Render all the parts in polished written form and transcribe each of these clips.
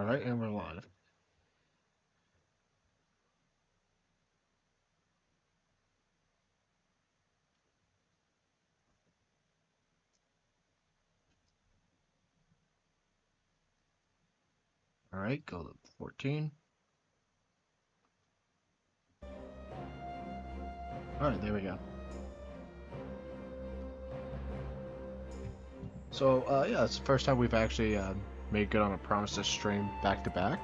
Alright, and we're live. Alright, go to 14. Alright, there we go. So, yeah, it's the first time we've actually made good on a promise to stream back to back.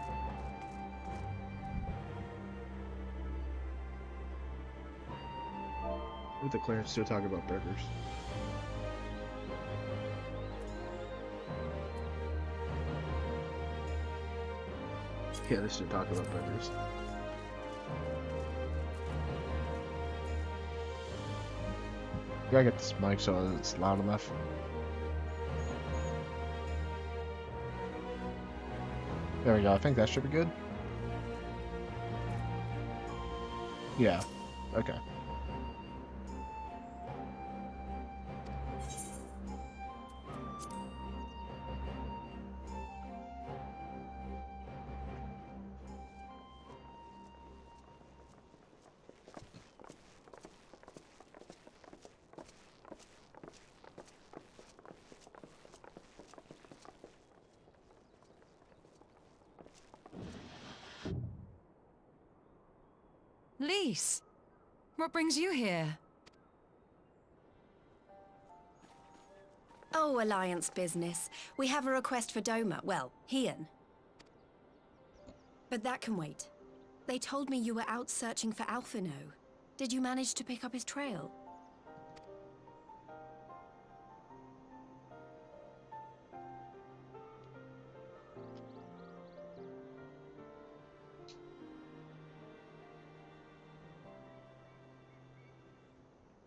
With the clearance, still talking about burgers. Yeah, they still talking about burgers. You gotta get this mic so it's loud enough. There we go, I think that should be good. Yeah, okay. Lise, what brings you here? Oh, Alliance business. We have a request for Doma. Well, Hian. But that can wait. They told me you were out searching for Alphino. Did you manage to pick up his trail?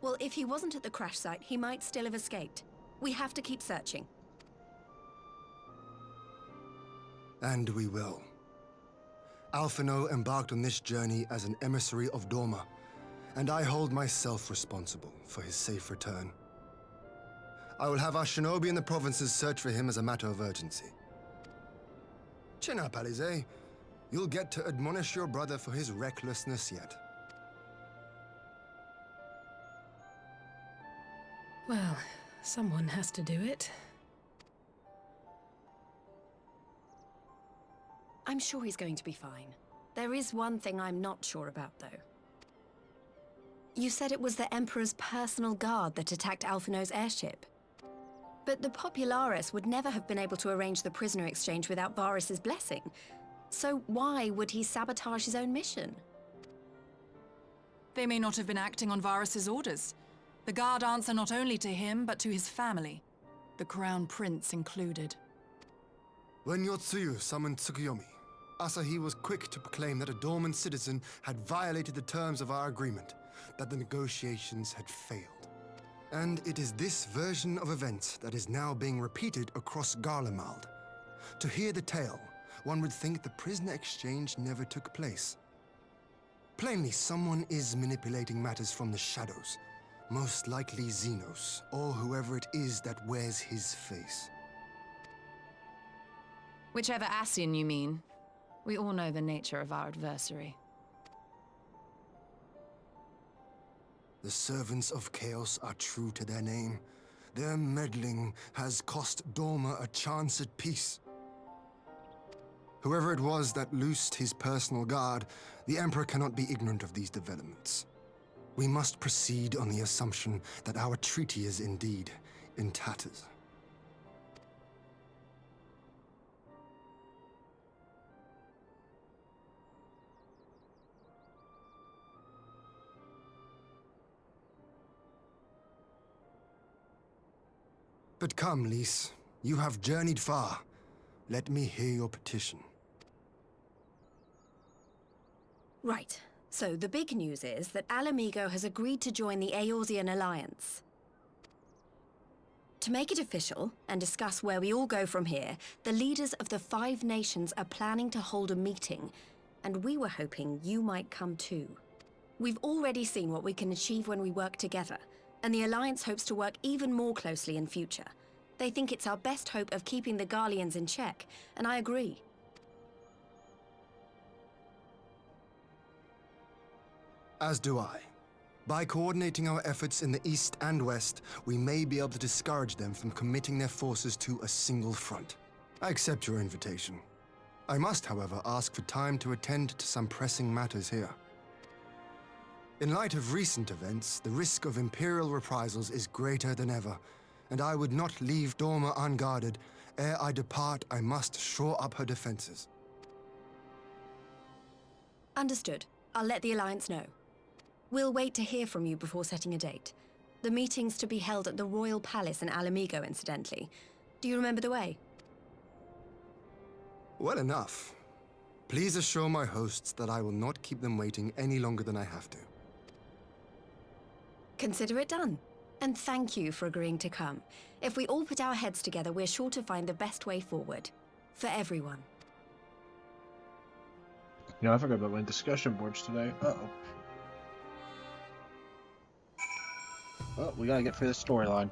Well, if he wasn't at the crash site, he might still have escaped. We have to keep searching. And we will. Alphino embarked on this journey as an emissary of Dorma, and I hold myself responsible for his safe return. I will have our shinobi in the provinces search for him as a matter of urgency. Chin up, Alize. You'll get to admonish your brother for his recklessness yet. Well, someone has to do it. I'm sure he's going to be fine. There is one thing I'm not sure about, though. You said it was the Emperor's personal guard that attacked Alphino's airship. But the Popularis would never have been able to arrange the prisoner exchange without Varus's blessing. So why would he sabotage his own mission? They may not have been acting on Varus's orders. The guard answer not only to him, but to his family, the Crown Prince included. When Yotsuyu summoned Tsukuyomi, Asahi was quick to proclaim that a dormant citizen had violated the terms of our agreement, that the negotiations had failed. And it is this version of events that is now being repeated across Garlemald. To hear the tale, one would think the prisoner exchange never took place. Plainly, someone is manipulating matters from the shadows. Most likely Xenos, or whoever it is that wears his face. Whichever Ascian you mean. We all know the nature of our adversary. The servants of chaos are true to their name. Their meddling has cost Dorma a chance at peace. Whoever it was that loosed his personal guard, the Emperor cannot be ignorant of these developments. We must proceed on the assumption that our treaty is indeed in tatters. But come, Lise. You have journeyed far. Let me hear your petition. Right. So the big news is that Alamigo has agreed to join the Eorzean Alliance. To make it official, and discuss where we all go from here, the leaders of the 5 nations are planning to hold a meeting, and we were hoping you might come too. We've already seen what we can achieve when we work together, and the Alliance hopes to work even more closely in future. They think it's our best hope of keeping the Garleans in check, and I agree. As do I. By coordinating our efforts in the east and west, we may be able to discourage them from committing their forces to a single front. I accept your invitation. I must, however, ask for time to attend to some pressing matters here. In light of recent events, the risk of Imperial reprisals is greater than ever, and I would not leave Dorma unguarded. Ere I depart, I must shore up her defenses. Understood. I'll let the Alliance know. We'll wait to hear from you before setting a date. The meeting's to be held at the Royal Palace in Alamigo, incidentally. Do you remember the way? Well enough. Please assure my hosts that I will not keep them waiting any longer than I have to. Consider it done. And thank you for agreeing to come. If we all put our heads together, we're sure to find the best way forward. For everyone. You know, I forgot about my discussion boards today. Uh-oh. Oh, we gotta get through the storyline.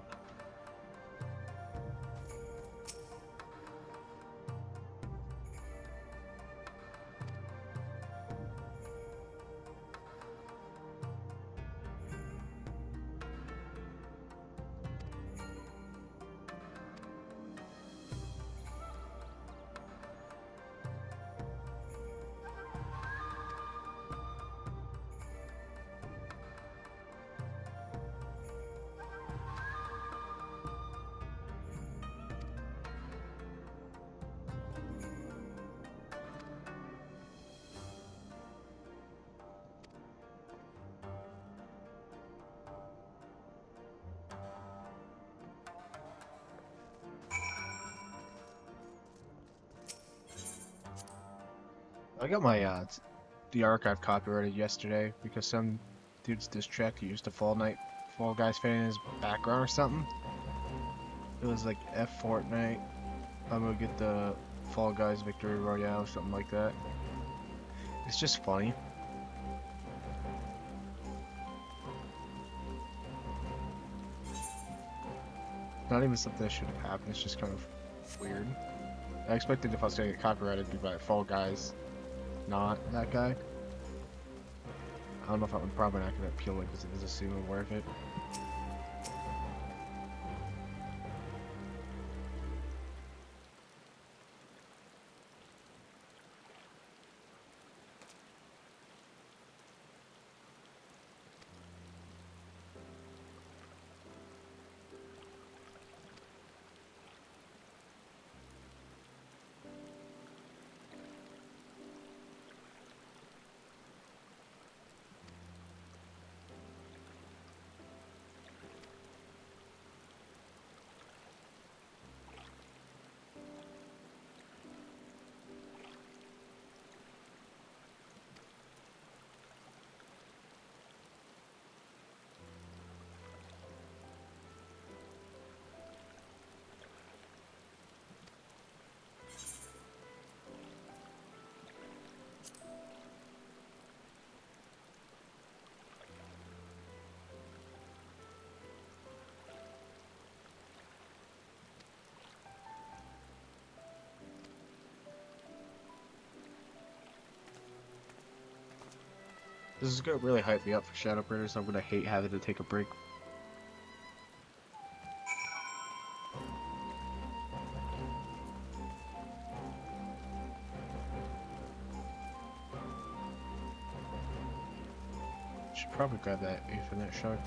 I got my the archive copyrighted yesterday because some dude's diss track used a Fall Guys fan in his background or something. It was like F Fortnite. I'm gonna get the Fall Guys Victory Royale or something like that. It's just funny. Not even something that should have happened. It's just kind of weird. I expected if I was gonna get copyrighted to be by Fall Guys. Not that guy. I don't know if I'm probably not gonna appeal it because it doesn't seem worth it. This is gonna really hype me up for Shadowbringers. I'm gonna hate having to take a break. Should probably grab that Ethernet shard.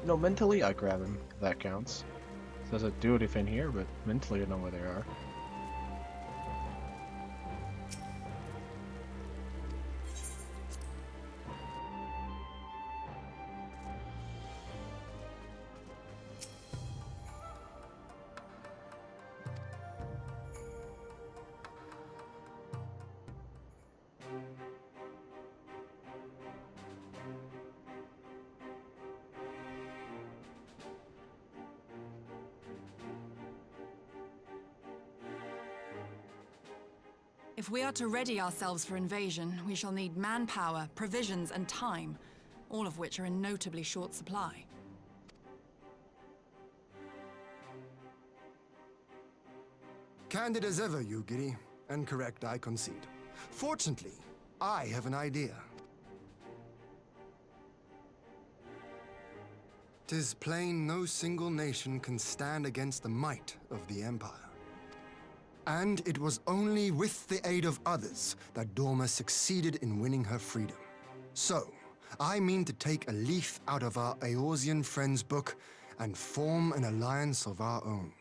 No, mentally I grab him, if that counts. Doesn't do anything here, but mentally I know where they are. If we are to ready ourselves for invasion, we shall need manpower, provisions, and time, all of which are in notably short supply. Candid as ever, you giddy. And correct, I concede. Fortunately, I have an idea. 'Tis plain no single nation can stand against the might of the Empire. And it was only with the aid of others that Dorma succeeded in winning her freedom. So, I mean to take a leaf out of our Eorzean friends' book and form an alliance of our own.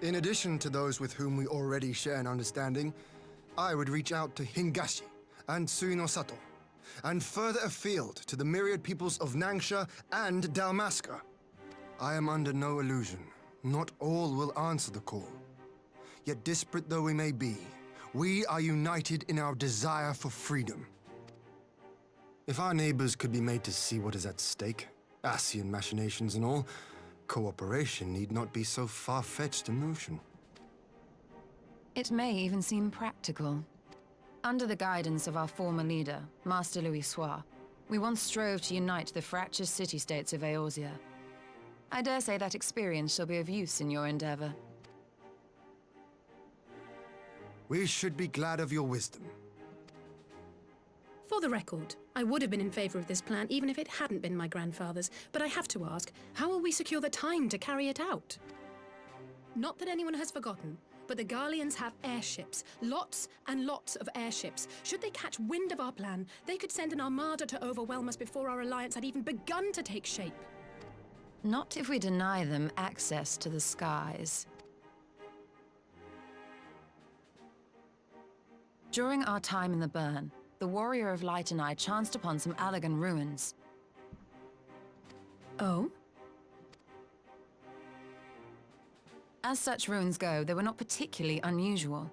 In addition to those with whom we already share an understanding, I would reach out to Hingashi and Suinosato, and further afield to the myriad peoples of Nangsha and Dalmasca. I am under no illusion. Not all will answer the call. Yet disparate though we may be, we are united in our desire for freedom. If our neighbors could be made to see what is at stake, Ascian machinations and all, cooperation need not be so far-fetched a notion. It may even seem practical. Under the guidance of our former leader, Master Louis Soir, we once strove to unite the fractious city-states of Eorzea. I dare say that experience shall be of use in your endeavor. We should be glad of your wisdom. For the record, I would have been in favor of this plan even if it hadn't been my grandfather's, but I have to ask, how will we secure the time to carry it out? Not that anyone has forgotten, but the Garleans have airships. Lots and lots of airships. Should they catch wind of our plan, they could send an armada to overwhelm us before our alliance had even begun to take shape. Not if we deny them access to the skies. During our time in the Burn, the Warrior of Light and I chanced upon some Allagan ruins. Oh? As such ruins go, they were not particularly unusual.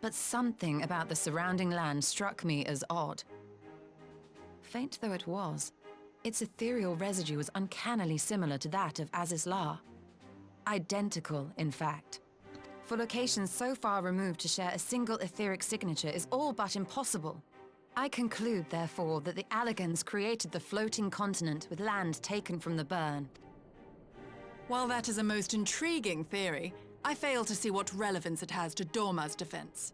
But something about the surrounding land struck me as odd. Faint though it was, its ethereal residue was uncannily similar to that of Azizlar. Identical, in fact. For locations so far removed to share a single etheric signature is all but impossible. I conclude, therefore, that the Allagans created the floating continent with land taken from the Burn. While that is a most intriguing theory, I fail to see what relevance it has to Dorma's defense.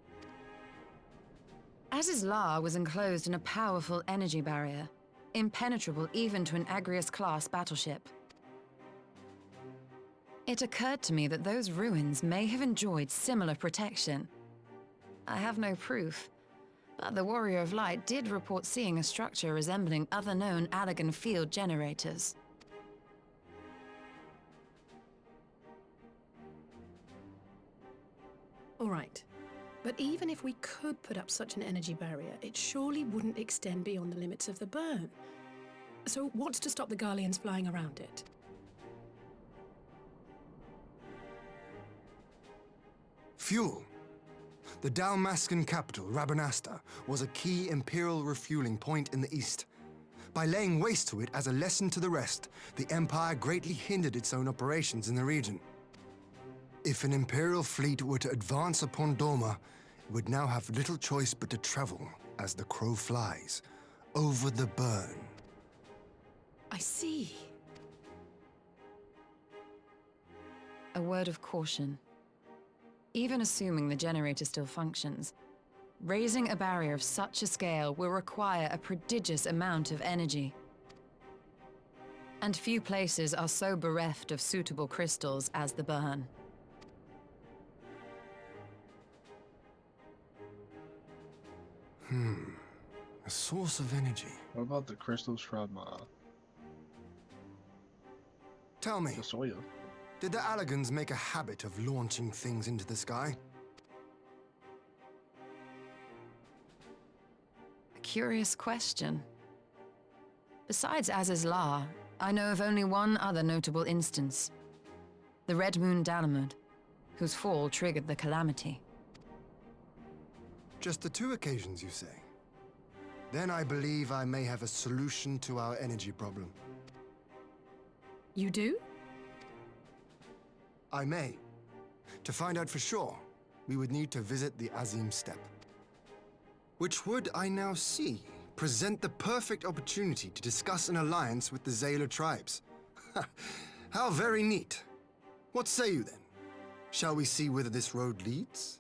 Azizlar was enclosed in a powerful energy barrier, impenetrable even to an Agrius-class battleship. It occurred to me that those ruins may have enjoyed similar protection. I have no proof, but the Warrior of Light did report seeing a structure resembling other known Allagan field generators. All right. But even if we could put up such an energy barrier, it surely wouldn't extend beyond the limits of the Burn. So what's to stop the Garleans flying around it? Fuel. The Dalmascan capital, Rabanasta, was a key Imperial refueling point in the east. By laying waste to it as a lesson to the rest, the Empire greatly hindered its own operations in the region. If an Imperial fleet were to advance upon Dorma, it would now have little choice but to travel, as the crow flies, over the Burn. I see. A word of caution. Even assuming the generator still functions, raising a barrier of such a scale will require a prodigious amount of energy. And few places are so bereft of suitable crystals as the Burn. A source of energy. What about the crystals from Tell me, the soil? did the Allagans make a habit of launching things into the sky? A curious question. Besides Azizlar, I know of only one other notable instance. The Red Moon Dalamud, whose fall triggered the calamity. Just the two occasions, you say? Then I believe I may have a solution to our energy problem. You do? I may. To find out for sure, we would need to visit the Azim Steppe. Which would, I now see, present the perfect opportunity to discuss an alliance with the Zayla tribes. How very neat. What say you then? Shall we see whither this road leads?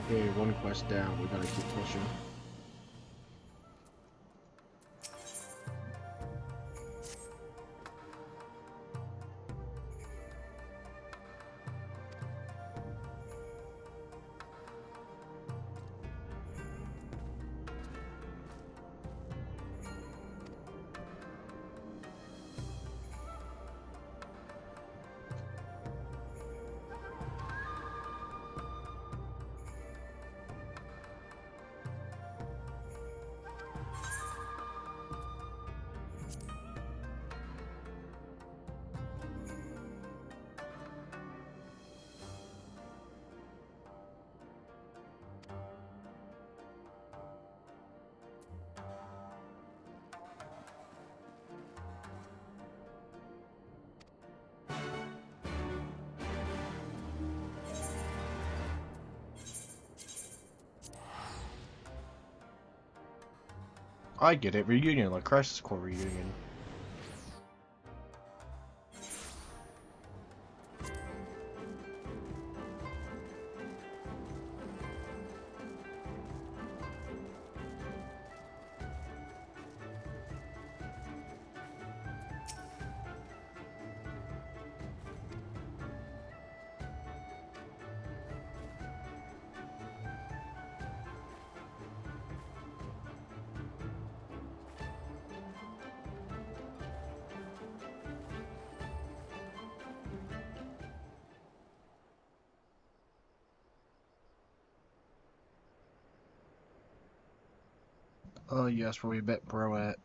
Okay, one quest down. We gotta keep pushing. I get it. Reunion, like Crisis Core reunion. Oh yes, where we bet bro at.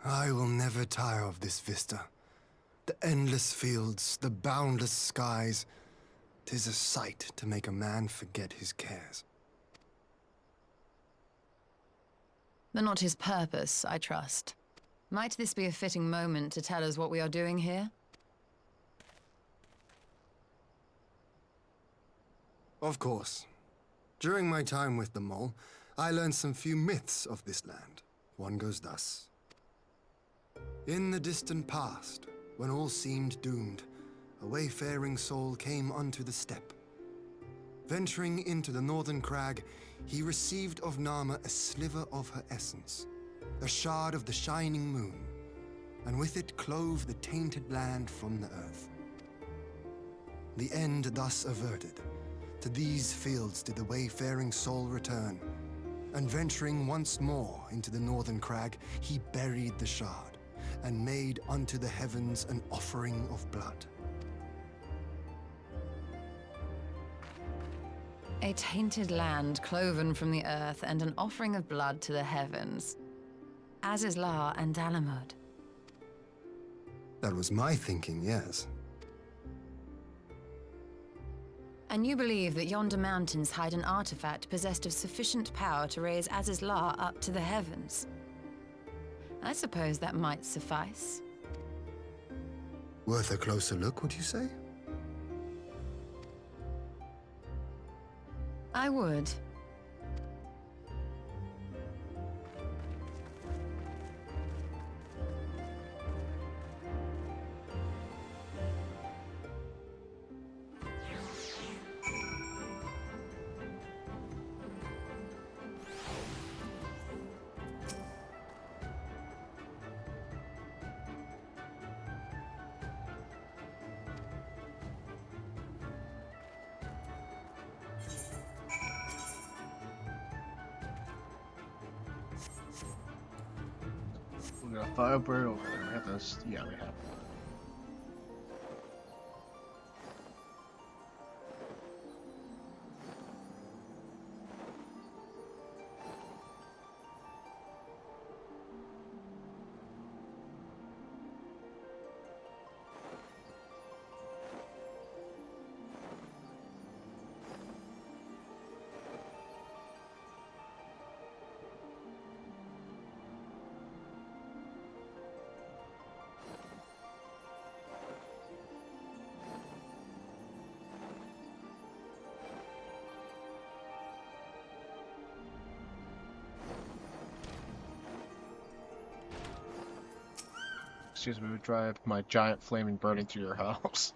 I will never tire of this vista. The endless fields, the boundless skies. 'Tis a sight to make a man forget his cares. But not his purpose, I trust. Might this be a fitting moment to tell us what we are doing here? Of course. During my time with the mole, I learned some few myths of this land. One goes thus. In the distant past, when all seemed doomed, a wayfaring soul came unto the steppe. Venturing into the northern crag, he received of Nama a sliver of her essence, a shard of the shining moon, and with it clove the tainted land from the earth. The end thus averted, to these fields did the wayfaring soul return, and venturing once more into the northern crag, he buried the shard, and made unto the heavens an offering of blood. A tainted land cloven from the earth and an offering of blood to the heavens. As is La and Dalamud. That was my thinking, yes. And you believe that yonder mountains hide an artifact possessed of sufficient power to raise Azizlar up to the heavens? I suppose that might suffice. Worth a closer look, would you say? I would. We got a firebird over there. We have this. Yeah, we have one. excuse me, would drive my giant flaming bird into your house.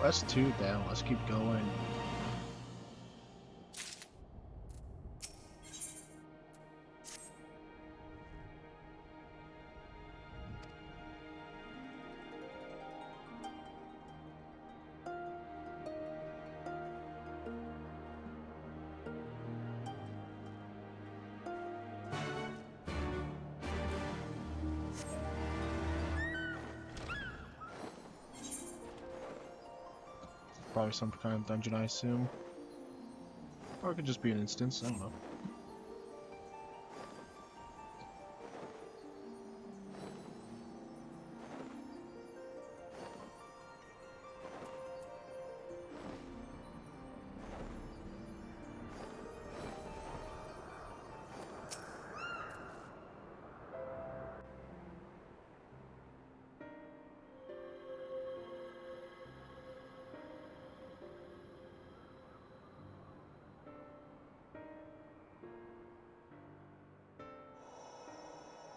Let's 2 down. Let's keep going. Probably some kind of dungeon, I assume. Or it could just be an instance, I don't know.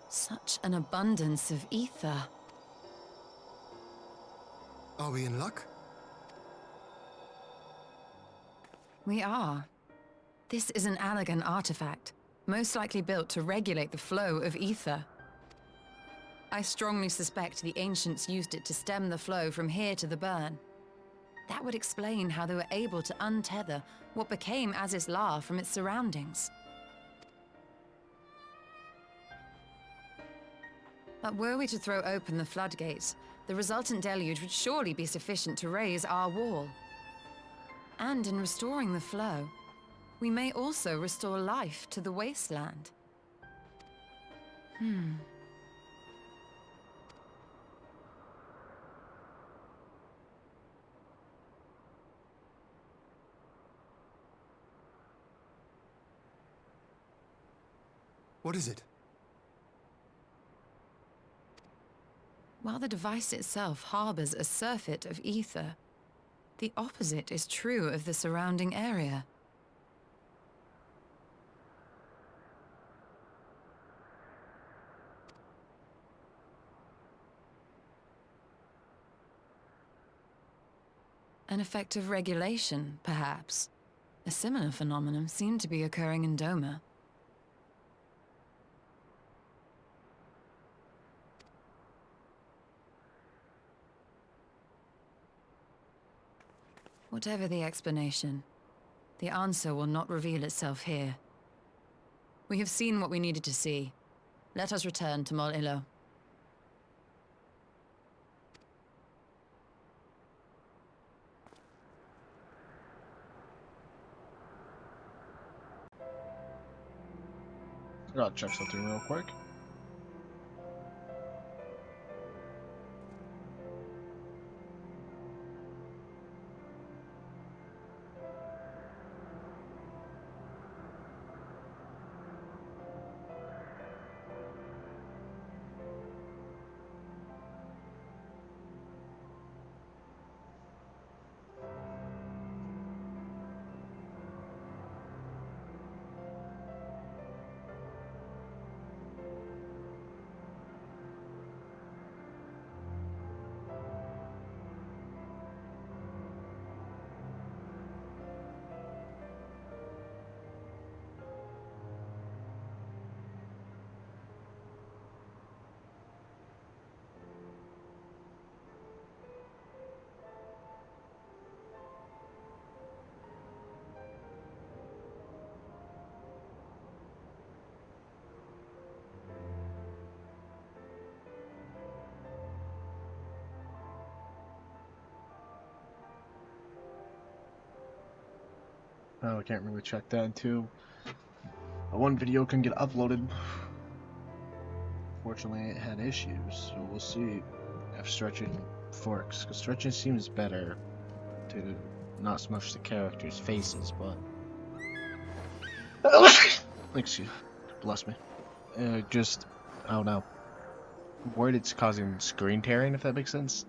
Such an abundance of ether. Are we in luck? We are. This is an Allegan artifact, most likely built to regulate the flow of ether. I strongly suspect the ancients used it to stem the flow from here to the burn. That would explain how they were able to untether what became Azys La from its surroundings. But were we to throw open the floodgates, the resultant deluge would surely be sufficient to raise our wall. And in restoring the flow, we may also restore life to the wasteland. What is it? While the device itself harbors a surfeit of ether, the opposite is true of the surrounding area. An effect of regulation, perhaps. A similar phenomenon seemed to be occurring in Doma. Whatever the explanation, the answer will not reveal itself here. We have seen what we needed to see. Let us return to Mol Ilo. I gotta check something real quick. Oh, I can't really check that until one video can get uploaded. Fortunately, it had issues, so we'll see if stretching forks. Because stretching seems better to not smush the characters' faces, but... Excuse, bless me. Just, I don't know. I'm worried it's causing screen tearing, if that makes sense.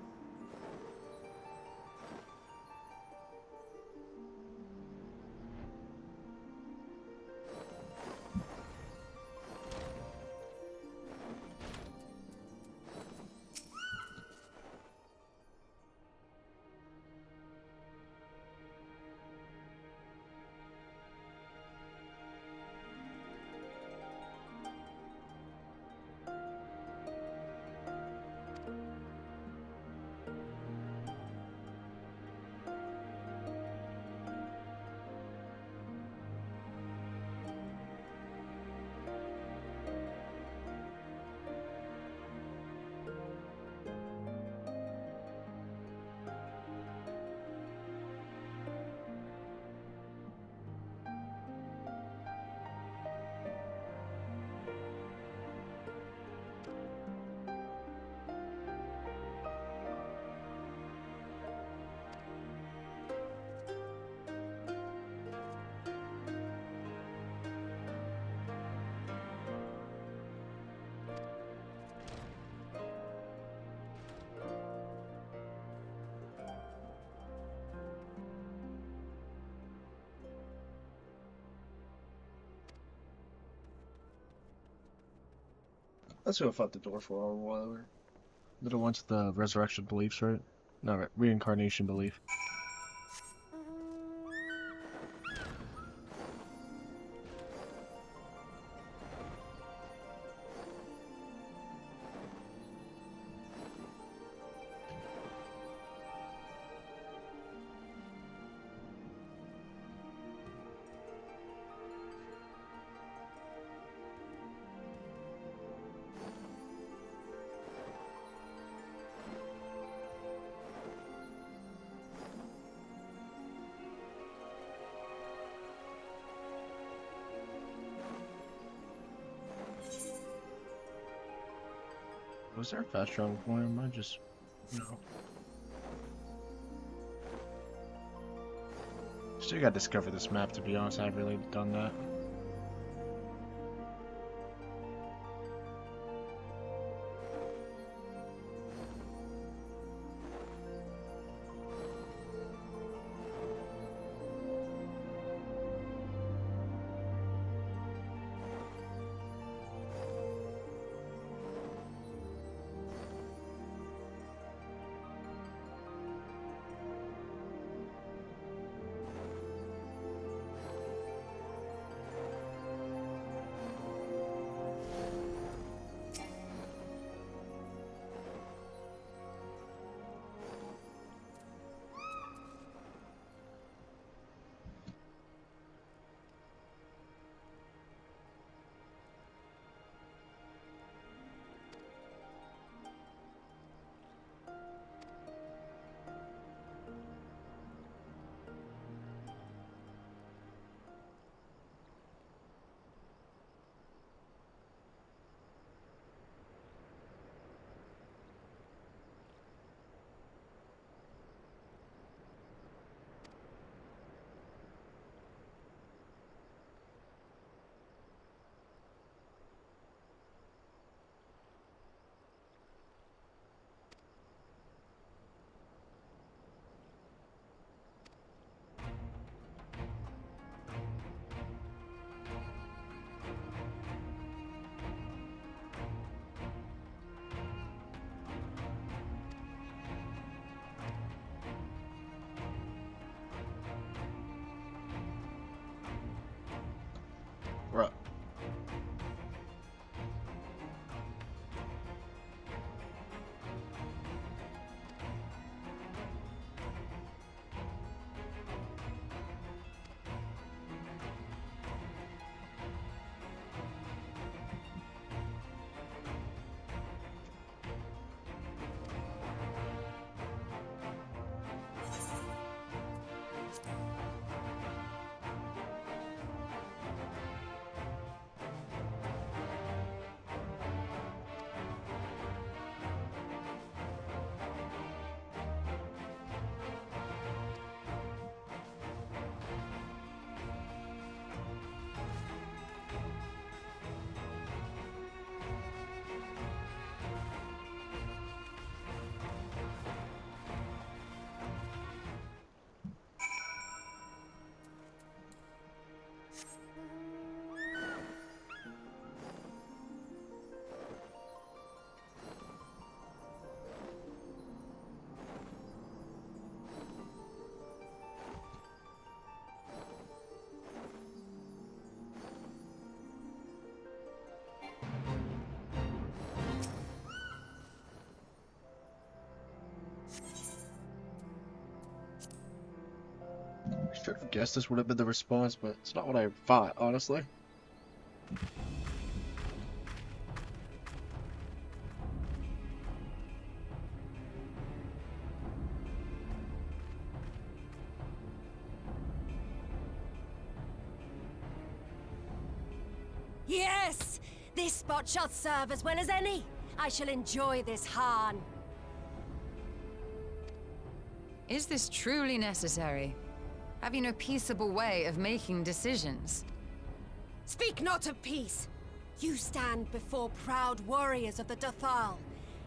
That's what I fought the door for a while. Little one's the resurrection beliefs, right? No, right, reincarnation belief. Was there a fast travel point? Am I just, you know? Still gotta discover this map, to be honest. I haven't really done that. should have guessed this would have been the response, but it's not what I thought, honestly. Yes! This spot shall serve as well as any. I shall enjoy this Hahn. Is this truly necessary? Have you no peaceable way of making decisions? Speak not of peace. You stand before proud warriors of the Dothal.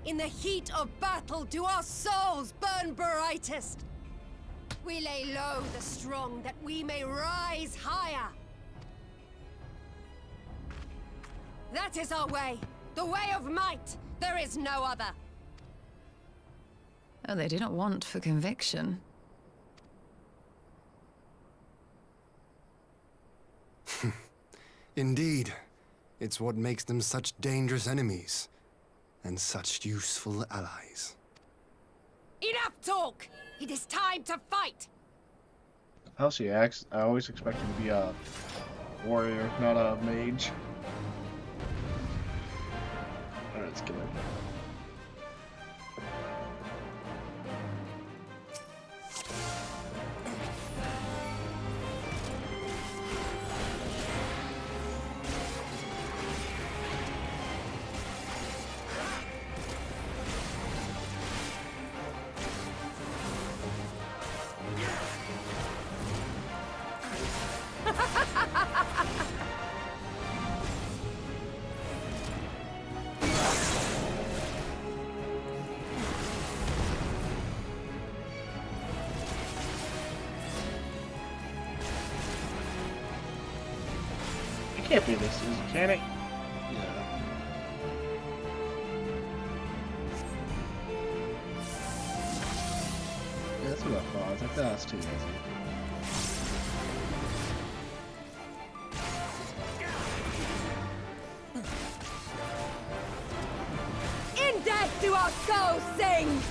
In the heat of battle do our souls burn brightest. We lay low the strong that we may rise higher. That is our way. The way of might. There is no other. Oh, they do not want for conviction. Indeed. It's what makes them such dangerous enemies. And such useful allies. Enough talk! It is time to fight! How she acts, I always expect him to be a warrior, not a mage. Alright, let's get it. It can't be this easy, can it? Yeah. Yeah, that's what I thought. I was like, that's too easy. In death do our souls sing!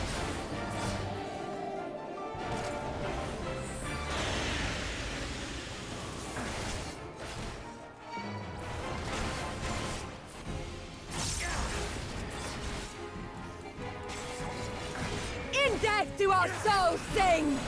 In death do our souls sing!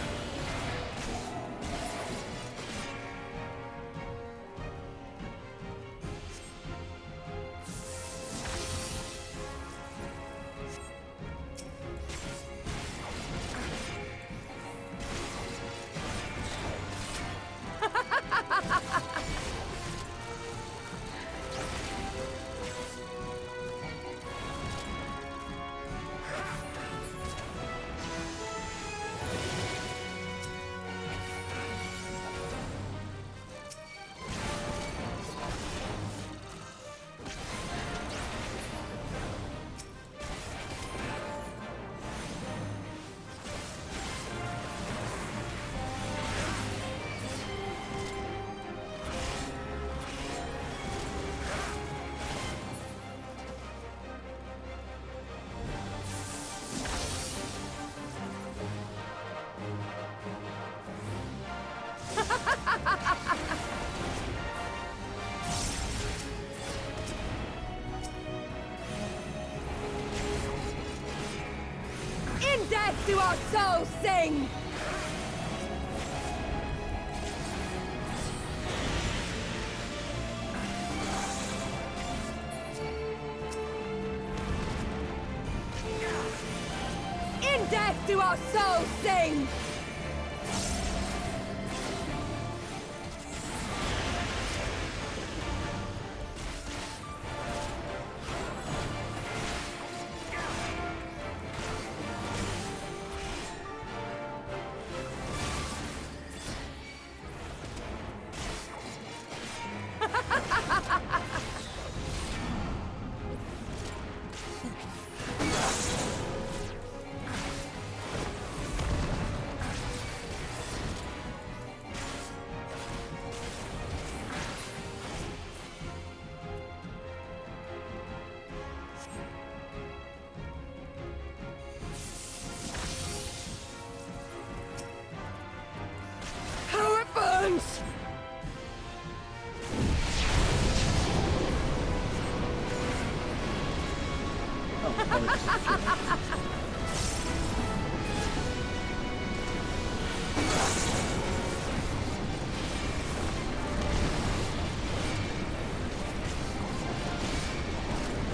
In death do our souls sing! In death do our souls sing!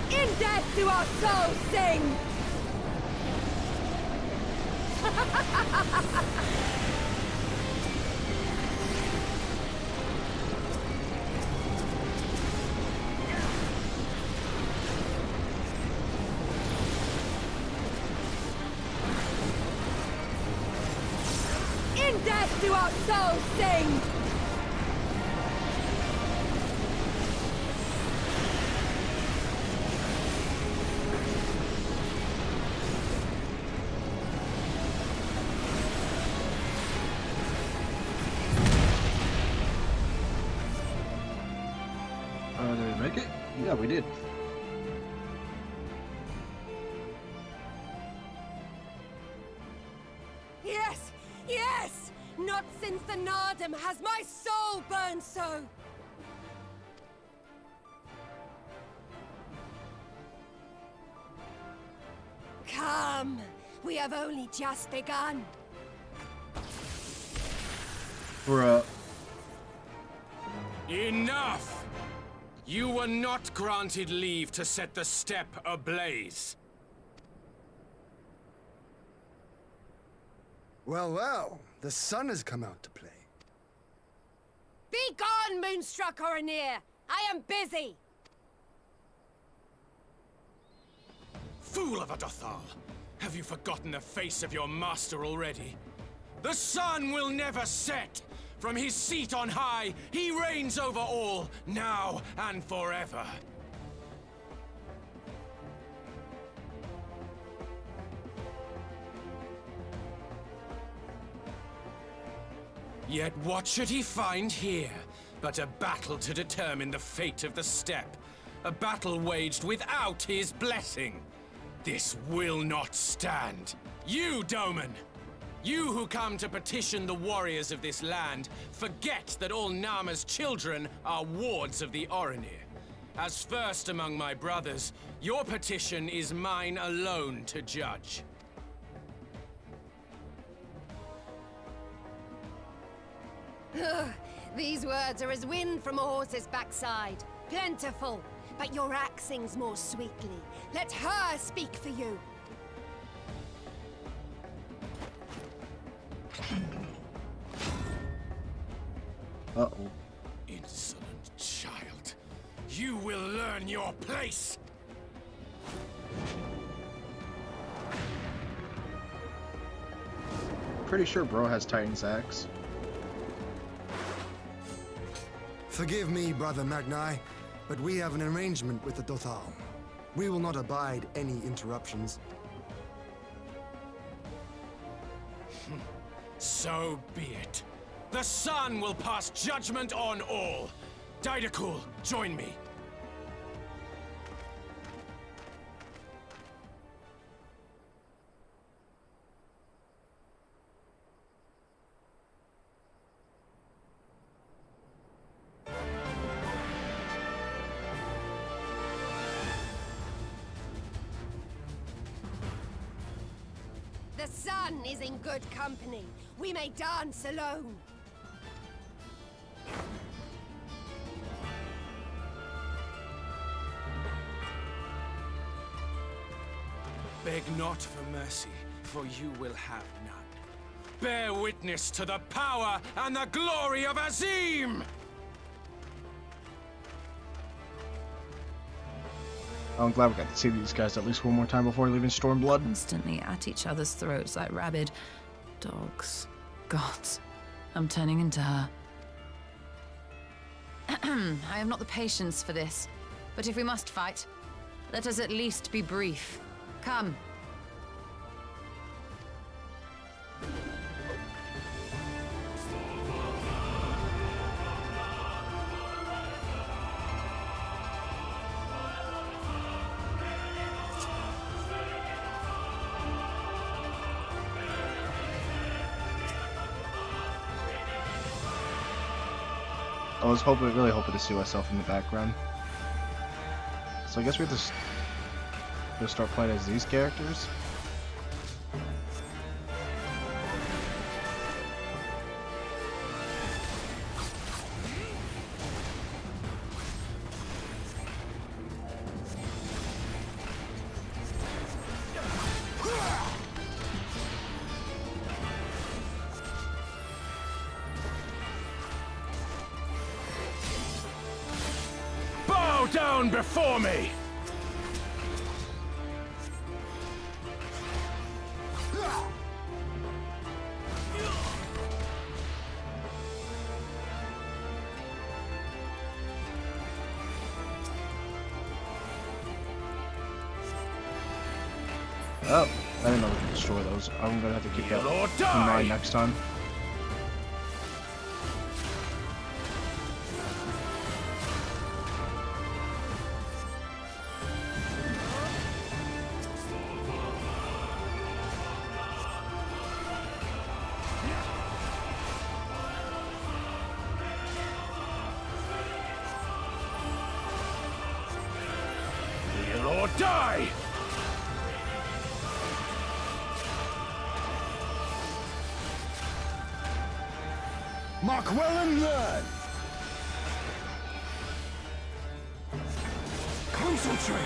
In death do our souls sing! In death do our souls sing! Did we make it? Yeah, we did. Yes! Yes! Not since the Nardum has my soul burned so! Come! We have only just begun. We're Enough! You were not granted leave to set the steppe ablaze. Well, well, the sun has come out to play. Be gone, Moonstruck Oranir! I am busy! Fool of a Dothal! Have you forgotten the face of your master already? The sun will never set! From his seat on high, he reigns over all, now and forever. Yet what should he find here but a battle to determine the fate of the steppe? A battle waged without his blessing. This will not stand. You, Doman! You who come to petition the warriors of this land, forget that all Nama's children are wards of the Oranir. As first among my brothers, your petition is mine alone to judge. These words are as wind from a horse's backside. Plentiful, but your axe sings more sweetly. Let her speak for you. uh-oh. Insolent child. You will learn your place! Pretty sure bro has Titan's axe. Forgive me, Brother Magni, but we have an arrangement with the Dothal. We will not abide any interruptions. So be it. The sun will pass judgment on all. Didakul, join me. The sun is in good company. We may dance alone. Beg not for mercy, for you will have none. Bear witness to the power and the glory of Azim! I'm glad we got to see these guys at least one more time before leaving Stormblood. Constantly at each other's throats like rabid dogs. Gods, I'm turning into her. I have not the patience for this, but if we must fight, let us at least be brief. Come. I was really hoping to see myself in the background. So I guess we have to You'll start playing as these characters. Bow down before me! Oh, I didn't know we could destroy those. I'm gonna have to keep that Kneel or in die! mind next time. Kneel or die! Mark well and learn! Concentrate!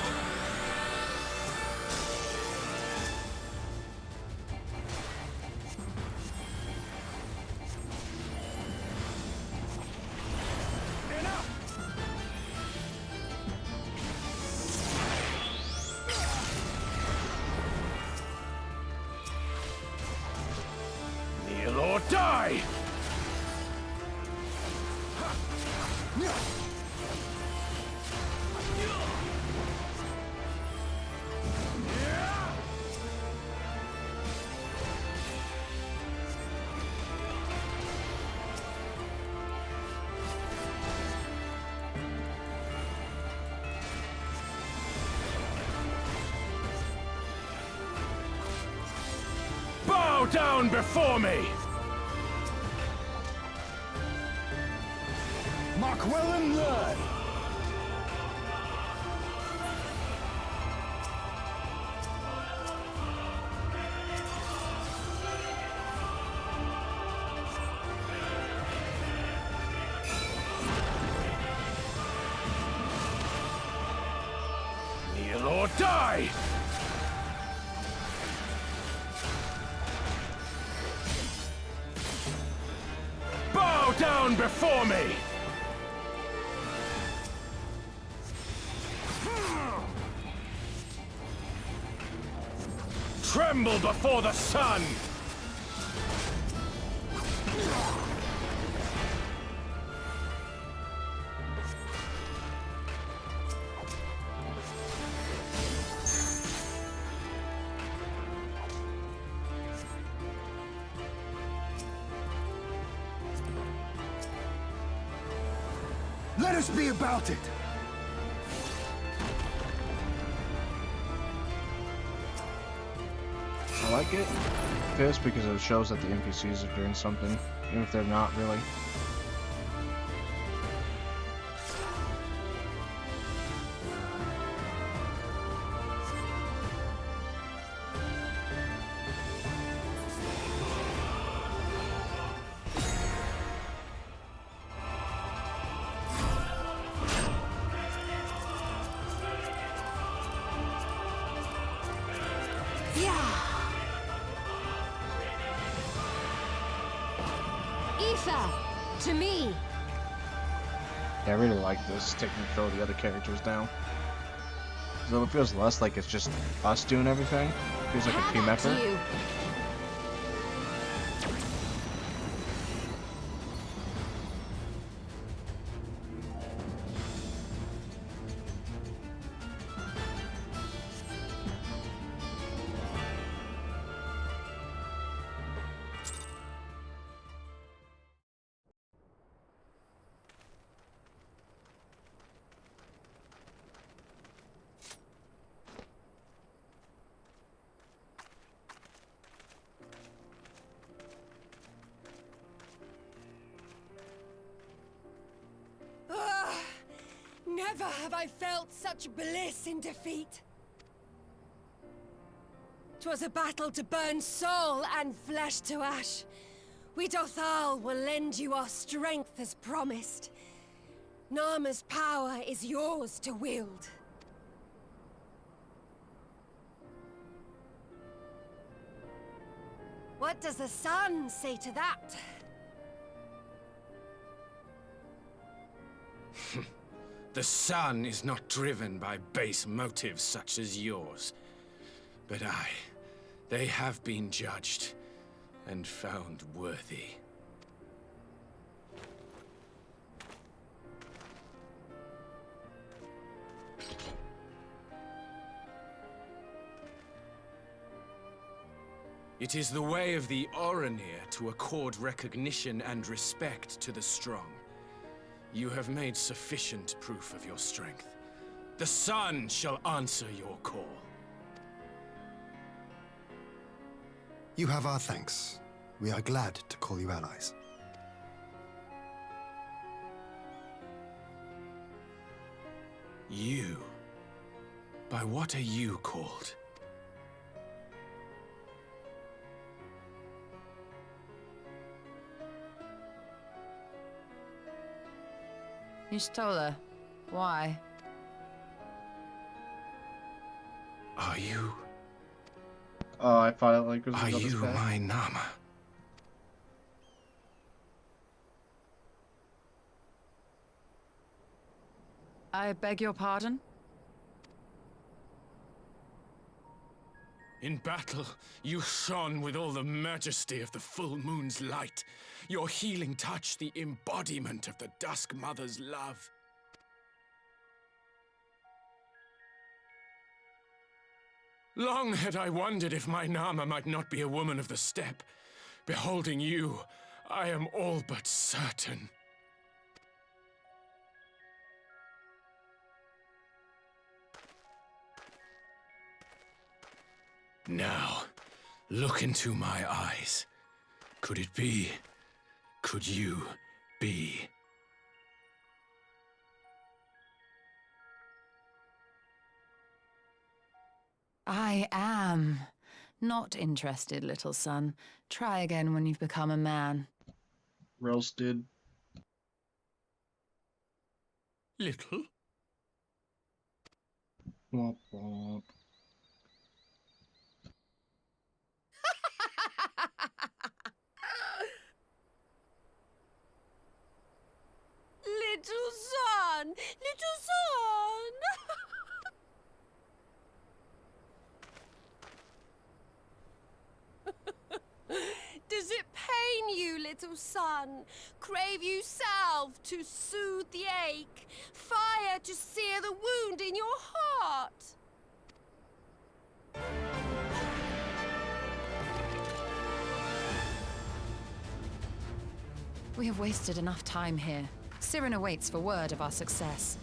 Kneel or die! Bow down before me! Mark well and learn! Kneel or die! Bow down before me! Tremble before the sun! Let us be about it! I like it this because it shows that the NPCs are doing something, even if they're not really. To me! Yeah, I really like this, taking control of the other characters down. So it feels less like it's just us doing everything. It feels like a team effort. You. Never have I felt such bliss in defeat. 'Twas a battle to burn soul and flesh to ash. We Dothal will lend you our strength as promised. Narma's power is yours to wield. What does the sun say to that? The sun is not driven by base motives such as yours. But they have been judged and found worthy. It is the way of the Oranir to accord recognition and respect to the strong. You have made sufficient proof of your strength. The sun shall answer your call. You have our thanks. We are glad to call you allies. You? By what are you called? You stole her. Why? Are you? Oh, I thought it like was Are on his you back. my Nama? I beg your pardon? In battle, you shone with all the majesty of the full moon's light. Your healing touch, the embodiment of the Dusk Mother's love. Long had I wondered if my Nama might not be a woman of the steppe. Beholding you, I am all but certain. Now, look into my eyes. Could it be? Could you be? I am. Not interested, little son. Try again when you've become a man. Roasted. Little? Womp womp. Little son! Little son! Does it pain you, little son? Crave you salve to soothe the ache? Fire to sear the wound in your heart? We have wasted enough time here. Siren awaits for word of our success.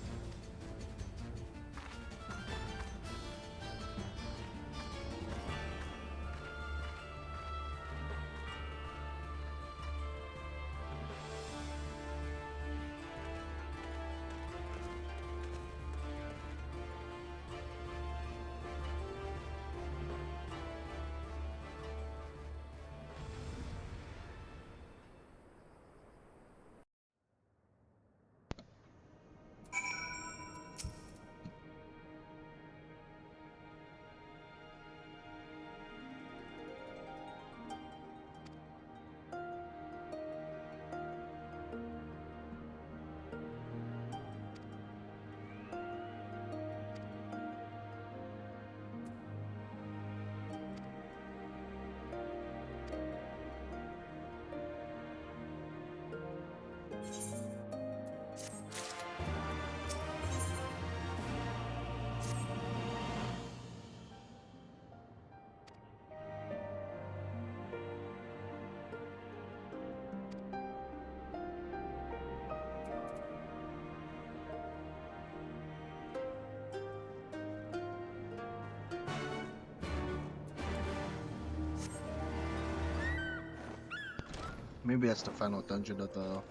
Maybe that's the final dungeon of the.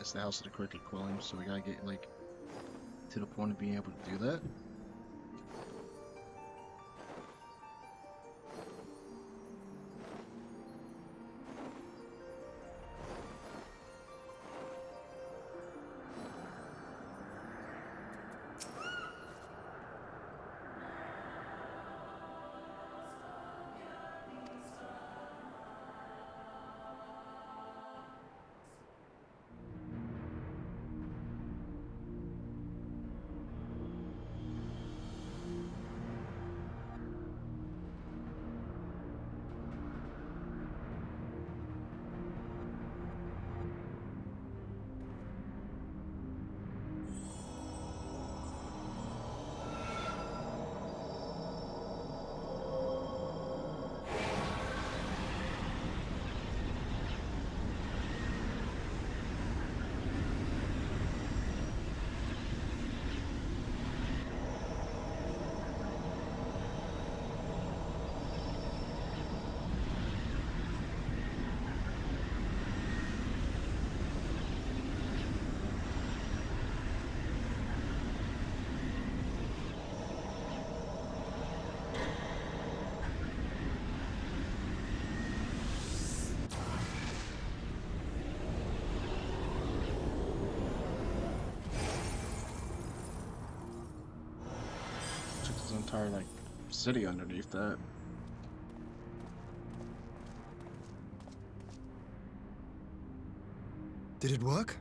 It's the House of the Crooked Quilling, so we gotta get like to the point of being able to do that. Looks like there's an entire like city underneath that. Did it work?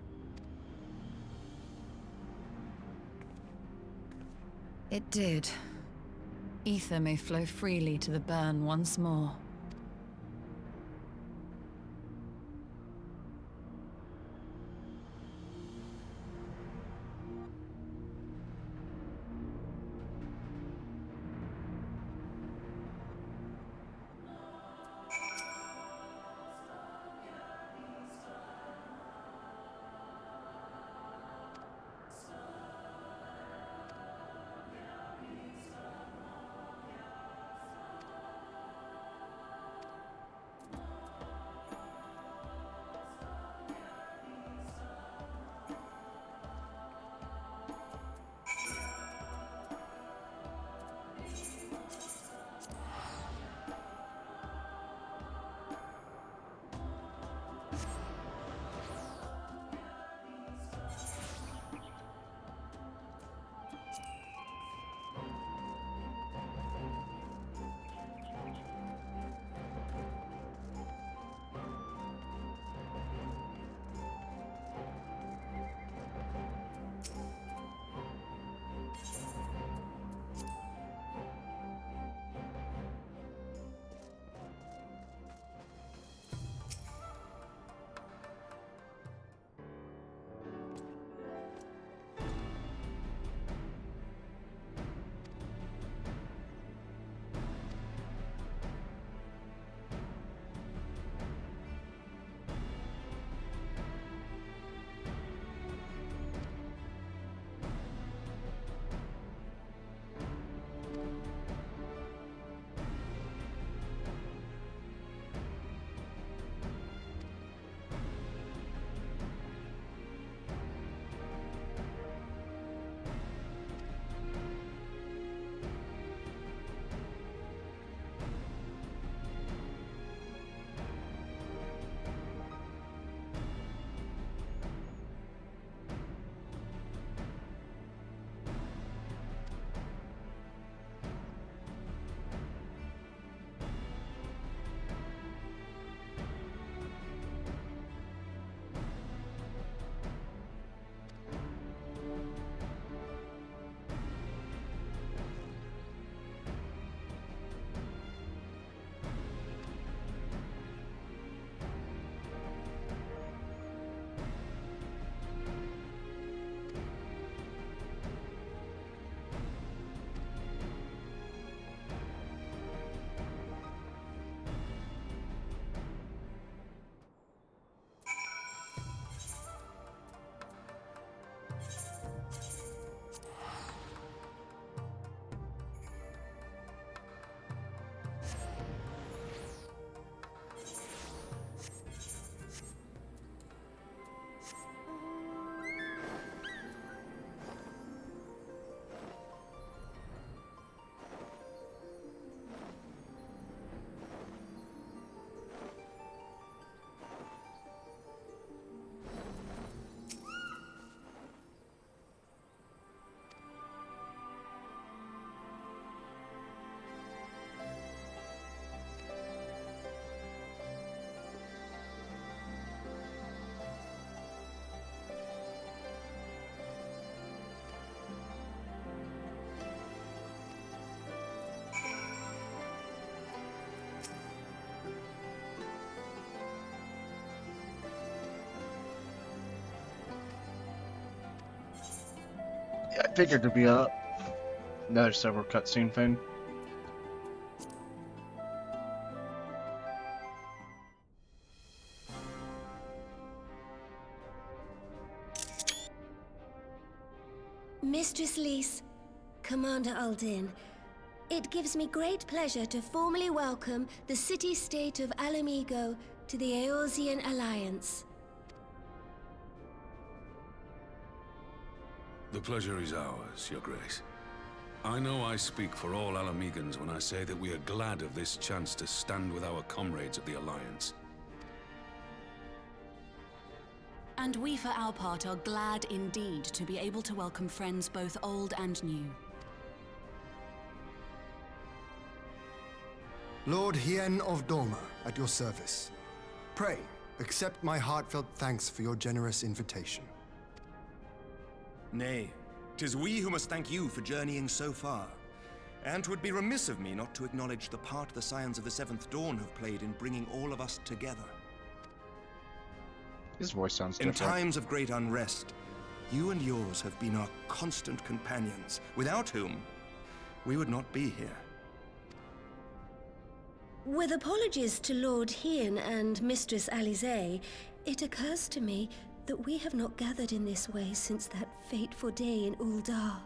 It did. Ether may flow freely to the burn once more. Yeah, I figured it'd be up. Another several cutscene thing. Mistress Lys, Commander Aldin, it gives me great pleasure to formally welcome the city-state of Alamigo to the Eorzean Alliance. The pleasure is ours, Your Grace. I know I speak for all Alamegans when I say that we are glad of this chance to stand with our comrades of the Alliance. And we, for our part, are glad indeed to be able to welcome friends both old and new. Lord Hien of Dorma, at your service. Pray, accept my heartfelt thanks for your generous invitation. Nay, 'tis we who must thank you for journeying so far. And 'twould be remiss of me not to acknowledge the part the Scions of the Seventh Dawn have played in bringing all of us together. His voice sounds In different. times of great unrest, you and yours have been our constant companions, without whom we would not be here. With apologies to Lord Hien and Mistress Alize, it occurs to me that we have not gathered in this way since that fateful day in Uldar.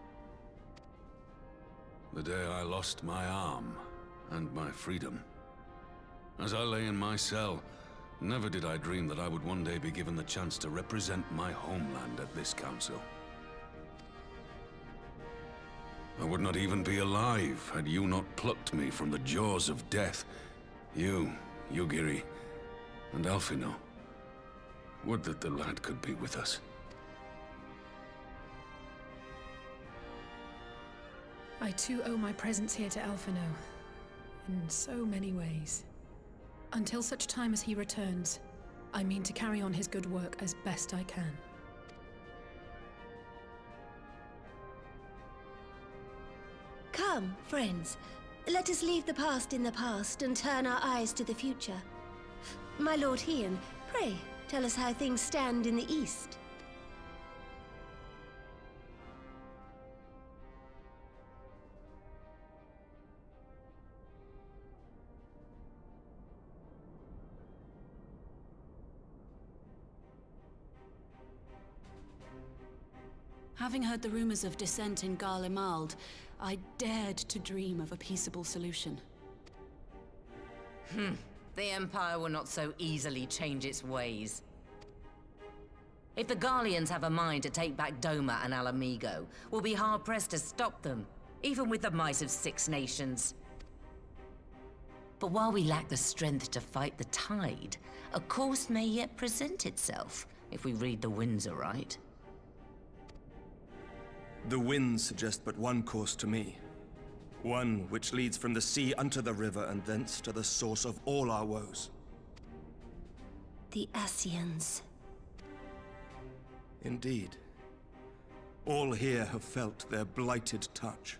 The day I lost my arm and my freedom. As I lay in my cell, never did I dream that I would one day be given the chance to represent my homeland at this council. I would not even be alive had you not plucked me from the jaws of death. You, Yugiri, and Alphino. Would that the lad could be with us. I too owe my presence here to Alphino, in so many ways. Until such time as he returns, I mean to carry on his good work as best I can. Come, friends. Let us leave the past in the past and turn our eyes to the future. My Lord Hien, pray, tell us how things stand in the east. Having heard the rumors of dissent in Garlemald, I dared to dream of a peaceable solution. The Empire will not so easily change its ways. If the Garleans have a mind to take back Doma and Alamigo, we'll be hard-pressed to stop them, even with the might of 6 nations. But while we lack the strength to fight the tide, a course may yet present itself, if we read the winds aright. The winds suggest but one course to me. One which leads from the sea unto the river and thence to the source of all our woes. The Ascians. Indeed. All here have felt their blighted touch.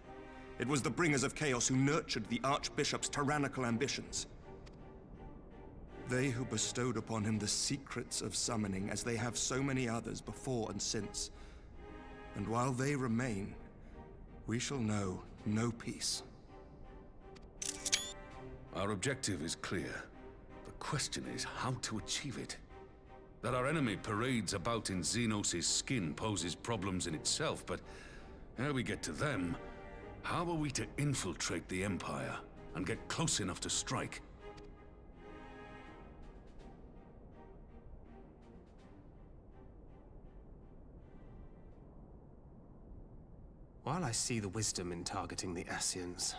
It was the bringers of chaos who nurtured the Archbishop's tyrannical ambitions. They who bestowed upon him the secrets of summoning, as they have so many others before and since. And while they remain, we shall know no peace. Our objective is clear. The question is how to achieve it. That our enemy parades about in Xenos' skin poses problems in itself, but ere we get to them, how are we to infiltrate the Empire and get close enough to strike? While I see the wisdom in targeting the Ascians,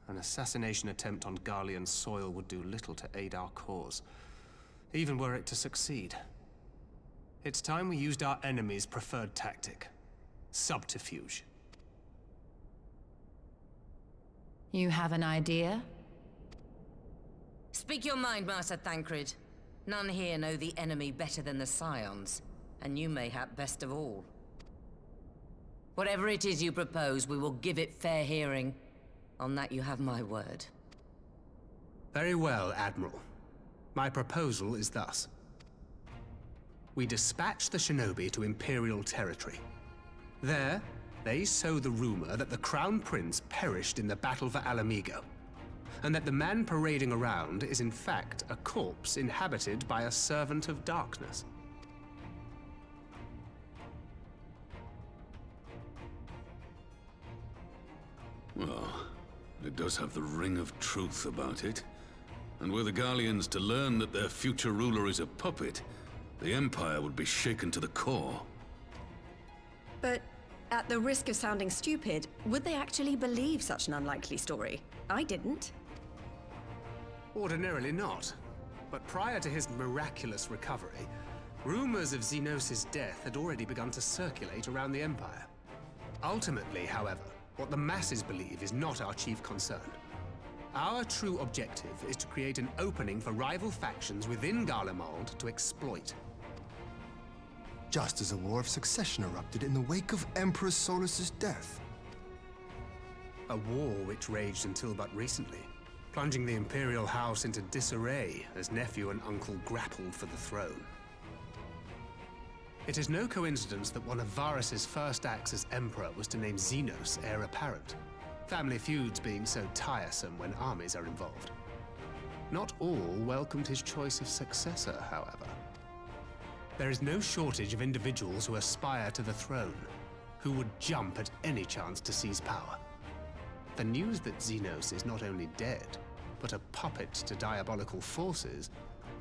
an assassination attempt on Garlean soil would do little to aid our cause, even were it to succeed. It's time we used our enemy's preferred tactic: subterfuge. You have an idea? Speak your mind, Master Thancred. None here know the enemy better than the Scions, and you mayhap best of all. Whatever it is you propose, we will give it fair hearing. On that you have my word. Very well, Admiral. My proposal is thus. We dispatch the shinobi to Imperial territory. There, they sow the rumor that the Crown Prince perished in the battle for Alamigo, and that the man parading around is in fact a corpse inhabited by a servant of darkness. Well, it does have the ring of truth about it. And were the Garleans to learn that their future ruler is a puppet, the Empire would be shaken to the core. But at the risk of sounding stupid, would they actually believe such an unlikely story? I didn't. Ordinarily not. But prior to his miraculous recovery, rumors of Xenos' death had already begun to circulate around the Empire. Ultimately, however, what the masses believe is not our chief concern. Our true objective is to create an opening for rival factions within Garlemald to exploit. Just as a war of succession erupted in the wake of Emperor Solus's death. A war which raged until but recently, plunging the Imperial House into disarray as nephew and uncle grappled for the throne. It is no coincidence that one of Varus's first acts as Emperor was to name Xenos heir apparent. Family feuds being so tiresome when armies are involved. Not all welcomed his choice of successor, however. There is no shortage of individuals who aspire to the throne, who would jump at any chance to seize power. The news that Xenos is not only dead, but a puppet to diabolical forces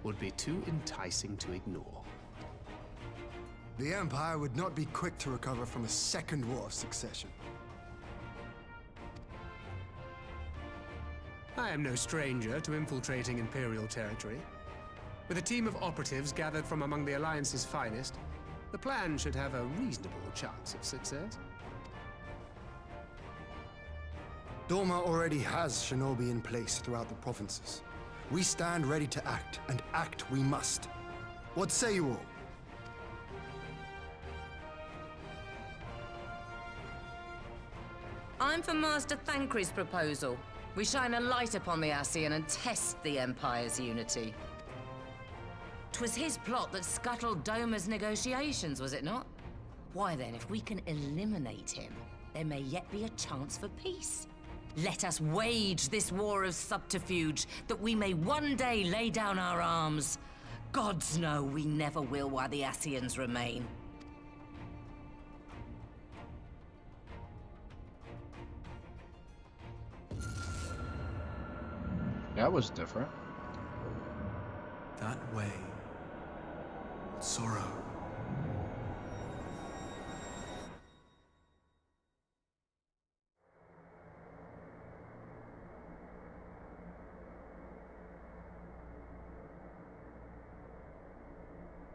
would be too enticing to ignore. The Empire would not be quick to recover from a second war of succession. I am no stranger to infiltrating Imperial territory. With a team of operatives gathered from among the Alliance's finest, the plan should have a reasonable chance of success. Dorma already has shinobi in place throughout the provinces. We stand ready to act, and act we must. What say you all? I'm for Master Thancred's proposal. We shine a light upon the Ascian and test the Empire's unity. 'Twas his plot that scuttled Doma's negotiations, was it not? Why then, if we can eliminate him, there may yet be a chance for peace. Let us wage this war of subterfuge, that we may one day lay down our arms. Gods know we never will while the Ascians remain. That was different. That way. Sorrow.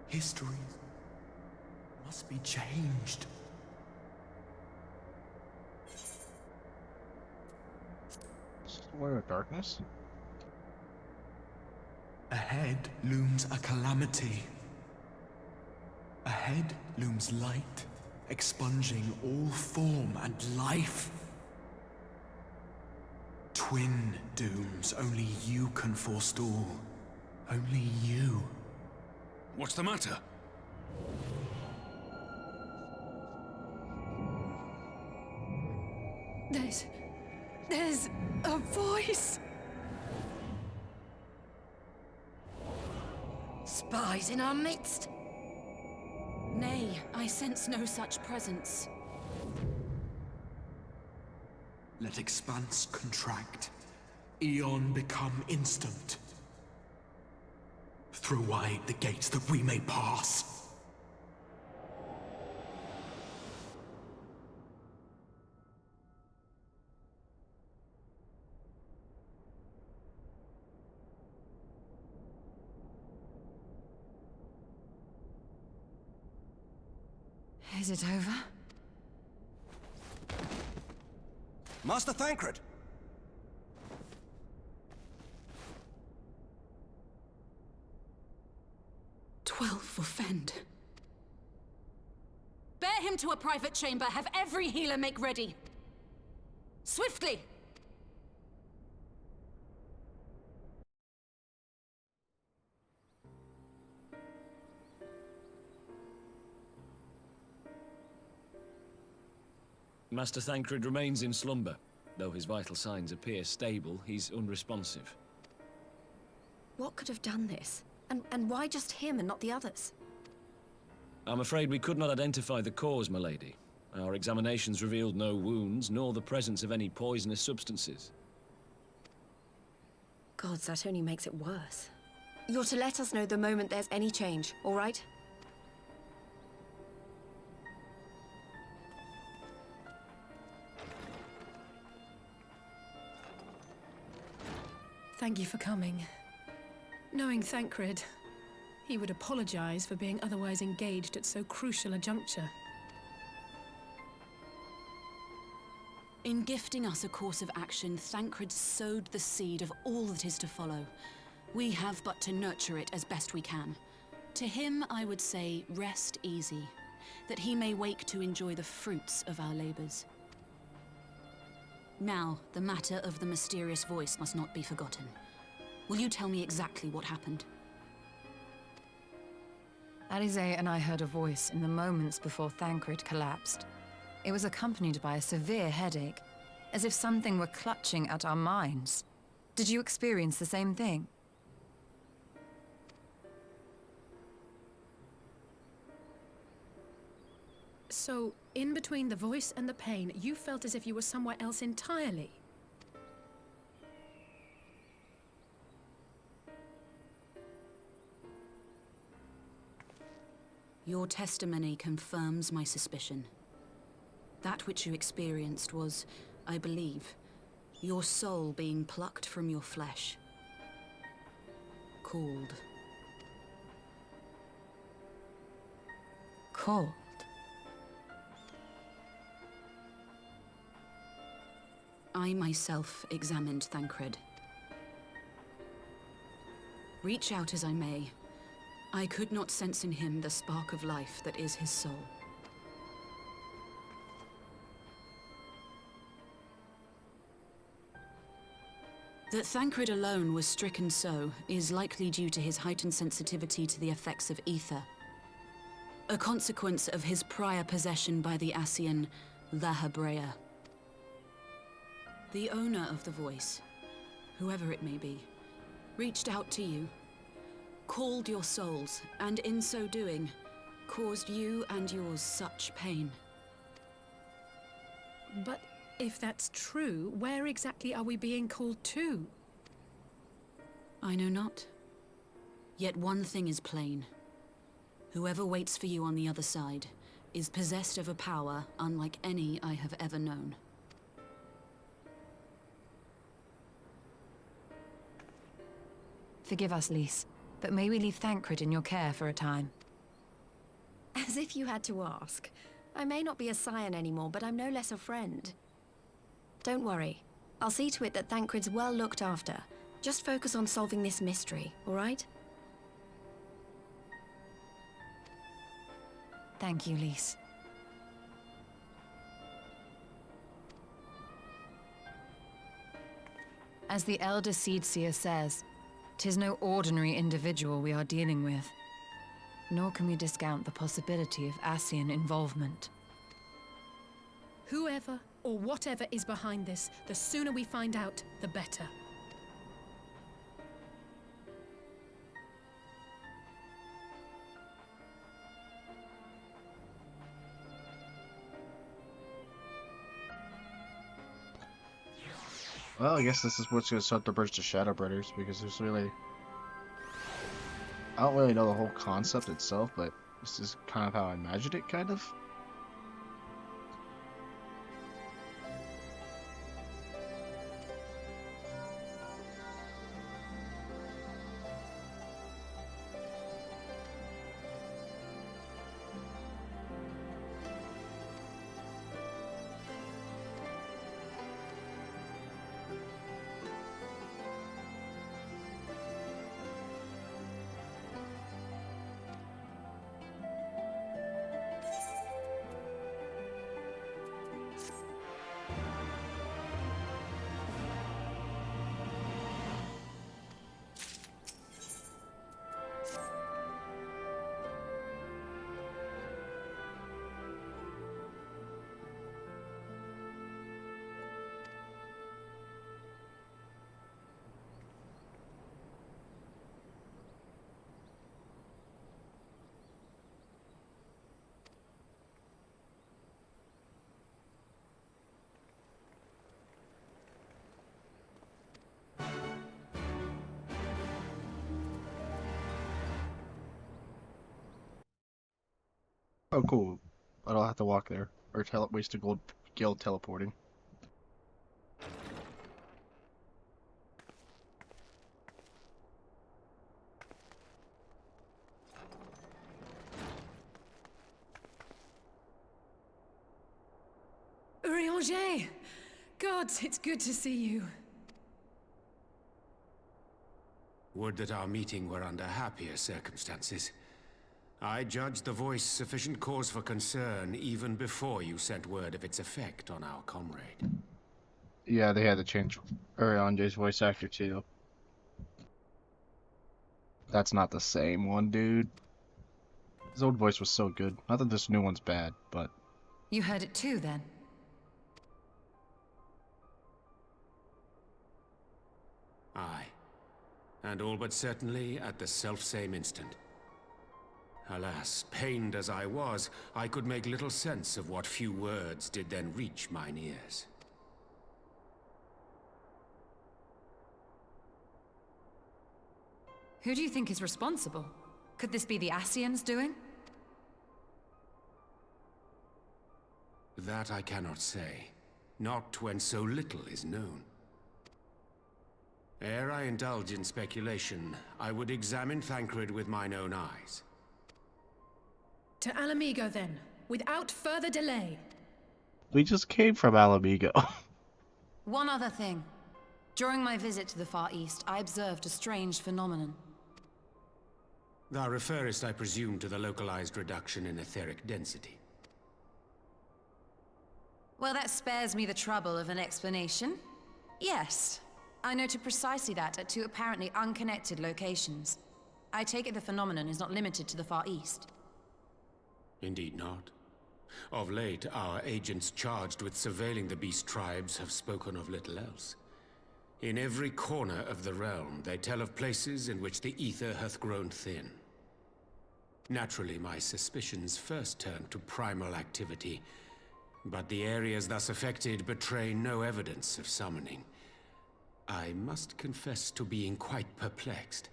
History must be changed. War of Darkness? Ahead looms a calamity. Ahead looms light, expunging all form and life. Twin dooms only you can forestall. Only you. What's the matter? There's a voice. Spies in our midst? Nay, I sense no such presence. Let expanse contract. Eon become instant. Throw wide the gates that we may pass. Is it over? Master Thancred! 12 for Fend. Bear him to a private chamber. Have every healer make ready. Swiftly! Master Thancred remains in slumber. Though his vital signs appear stable, he's unresponsive. What could have done this? And why just him and not the others? I'm afraid we could not identify the cause, my lady. Our examinations revealed no wounds, nor the presence of any poisonous substances. Gods, that only makes it worse. You're to let us know the moment there's any change, all right? Thank you for coming. Knowing Thancred, he would apologize for being otherwise engaged at so crucial a juncture. In gifting us a course of action, Thancred sowed the seed of all that is to follow. We have but to nurture it as best we can. To him, I would say, rest easy, that he may wake to enjoy the fruits of our labors. Now, the matter of the mysterious voice must not be forgotten. Will you tell me exactly what happened? Alizé and I heard a voice in the moments before Thancred collapsed. It was accompanied by a severe headache, as if something were clutching at our minds. Did you experience the same thing? So, in between the voice and the pain, you felt as if you were somewhere else entirely. Your testimony confirms my suspicion. That which you experienced was, I believe, your soul being plucked from your flesh. Called. Called? I myself examined Thancred. Reach out as I may, I could not sense in him the spark of life that is his soul. That Thancred alone was stricken so is likely due to his heightened sensitivity to the effects of ether, a consequence of his prior possession by the Ascian La Hebrea. The owner of the voice, whoever it may be, reached out to you, called your souls, and in so doing, caused you and yours such pain. But if that's true, where exactly are we being called to? I know not. Yet one thing is plain. Whoever waits for you on the other side is possessed of a power unlike any I have ever known. Forgive us, Lys, but may we leave Thancred in your care for a time? As if you had to ask. I may not be a scion anymore, but I'm no less a friend. Don't worry. I'll see to it that Thancred's well looked after. Just focus on solving this mystery, all right? Thank you, Lys. As the Elder Seedseer says, 'tis no ordinary individual we are dealing with. Nor can we discount the possibility of Ascian involvement. Whoever or whatever is behind this, the sooner we find out, the better. Well, I guess this is what's going to start the bridge to Shadowbringers, because there's really... I don't really know the whole concept itself, but this is kind of how I imagined it, kind of. Oh, cool. I don't have to walk there, or waste a gold guild teleporting. Urianger! Gods, it's good to see you. Would that our meeting were under happier circumstances. I judged the voice sufficient cause for concern even before you sent word of its effect on our comrade. Yeah, they had to change Ariande's voice actor too. That's not the same one, dude. His old voice was so good. Not that this new one's bad, but... You heard it too, then? Aye. And all but certainly at the selfsame instant. Alas, pained as I was, I could make little sense of what few words did then reach mine ears. Who do you think is responsible? Could this be the Ascians doing? That I cannot say. Not when so little is known. Ere I indulge in speculation, I would examine Thancred with mine own eyes. To Alamigo, then, without further delay. We just came from Alamigo. One other thing. During my visit to the Far East, I observed a strange phenomenon. Thou referest, I presume, to the localized reduction in etheric density. Well, that spares me the trouble of an explanation. Yes, I noted precisely that at two apparently unconnected locations. I take it the phenomenon is not limited to the Far East. Indeed not. Of late, our agents charged with surveilling the beast tribes have spoken of little else. In every corner of the realm, they tell of places in which the ether hath grown thin. Naturally, my suspicions first turned to primal activity, but the areas thus affected betray no evidence of summoning. I must confess to being quite perplexed.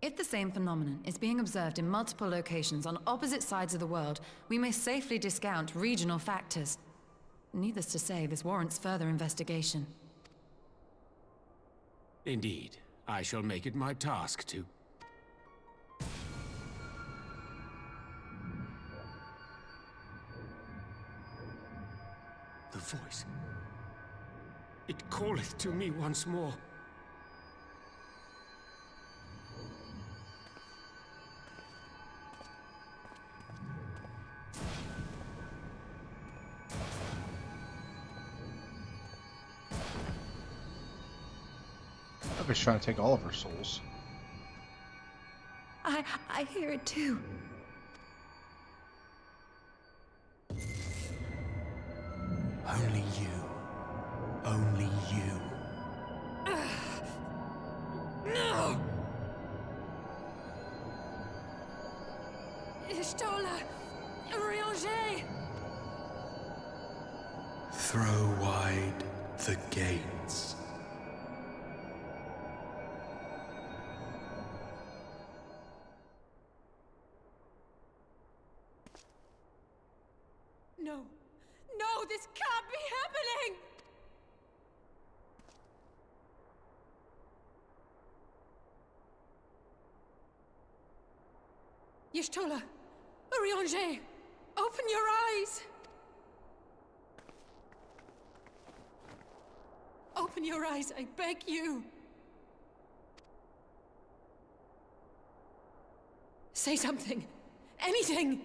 If the same phenomenon is being observed in multiple locations on opposite sides of the world, we may safely discount regional factors. Needless to say, this warrants further investigation. Indeed, I shall make it my task to... The voice. It calleth to me once more. I was trying to take all of her souls. I hear it too. Only you. Only you. No! Ishtola! Urianger! Throw wide the gates. No! No, this can't be happening! Y'shtola! Urianger! Open your eyes! Open your eyes, I beg you! Say something! Anything!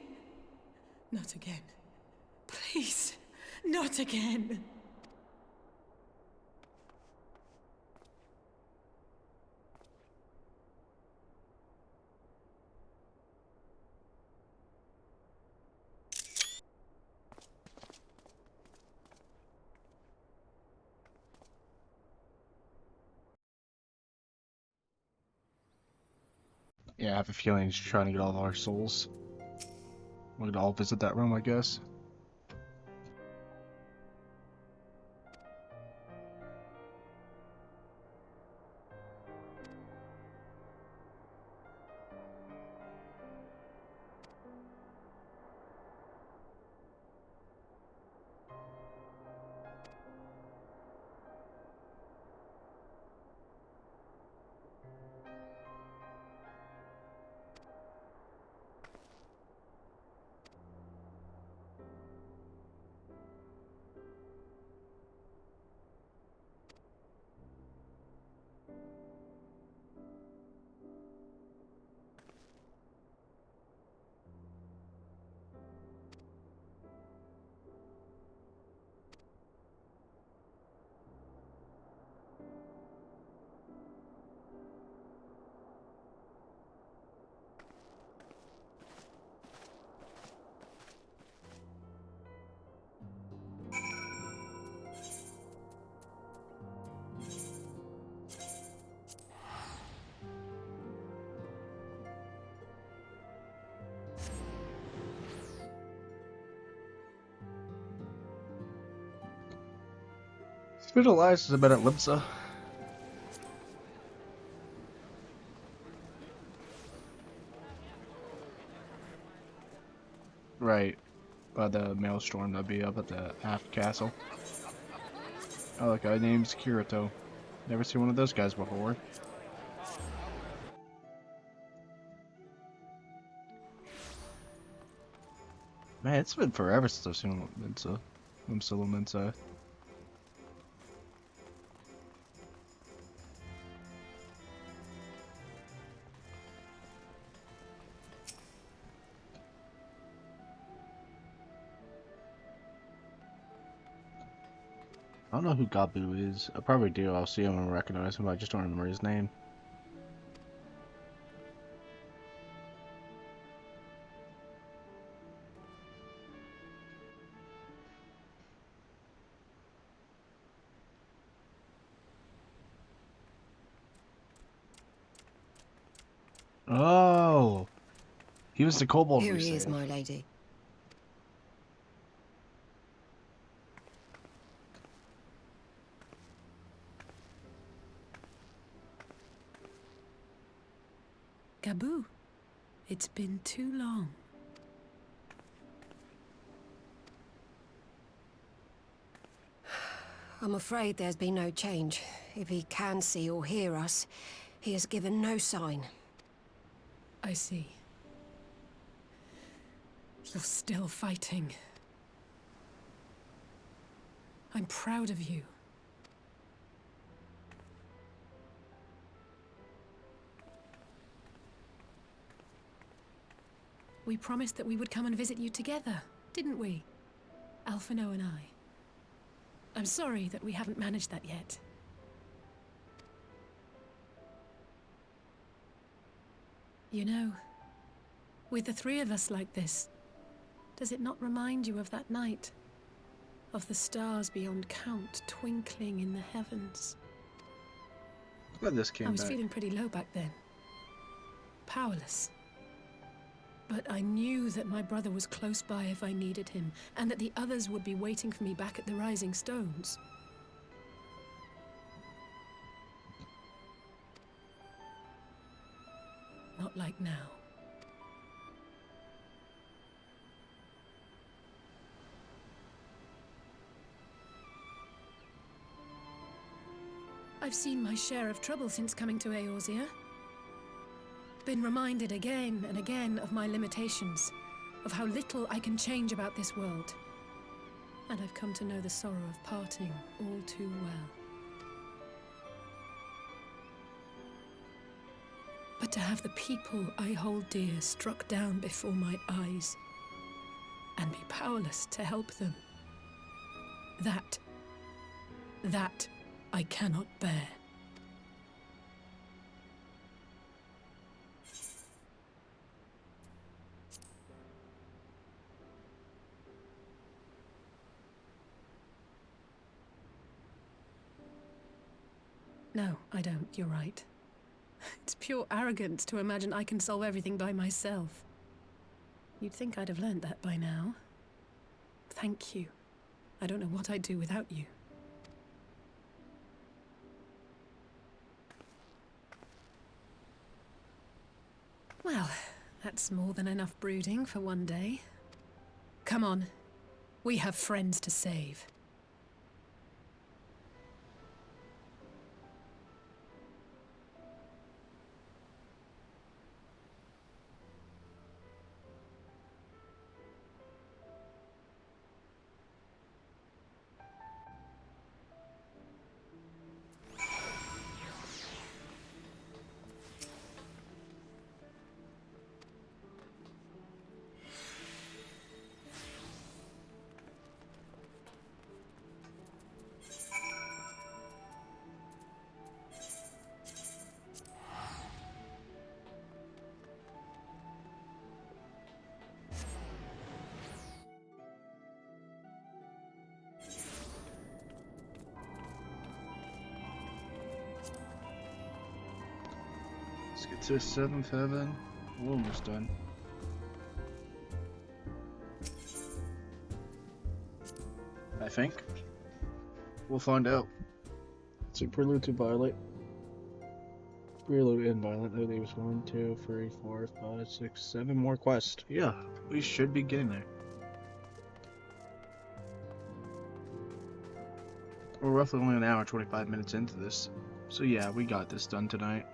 Not again. Please, not again. Yeah, I have a feeling he's trying to get all of our souls. We're gonna all visit that room, I guess. Spittle Lies is about at Limsa. Right. By the maelstrom that'd be up at the aft castle. Oh, the guy name's Kirito. Never seen one of those guys before. Man, it's been forever since I've seen Limsa. Limsa. I don't know who Gabu is. I probably do. I'll see him and recognize him, but I just don't remember his name. Oh! He was the kobold Here we he is, saved. my lady. Gabu, it's been too long. I'm afraid there's been no change. If he can see or hear us, he has given no sign. I see. You're still fighting. I'm proud of you. We promised that we would come and visit you together, didn't we? Alphino and I. I'm sorry that we haven't managed that yet. You know, with the three of us like this, does it not remind you of that night? Of the stars beyond count twinkling in the heavens? Glad this came I was back. feeling pretty low back then. Powerless. But I knew that my brother was close by if I needed him, and that the others would be waiting for me back at the Rising Stones. Not like now. I've seen my share of trouble since coming to Eorzea. Been reminded again and again of my limitations, of how little I can change about this world. And I've come to know the sorrow of parting all too well. But to have the people I hold dear struck down before my eyes, and be powerless to help them, that I cannot bear. No, I don't. You're right. It's pure arrogance to imagine I can solve everything by myself. You'd think I'd have learned that by now. Thank you. I don't know what I'd do without you. Well, that's more than enough brooding for one day. Come on. We have friends to save. Let's get to 7th heaven. We're almost done. I think. We'll find out. Let's see, prelude to Violet. Prelude and Violet. There leaves 1, 2, 3, 4, 5, 6, 7 more quests. Yeah, we should be getting there. We're roughly only an hour and 25 minutes into this. So yeah, we got this done tonight.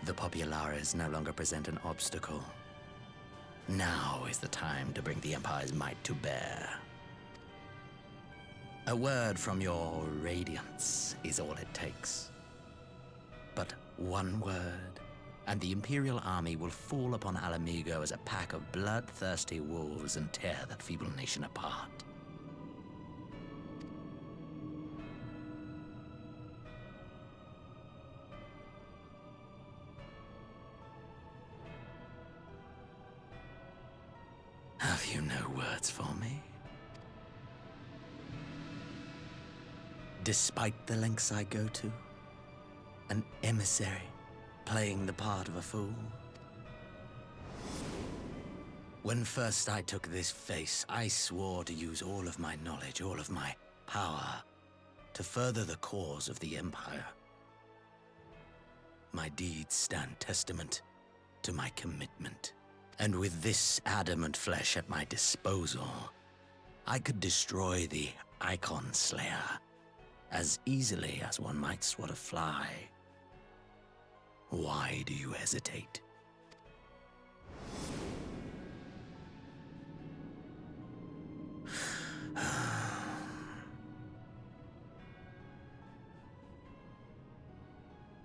The Populares no longer present an obstacle. Now is the time to bring the Empire's might to bear. A word from your Radiance is all it takes. But one word, and the Imperial army will fall upon Alamigo as a pack of bloodthirsty wolves and tear that feeble nation apart. Have you no words for me? Despite the lengths I go to, an emissary playing the part of a fool. When first I took this face, I swore to use all of my knowledge, all of my power, to further the cause of the Empire. My deeds stand testament to my commitment. And with this adamant flesh at my disposal, I could destroy the Icon Slayer as easily as one might swat a fly. Why do you hesitate?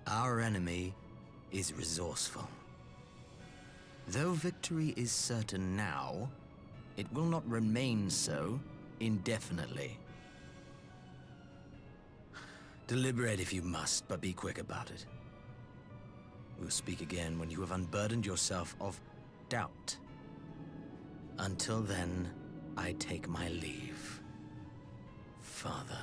Our enemy is resourceful. Though victory is certain now, it will not remain so indefinitely. Deliberate if you must, but be quick about it. We'll speak again when you have unburdened yourself of doubt. Until then, I take my leave, Father.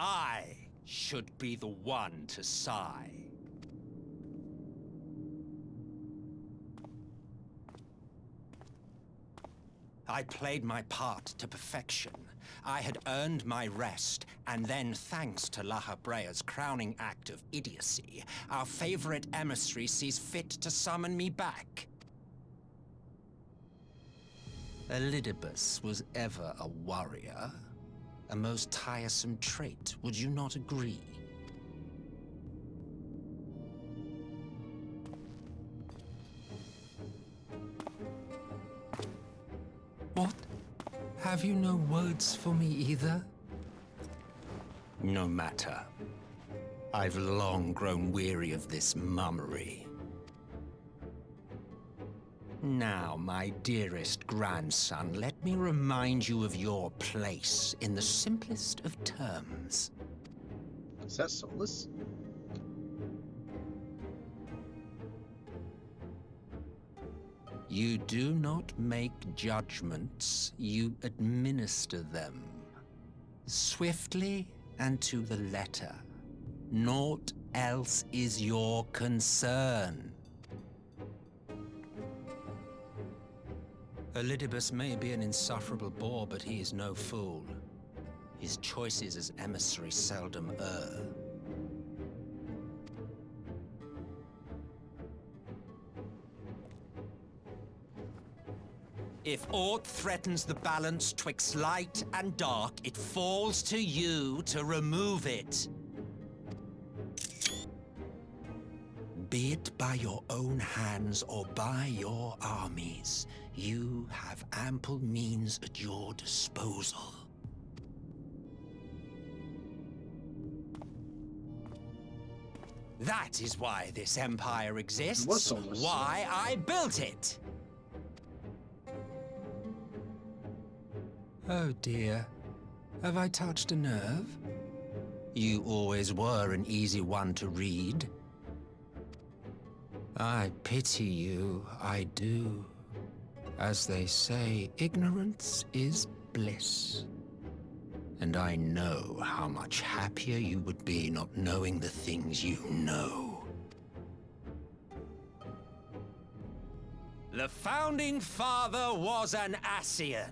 I should be the one to sigh. I played my part to perfection. I had earned my rest, and then, thanks to La Habrea's crowning act of idiocy, our favorite emissary sees fit to summon me back. Elidibus was ever a warrior. A most tiresome trait, would you not agree? What? Have you no words for me either? No matter. I've long grown weary of this mummery. Now, my dearest grandson, let me remind you of your place in the simplest of terms. Is that soulless? You do not make judgments, you administer them. Swiftly and to the letter. Naught else is your concern. Elidibus may be an insufferable bore, but he is no fool. His choices as emissary seldom err. If aught threatens the balance twixt light and dark, it falls to you to remove it. Be it by your own hands or by your armies, you have ample means at your disposal. That is why this empire exists, why I built it. Oh dear, have I touched a nerve? You always were an easy one to read. I pity you, I do. As they say, ignorance is bliss. And I know how much happier you would be not knowing the things you know. The Founding Father was an Ascian,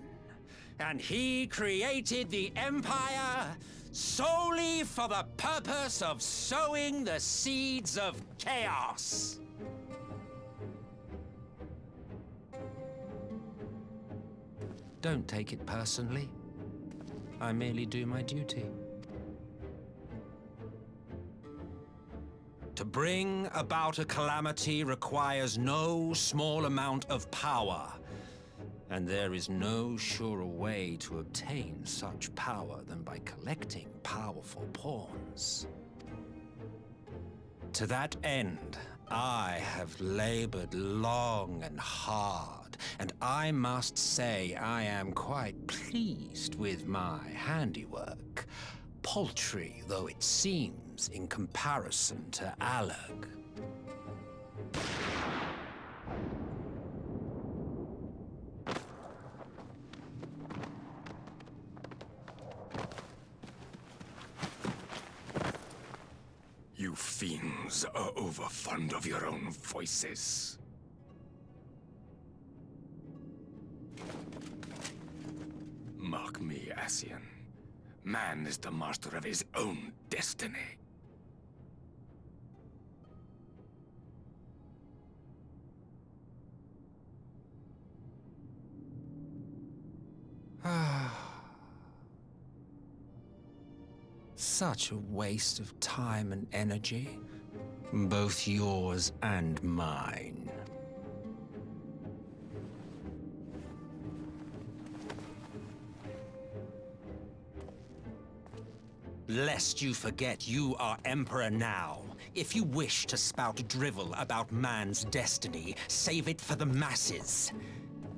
and he created the Empire solely for the purpose of sowing the seeds of chaos. Don't take it personally. I merely do my duty. To bring about a calamity requires no small amount of power, and there is no surer way to obtain such power than by collecting powerful pawns. To that end, I have labored long and hard, and I must say I am quite pleased with my handiwork, paltry though it seems in comparison to Alag. You fiends are overfond of your own voices. Mark me, Ascian. Man is the master of his own destiny. Such a waste of time and energy, both yours and mine. Lest you forget you are Emperor now. If you wish to spout drivel about man's destiny, save it for the masses.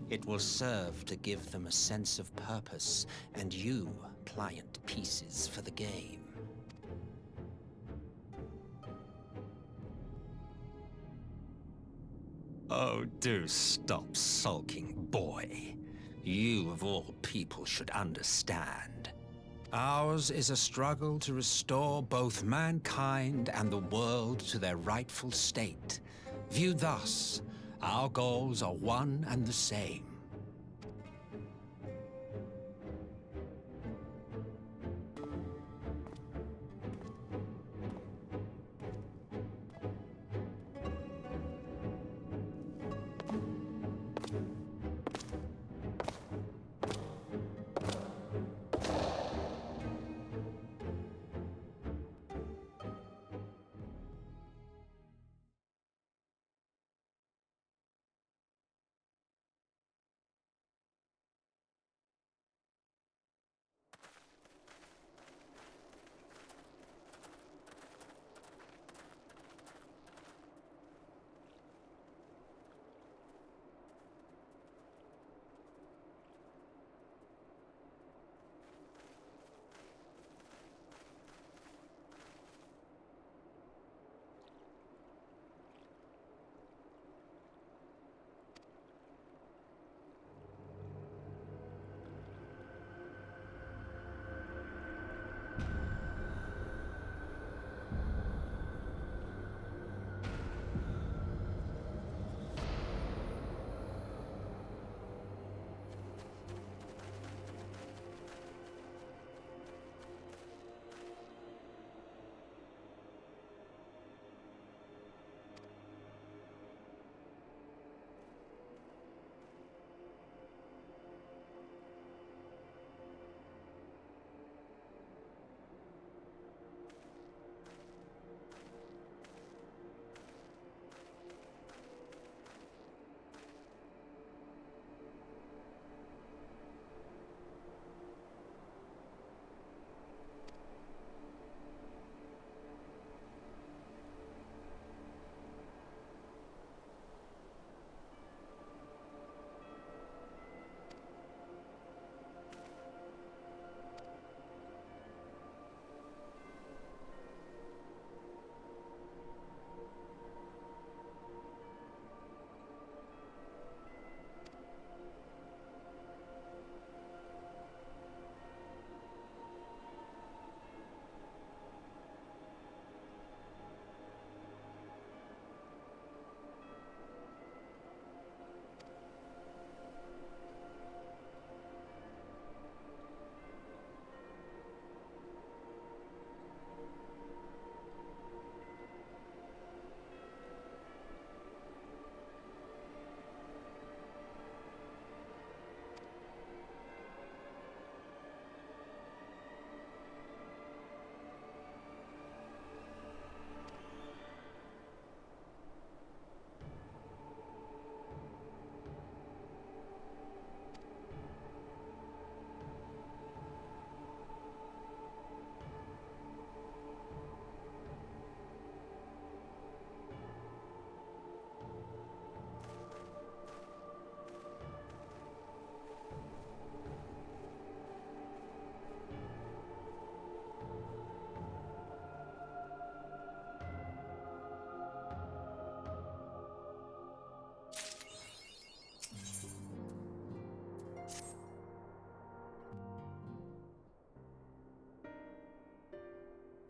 It will serve to give them a sense of purpose, and you pliant pieces for the game. Oh, do stop sulking, boy. You, of all people, should understand. Ours is a struggle to restore both mankind and the world to their rightful state. Viewed thus, our goals are one and the same.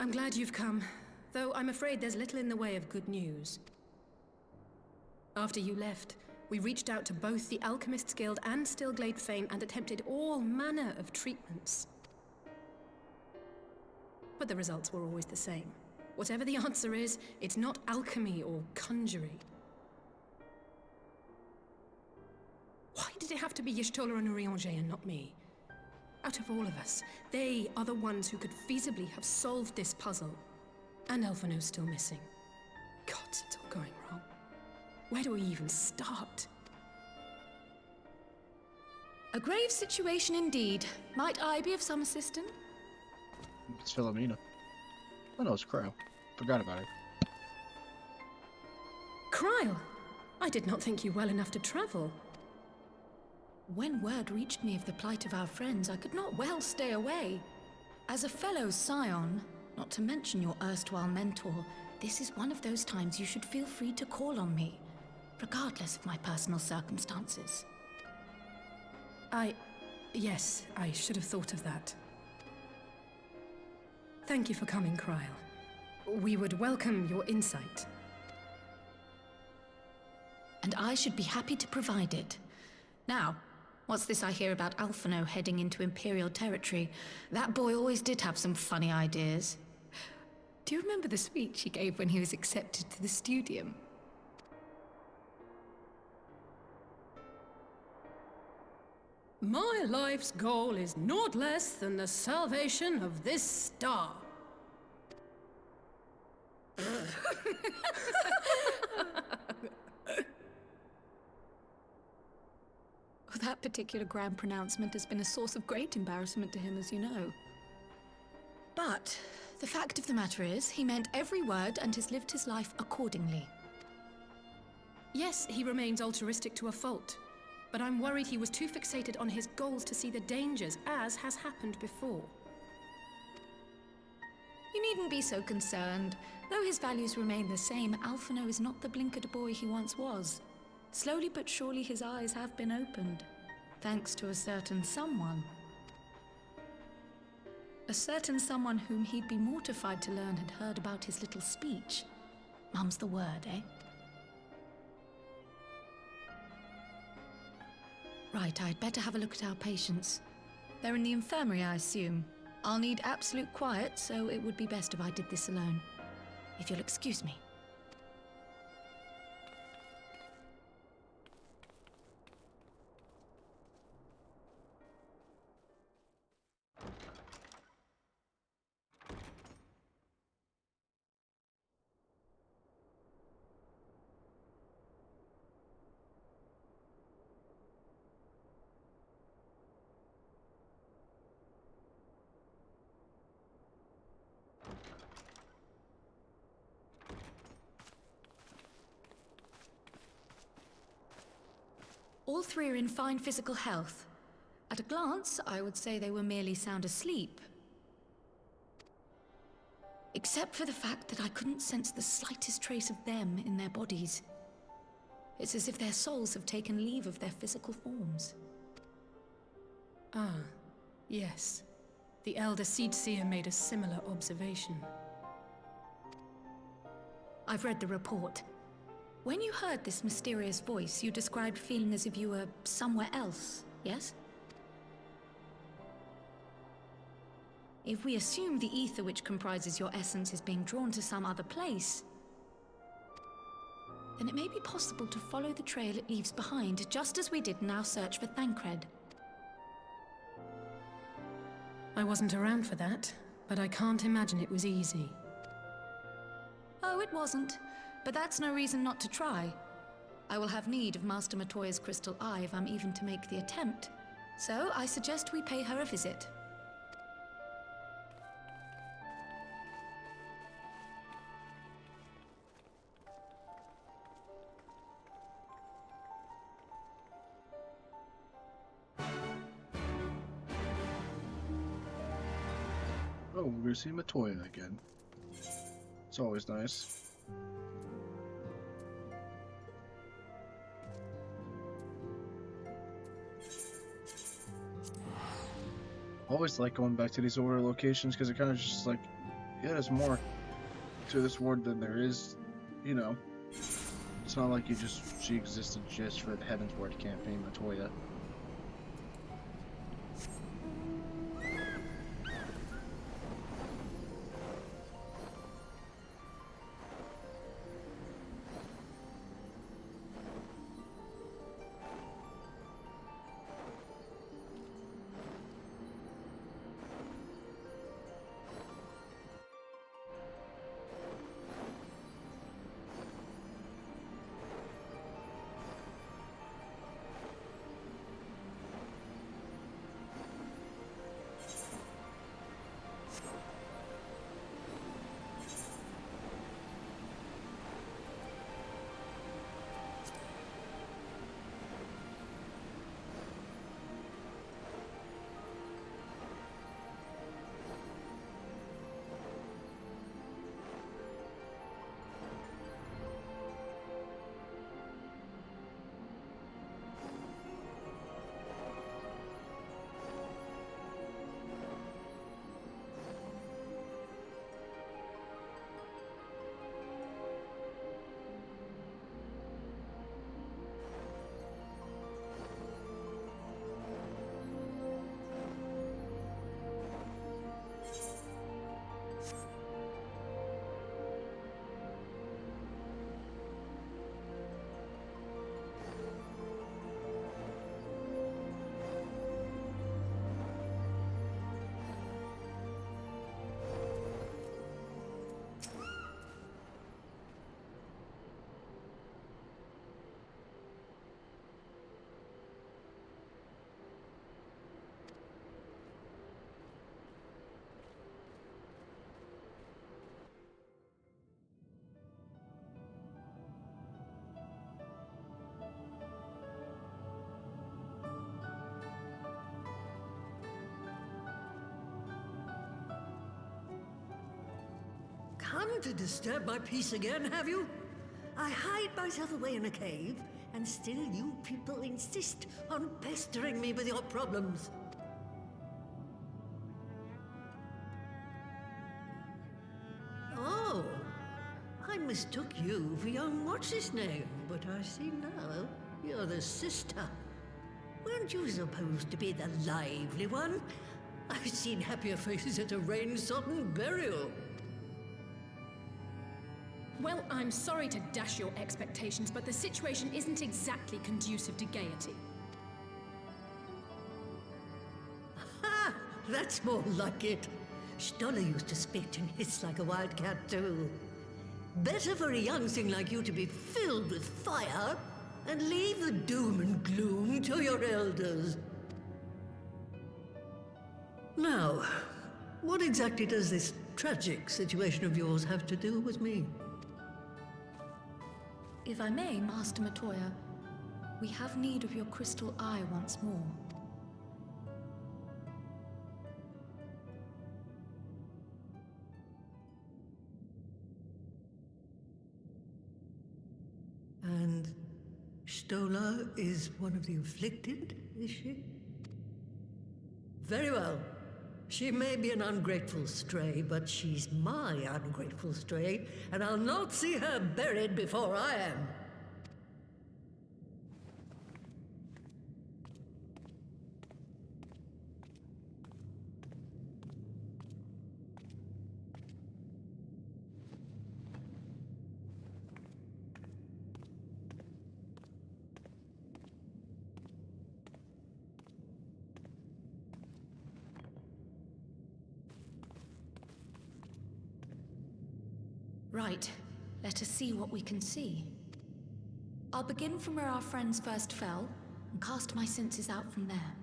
I'm glad you've come, though I'm afraid there's little in the way of good news. After you left, we reached out to both the Alchemists Guild and Stillglade Fane and attempted all manner of treatments. But the results were always the same. Whatever the answer is, it's not alchemy or conjuring. Why did it have to be Y'shtola and Urianger and not me? Out of all of us, they are the ones who could feasibly have solved this puzzle. And Elfino's still missing. Gods, it's all going wrong. Where do we even start? A grave situation indeed. Might I be of some assistance? It's Philomena. Oh no, it's Crow. Forgot about her. Kryle! I did not think you well enough to travel. When word reached me of the plight of our friends, I could not well stay away. As a fellow scion, not to mention your erstwhile mentor, this is one of those times you should feel free to call on me, regardless of my personal circumstances. Yes, I should have thought of that. Thank you for coming, Kryle. We would welcome your insight. And I should be happy to provide it. Now, what's this I hear about Alphino heading into Imperial territory? That boy always did have some funny ideas. Do you remember the speech he gave when he was accepted to the Studium? My life's goal is naught less than the salvation of this star. That particular grand pronouncement has been a source of great embarrassment to him, as you know. But the fact of the matter is, he meant every word and has lived his life accordingly. Yes, he remains altruistic to a fault, but I'm worried he was too fixated on his goals to see the dangers, as has happened before. You needn't be so concerned. Though his values remain the same, Alphino is not the blinkered boy he once was. Slowly but surely his eyes have been opened, thanks to a certain someone. A certain someone whom he'd be mortified to learn had heard about his little speech. Mum's the word, eh? Right, I'd better have a look at our patients. They're in the infirmary, I assume. I'll need absolute quiet, so it would be best if I did this alone. If you'll excuse me. All three are in fine physical health. At a glance, I would say they were merely sound asleep. Except for the fact that I couldn't sense the slightest trace of them in their bodies. It's as if their souls have taken leave of their physical forms. Ah, yes. The Elder Seedseer made a similar observation. I've read the report. When you heard this mysterious voice, you described feeling as if you were somewhere else, yes? If we assume the ether which comprises your essence is being drawn to some other place, then it may be possible to follow the trail it leaves behind, just as we did in our search for Thancred. I wasn't around for that, but I can't imagine it was easy. Oh, it wasn't. But that's no reason not to try. I will have need of Master Matoya's crystal eye if I'm even to make the attempt. So I suggest we pay her a visit. Oh, we're gonna see Matoya again. It's always nice. Always like going back to these older locations because it kind of just like Yeah, there's more to this ward than there is, you know. It's not like she existed just for the Heaven's Ward campaign, Matoya. Come to disturb my peace again, have you? I hide myself away in a cave, and still you people insist on pestering me with your problems. Oh, I mistook you for young what's-his-name, but I see now you're the sister. Weren't you supposed to be the lively one? I've seen happier faces at a rain-sodden burial. Well, I'm sorry to dash your expectations, but the situation isn't exactly conducive to gaiety. Ha! That's more like it. Stoller used to spit and hiss like a wildcat too. Better for a young thing like you to be filled with fire and leave the doom and gloom to your elders. Now, what exactly does this tragic situation of yours have to do with me? If I may, Master Matoya, we have need of your crystal eye once more. And Stoller is one of the afflicted, is she? Very well. She may be an ungrateful stray, but she's my ungrateful stray, and I'll not see her buried before I am. Right. Let us see what we can see. I'll begin from where our friends first fell, and cast my senses out from there.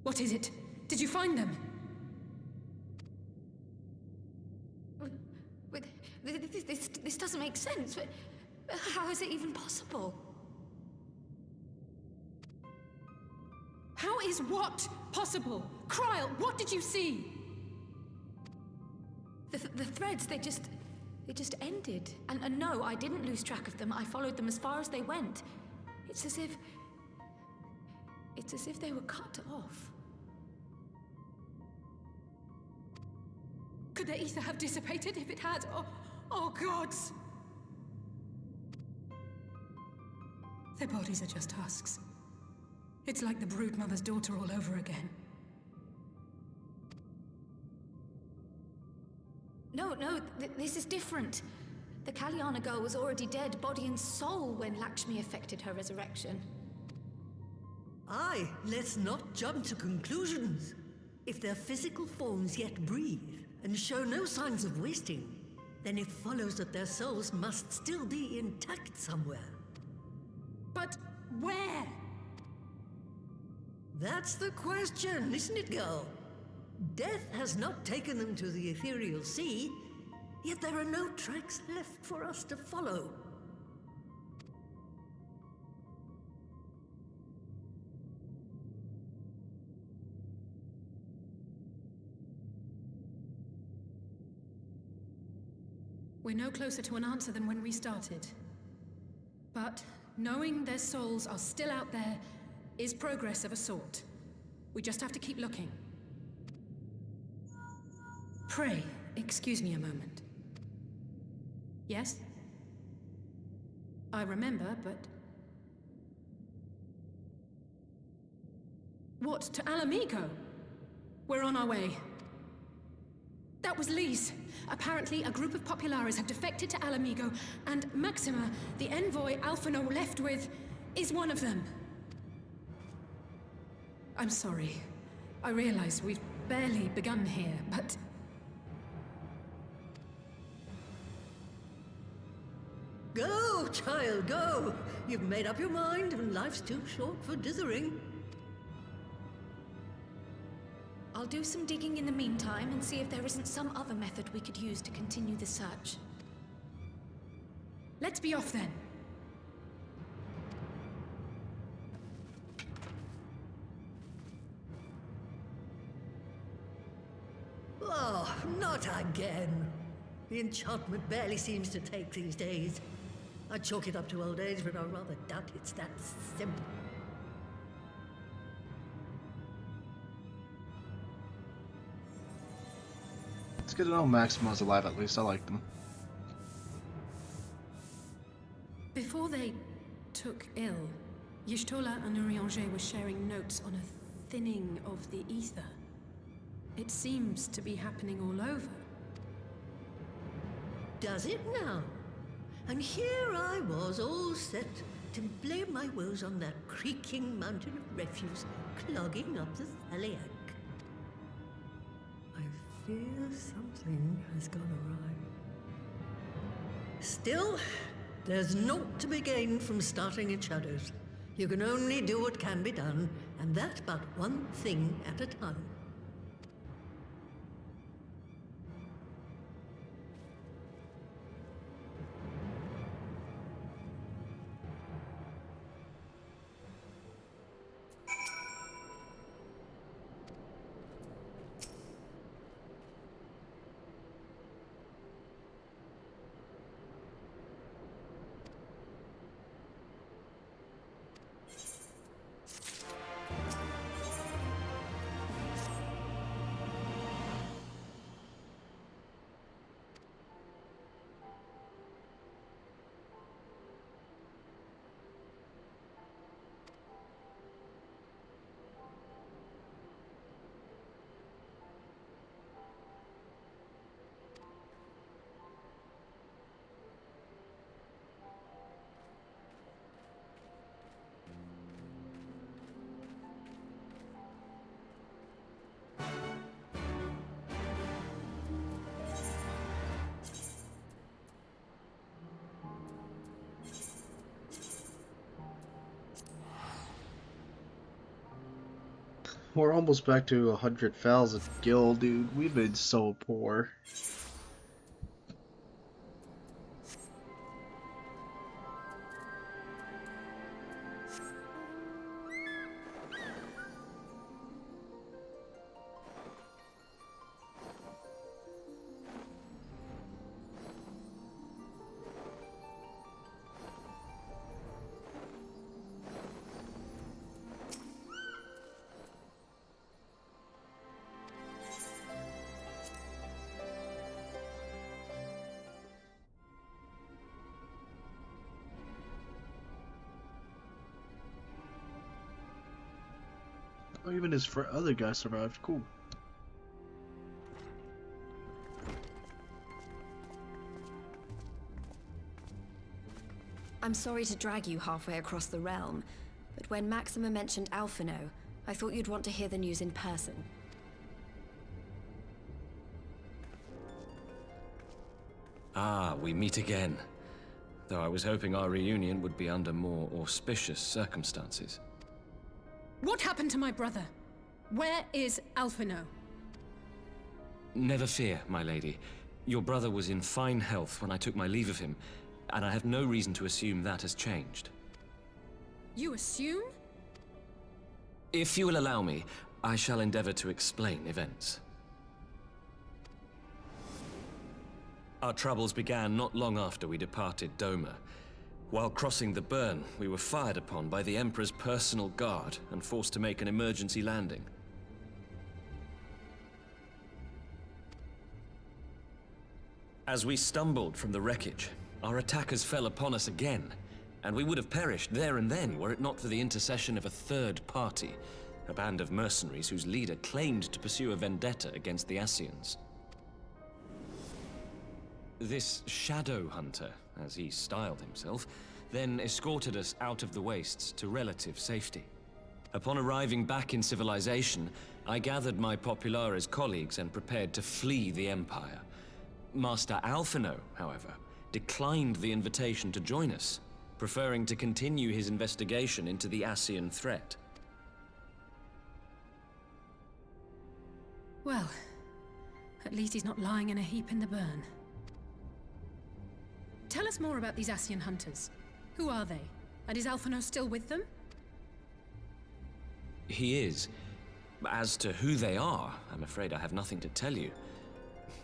What is it? Did you find them? doesn't make sense. How is it even possible? How is what possible? Kryl, what did you see? The threads, they just ended. And no, I didn't lose track of them. I followed them as far as they went. It's as if they were cut off. Could the ether have dissipated if it had? Oh gods! Their bodies are just husks. It's like the Broodmother's daughter all over again. No, this is different. The Kalyana girl was already dead, body and soul, when Lakshmi affected her resurrection. Aye, let's not jump to conclusions. If their physical forms yet breathe and show no signs of wasting, then it follows that their souls must still be intact somewhere. But where? That's the question, isn't it, girl? Death has not taken them to the ethereal sea, yet there are no tracks left for us to follow. We're no closer to an answer than when we started. But knowing their souls are still out there is progress of a sort. We just have to keep looking. Pray, excuse me a moment. Yes? I remember, but... What, to Alamigo? We're on our way. That was Lee's. Apparently, a group of Populares have defected to Alamigo, and Maxima, the envoy Alphino left with, is one of them. I'm sorry. I realize we've barely begun here, but... Go, child, go! You've made up your mind, and life's too short for dithering. I'll do some digging in the meantime and see if there isn't some other method we could use to continue the search. Let's be off then. Oh, not again. The enchantment barely seems to take these days. I chalk it up to old age, but I rather doubt it's that simple. It's good to know Maxima's alive at least. I like them. Before they took ill, Y'shtola and Urianger were sharing notes on a thinning of the ether. It seems to be happening all over. Does it now? And here I was, all set to blame my woes on that creaking mountain of refuse clogging up the Thaliac. I fear something has gone awry. Still, there's naught to be gained from starting in shadows. You can only do what can be done, and that but one thing at a time. We're almost back to 100,000 gil, dude. We've been so poor. Oh, even his other guy survived. Cool. I'm sorry to drag you halfway across the realm, but when Maxima mentioned Alphino, I thought you'd want to hear the news in person. Ah, we meet again. Though I was hoping our reunion would be under more auspicious circumstances. What happened to my brother? Where is Alphino? Never fear, my lady. Your brother was in fine health when I took my leave of him, and I have no reason to assume that has changed. You assume? If you will allow me, I shall endeavor to explain events. Our troubles began not long after we departed Doma. While crossing the burn, we were fired upon by the Emperor's personal guard and forced to make an emergency landing. As we stumbled from the wreckage, our attackers fell upon us again, and we would have perished there and then were it not for the intercession of a third party, a band of mercenaries whose leader claimed to pursue a vendetta against the Ascians. This Shadow Hunter, as he styled himself, then escorted us out of the wastes to relative safety. Upon arriving back in civilization, I gathered my Populares colleagues and prepared to flee the Empire. Master Alphino, however, declined the invitation to join us, preferring to continue his investigation into the Ascian threat. Well, at least he's not lying in a heap in the burn. Tell us more about these Ascian hunters. Who are they? And is Alphino still with them? He is. As to who they are, I'm afraid I have nothing to tell you.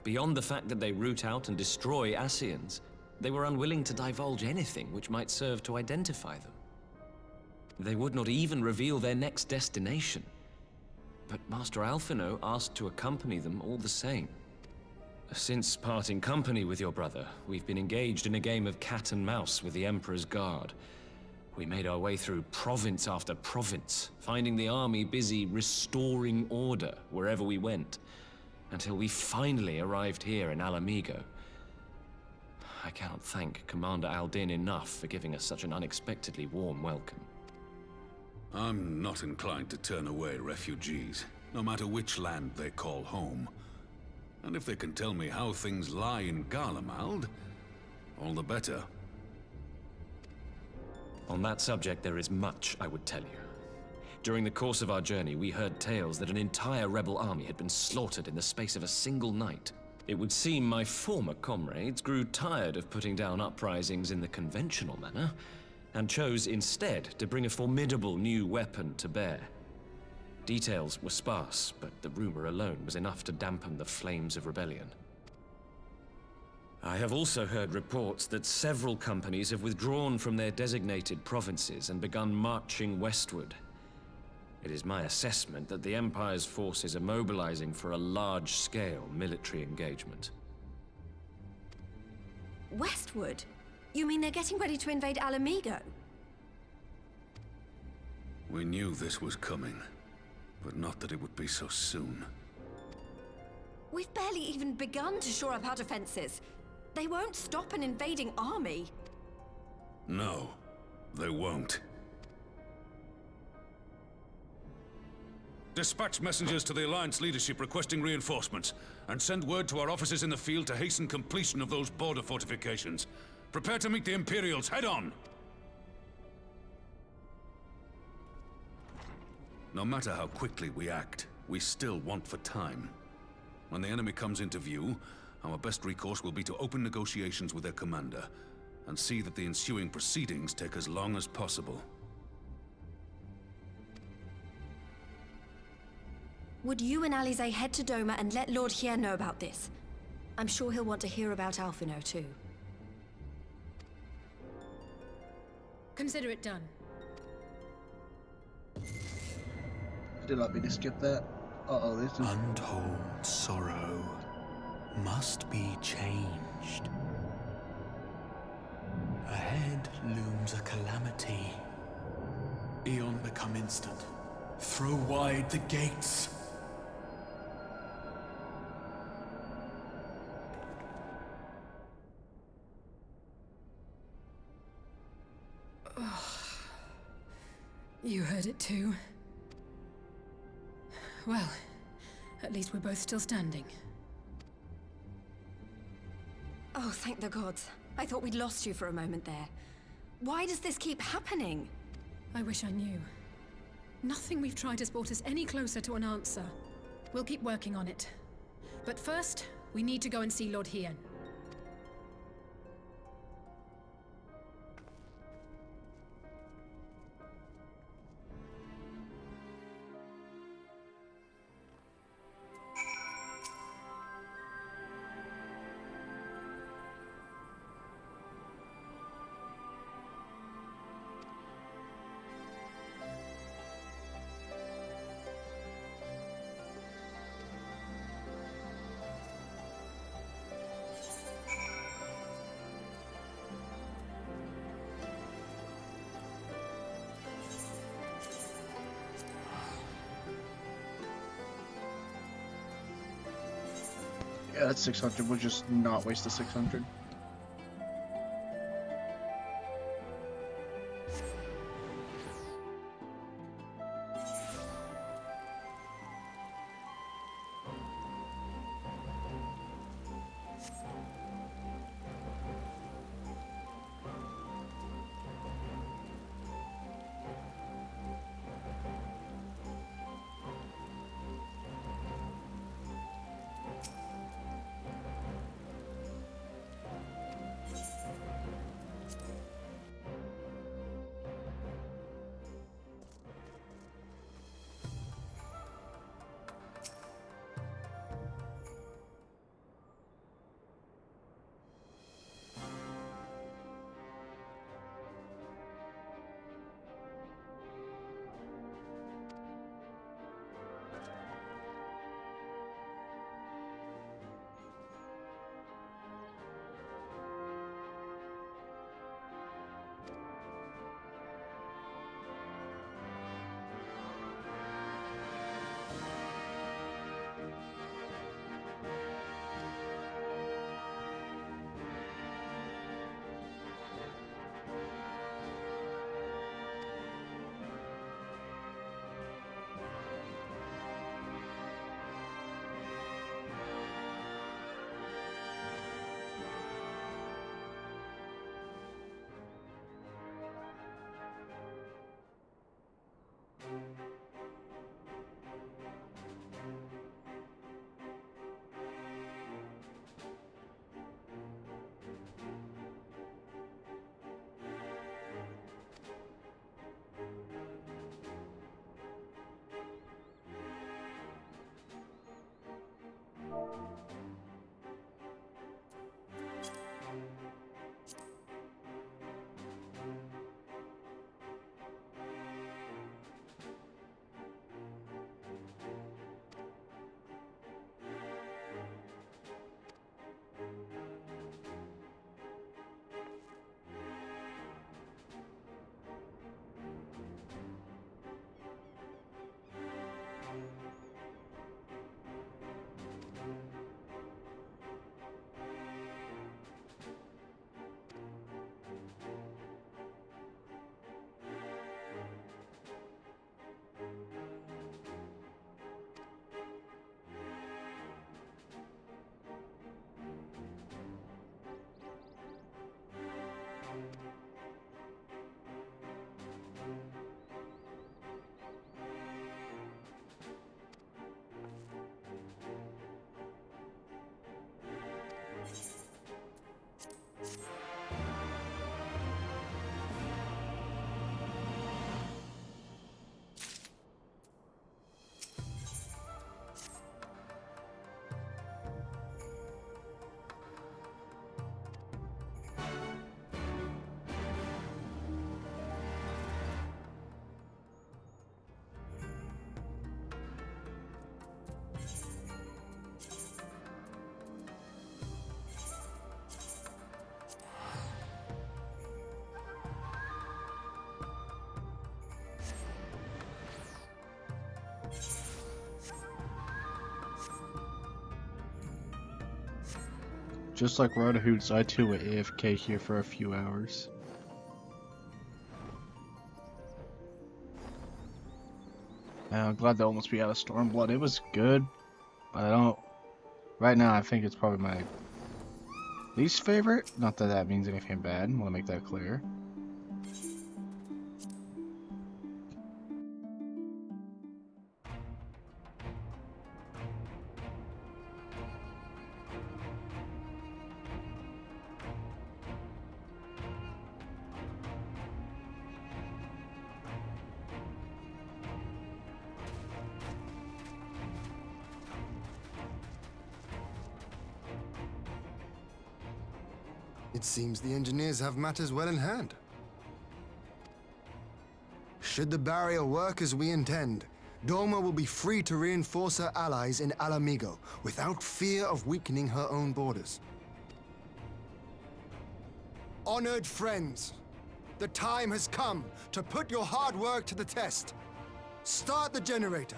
Beyond the fact that they root out and destroy Ascians, they were unwilling to divulge anything which might serve to identify them. They would not even reveal their next destination. But Master Alphino asked to accompany them all the same. Since parting company with your brother, we've been engaged in a game of cat and mouse with the Emperor's guard. We made our way through province after province, finding the army busy restoring order wherever we went, until we finally arrived here in Alamigo. I cannot thank Commander Aldin enough for giving us such an unexpectedly warm welcome. I'm not inclined to turn away refugees, no matter which land they call home. And if they can tell me how things lie in Garlemald, all the better. On that subject, there is much I would tell you. During the course of our journey, we heard tales that an entire rebel army had been slaughtered in the space of a single night. It would seem my former comrades grew tired of putting down uprisings in the conventional manner, and chose instead to bring a formidable new weapon to bear. Details were sparse, but the rumor alone was enough to dampen the flames of rebellion. I have also heard reports that several companies have withdrawn from their designated provinces and begun marching westward. It is my assessment that the Empire's forces are mobilizing for a large-scale military engagement. Westward? You mean they're getting ready to invade Alamigo? We knew this was coming, but not that it would be so soon. We've barely even begun to shore up our defenses. They won't stop an invading army. No, they won't. Dispatch messengers to the Alliance leadership requesting reinforcements, and send word to our officers in the field to hasten completion of those border fortifications. Prepare to meet the Imperials head-on! No matter how quickly we act, we still want for time. When the enemy comes into view, our best recourse will be to open negotiations with their commander, and see that the ensuing proceedings take as long as possible. Would you and Alize head to Doma and let Lord Hier know about this? I'm sure he'll want to hear about Alphino too. Consider it done. Did you like me to skip that? Uh-oh, this is... Untold sorrow must be changed. Ahead looms a calamity. Eon become instant. Throw wide the gates. You heard it too. Well, at least we're both still standing. Oh, thank the gods. I thought we'd lost you for a moment there. Why does this keep happening? I wish I knew. Nothing we've tried has brought us any closer to an answer. We'll keep working on it. But first, we need to go and see Lord Hien. Yeah, that's 600. We'll just not waste the 600. Just like Rodahoots, I too were AFK here for a few hours. I'm glad to almost be out of Stormblood. It was good, but I don't... Right now, I think it's probably my least favorite. Not that that means anything bad. I want to make that clear. It seems the engineers have matters well in hand. Should the barrier work as we intend, Doma will be free to reinforce her allies in Alamigo without fear of weakening her own borders. Honored friends, the time has come to put your hard work to the test. Start the generator.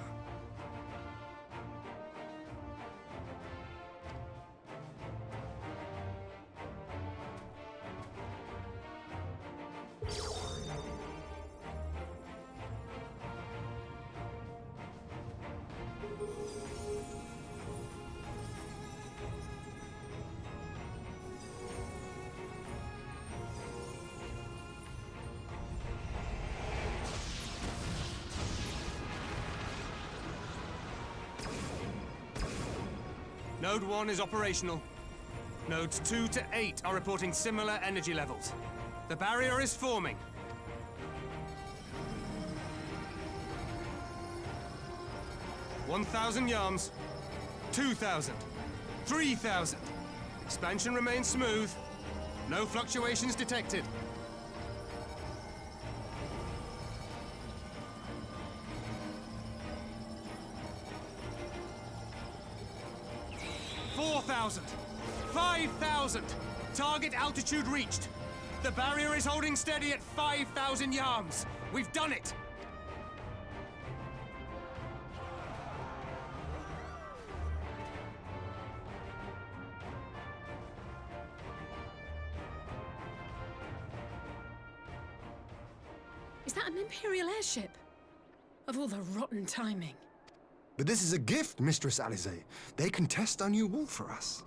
Node 1 is operational. Nodes 2 to 8 are reporting similar energy levels. The barrier is forming. $1,000 yards, 2,000, 3,000. Expansion remains smooth. No fluctuations detected. 4,000! 5,000! Target altitude reached. The barrier is holding steady at 5,000 yards. We've done it! Is that an Imperial airship? Of all the rotten timing. But this is a gift, Mistress Alize. They can test our new wall for us.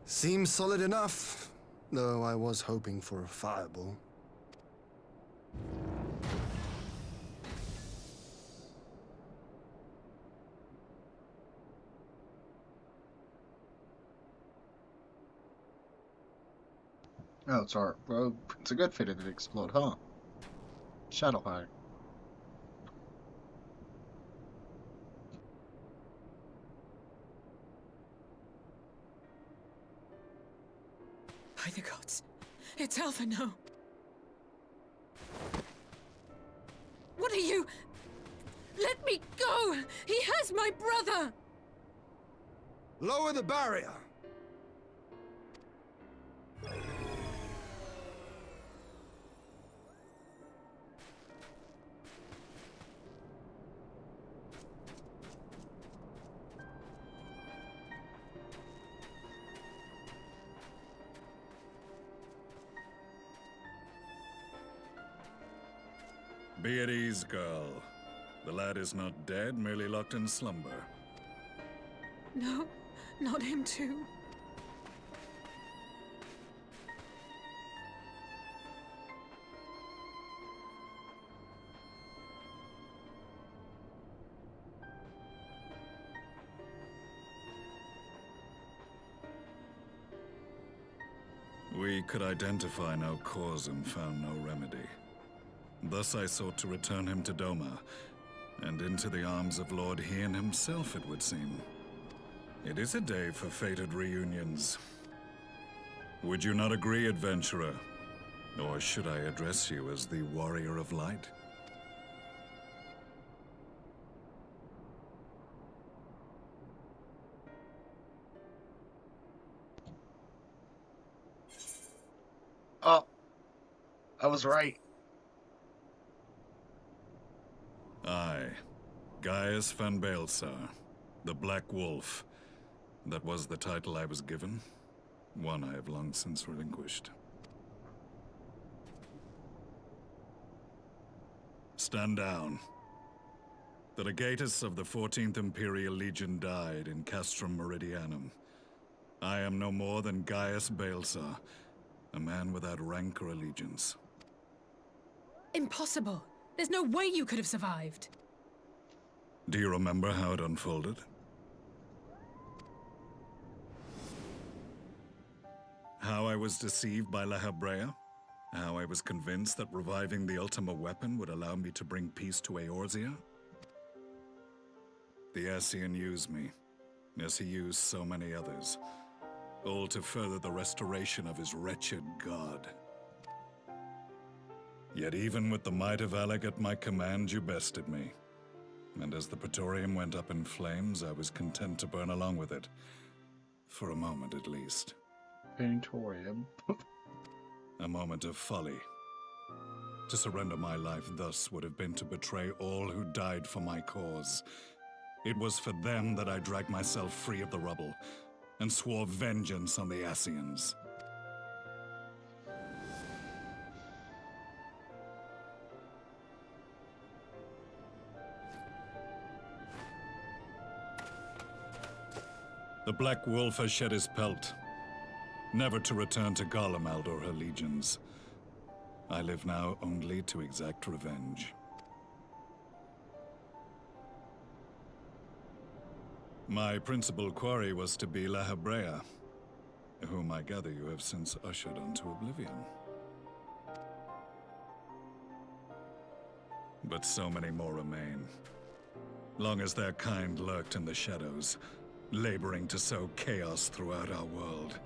Seems solid enough, though I was hoping for a fireball. Oh, it's our... Well, it's a good fit it did explode, huh? Shadowfire. By the gods, it's Alphino. What are you? Let me go! He has my brother! Lower the barrier! Be at ease, girl. The lad is not dead, merely locked in slumber. No, not him too. We could identify no cause and found no remedy. Thus I sought to return him to Doma, and into the arms of Lord Hien himself, it would seem. It is a day for fated reunions. Would you not agree, adventurer? Or should I address you as the Warrior of Light? I was right. I, Gaius van Baelsar, the Black Wolf. That was the title I was given. One I have long since relinquished. Stand down. The legatus of the 14th Imperial Legion died in Castrum Meridianum. I am no more than Gaius Baelsar, a man without rank or allegiance. Impossible! There's no way you could have survived! Do you remember how it unfolded? How I was deceived by La Habrea? How I was convinced that reviving the Ultima weapon would allow me to bring peace to Eorzea? The Ascian used me, as he used so many others, all to further the restoration of his wretched god. Yet even with the might of Alec at my command, you bested me. And as the Praetorium went up in flames, I was content to burn along with it. For a moment at least. Praetorium. A moment of folly. To surrender my life thus would have been to betray all who died for my cause. It was for them that I dragged myself free of the rubble, and swore vengeance on the Ascians. The Black Wolf has shed his pelt, never to return to Garlemald or her legions. I live now only to exact revenge. My principal quarry was to be La Habrea, whom I gather you have since ushered onto oblivion. But so many more remain. Long as their kind lurked in the shadows, laboring to sow chaos throughout our world,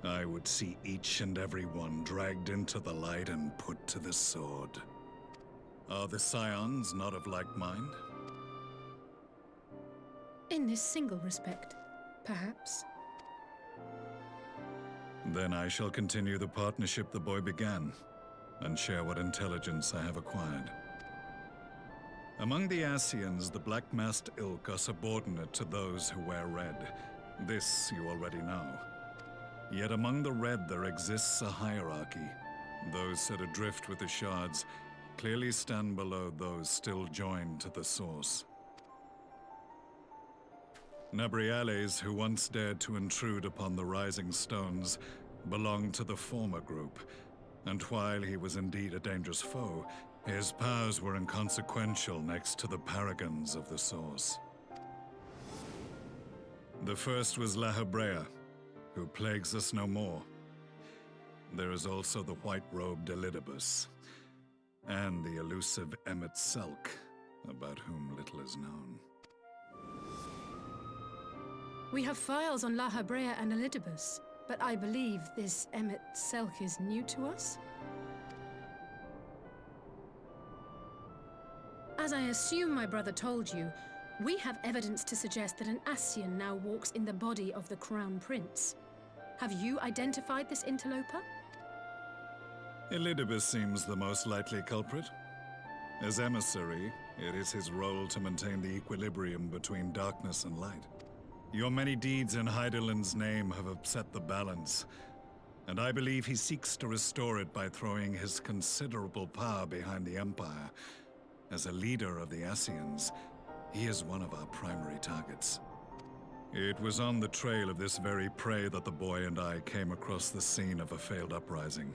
I would see each and every one dragged into the light and put to the sword. Are the Scions not of like mind? In this single respect, perhaps. Then I shall continue the partnership the boy began, and share what intelligence I have acquired. Among the Ascians, the Black-Masked Ilk are subordinate to those who wear red. This you already know. Yet among the Red there exists a hierarchy. Those set adrift with the shards clearly stand below those still joined to the source. Nabriales, who once dared to intrude upon the Rising Stones, belonged to the former group, and while he was indeed a dangerous foe, his powers were inconsequential next to the paragons of the Source. The first was La Habrea, who plagues us no more. There is also the white-robed Elidibus, and the elusive Emmet Selk, about whom little is known. We have files on La Habrea and Elidibus, but I believe this Emmet Selk is new to us? As I assume my brother told you, we have evidence to suggest that an Ascian now walks in the body of the Crown Prince. Have you identified this interloper? Elidibus seems the most likely culprit. As emissary, it is his role to maintain the equilibrium between darkness and light. Your many deeds in Hydaelyn's name have upset the balance, and I believe he seeks to restore it by throwing his considerable power behind the Empire. As a leader of the Ascians, he is one of our primary targets. It was on the trail of this very prey that the boy and I came across the scene of a failed uprising.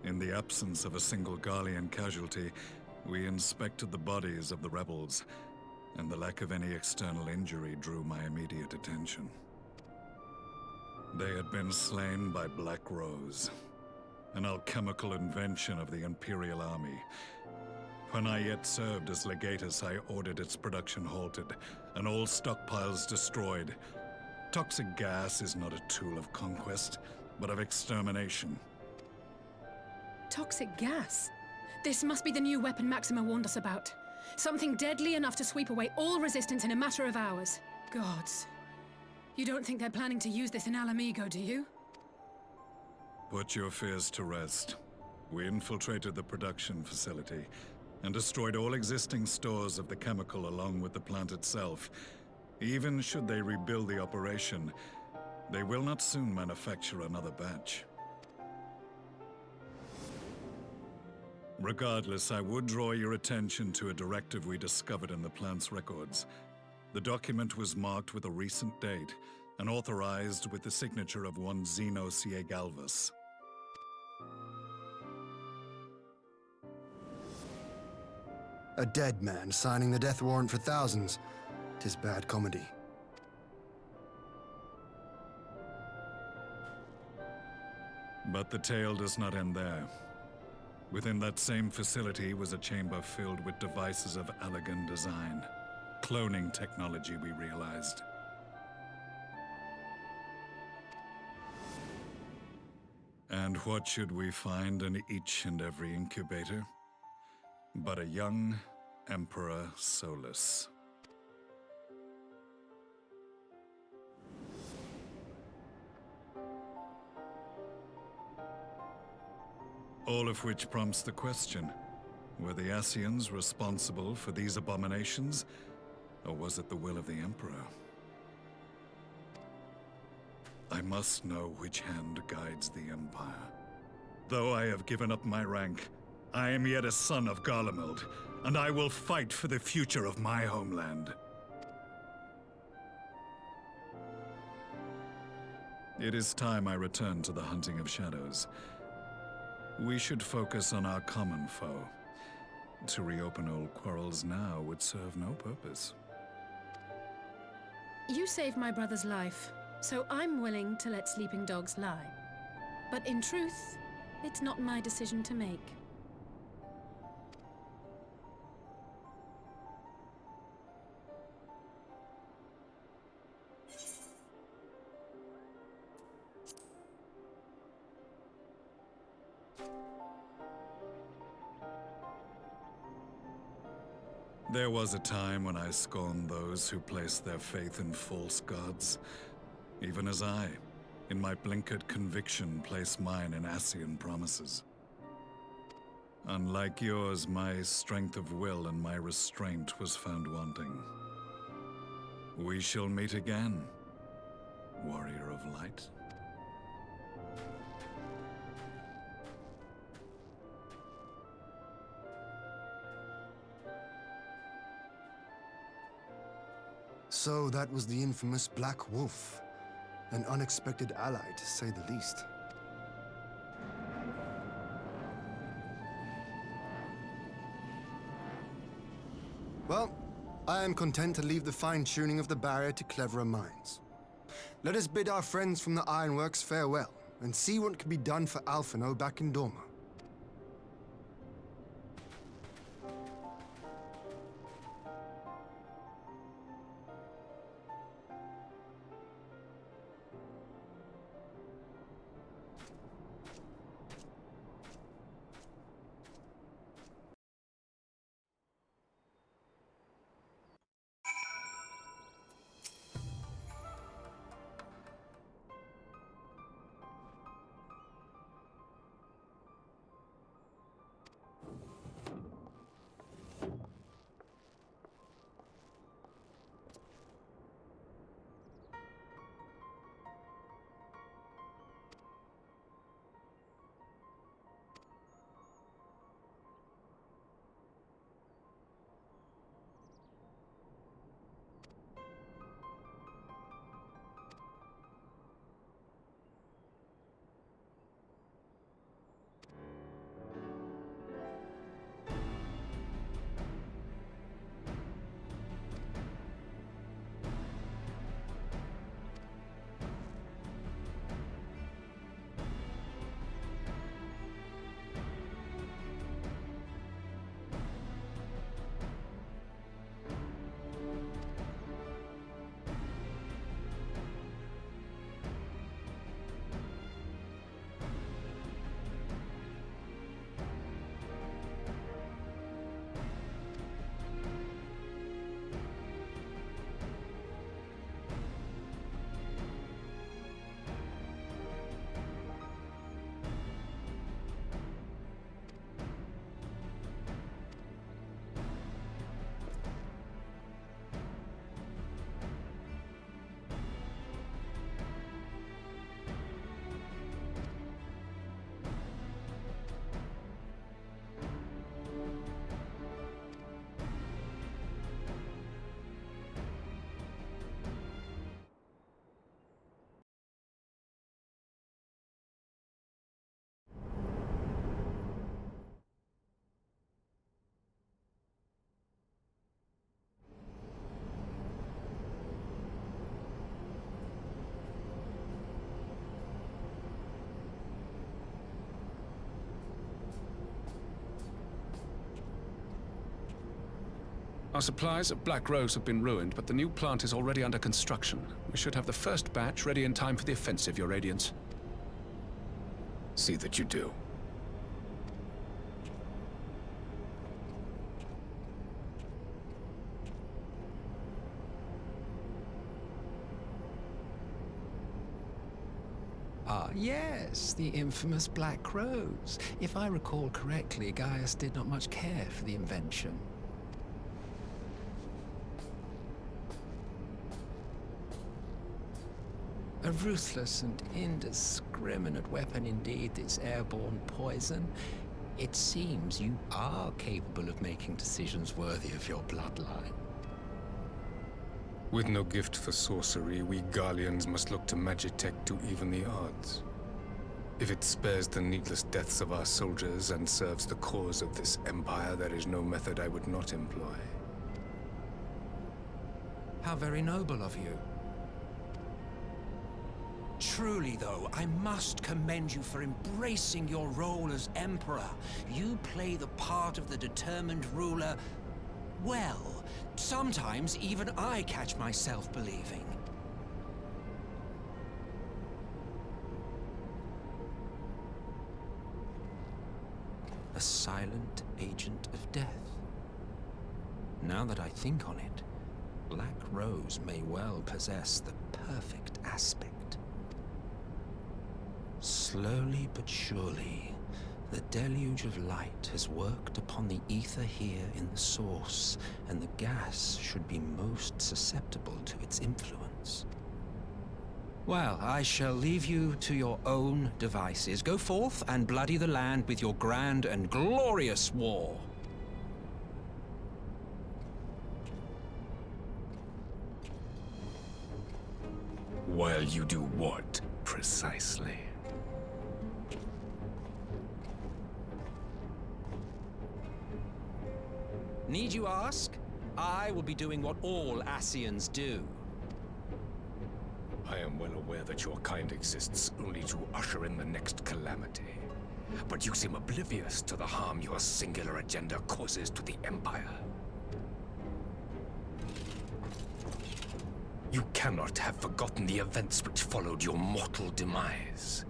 In the absence of a single Garlean casualty, we inspected the bodies of the rebels, and the lack of any external injury drew my immediate attention. They had been slain by Black Rose, an alchemical invention of the Imperial Army. When I yet served as legatus, I ordered its production halted, and all stockpiles destroyed. Toxic gas is not a tool of conquest, but of extermination. Toxic gas? This must be the new weapon Maxima warned us about. Something deadly enough to sweep away all resistance in a matter of hours. Gods. You don't think they're planning to use this in Alamigo, do you? Put your fears to rest. We infiltrated the production facility and destroyed all existing stores of the chemical along with the plant itself. Even should they rebuild the operation, they will not soon manufacture another batch. Regardless, I would draw your attention to a directive we discovered in the plant's records. The document was marked with a recent date and authorized with the signature of one Zeno Galvus. A dead man signing the death warrant for thousands. 'Tis bad comedy. But the tale does not end there. Within that same facility was a chamber filled with devices of elegant design. Cloning technology, we realized. And what should we find in each and every incubator? But a young Emperor Solus. All of which prompts the question, were the Ascians responsible for these abominations, or was it the will of the Emperor? I must know which hand guides the Empire. Though I have given up my rank, I am yet a son of Garlemald, and I will fight for the future of my homeland. It is time I return to the hunting of shadows. We should focus on our common foe. To reopen old quarrels now would serve no purpose. You saved my brother's life, so I'm willing to let sleeping dogs lie. But in truth, it's not my decision to make. There was a time when I scorned those who placed their faith in false gods, even as I, in my blinkered conviction, place mine in Ascian promises. Unlike yours, my strength of will and my restraint was found wanting. We shall meet again, warrior of light. So that was the infamous Black Wolf. An unexpected ally, to say the least. Well, I am content to leave the fine-tuning of the barrier to cleverer minds. Let us bid our friends from the Ironworks farewell, and see what can be done for Alphino back in Dorma. Our supplies of Black Rose have been ruined, but the new plant is already under construction. We should have the first batch ready in time for the offensive, Your Radiance. See that you do. Ah, yes, the infamous Black Rose. If I recall correctly, Gaius did not much care for the invention. A ruthless and indiscriminate weapon indeed, this airborne poison. It seems you are capable of making decisions worthy of your bloodline. With no gift for sorcery, we Garleans must look to Magitech to even the odds. If it spares the needless deaths of our soldiers and serves the cause of this empire, there is no method I would not employ. How very noble of you. Truly, though, I must commend you for embracing your role as Emperor. You play the part of the determined ruler well. Sometimes even I catch myself believing. A silent agent of death. Now that I think on it, Black Rose may well possess the perfect aspect. Slowly but surely, the deluge of light has worked upon the ether here in the source, and the gas should be most susceptible to its influence. Well, I shall leave you to your own devices. Go forth and bloody the land with your grand and glorious war. While you do what, precisely? Need you ask? I will be doing what all Ascians do. I am well aware that your kind exists only to usher in the next calamity. But you seem oblivious to the harm your singular agenda causes to the Empire. You cannot have forgotten the events which followed your mortal demise.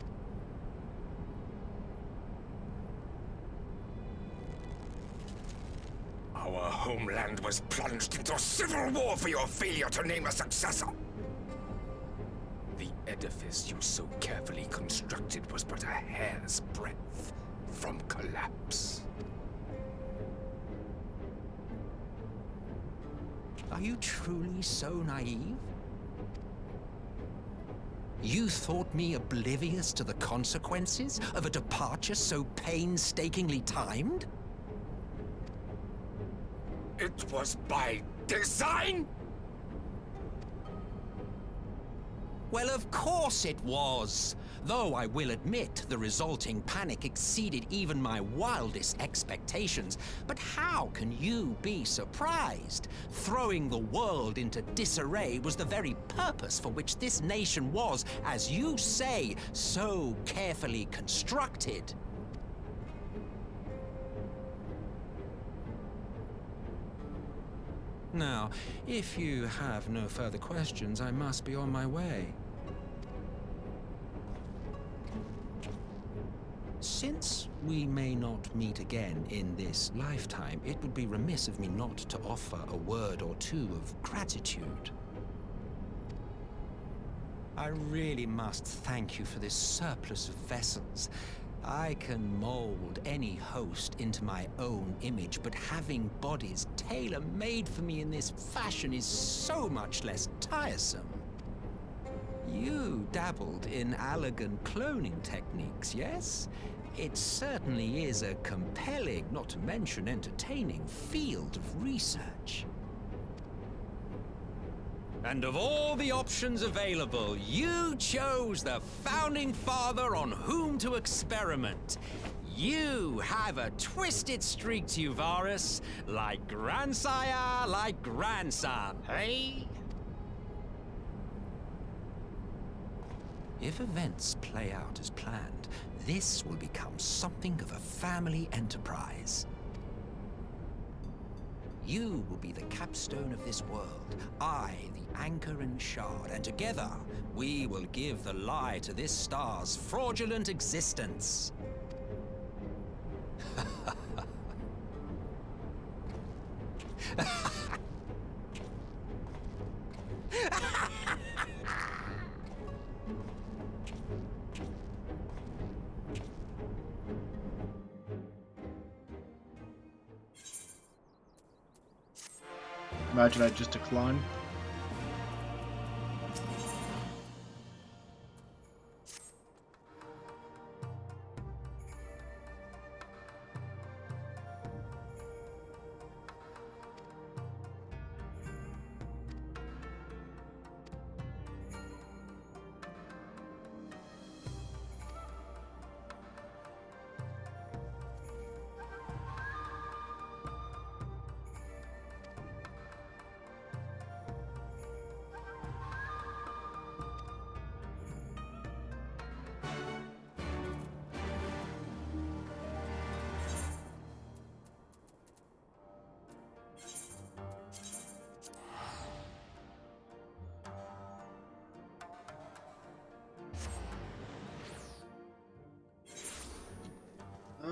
Our homeland was plunged into civil war for your failure to name a successor. The edifice you so carefully constructed was but a hair's breadth from collapse. Are you truly so naive? You thought me oblivious to the consequences of a departure so painstakingly timed? It was by design? Well, of course it was. Though I will admit the resulting panic exceeded even my wildest expectations. But how can you be surprised? Throwing the world into disarray was the very purpose for which this nation was, as you say, so carefully constructed. Now, if you have no further questions, I must be on my way. Since we may not meet again in this lifetime, it would be remiss of me not to offer a word or two of gratitude. I really must thank you for this surplus of vessels. I can mold any host into my own image, but having bodies tailor-made for me in this fashion is so much less tiresome. You dabbled in elegant cloning techniques, yes? It certainly is a compelling, not to mention entertaining, field of research. And of all the options available, you chose the Founding Father on whom to experiment. You have a twisted streak to you, Varus, like grandsire, like grandson, hey? If events play out as planned, this will become something of a family enterprise. You will be the capstone of this world, I the anchor and shard, and together we will give the lie to this star's fraudulent existence. Imagine I just decline.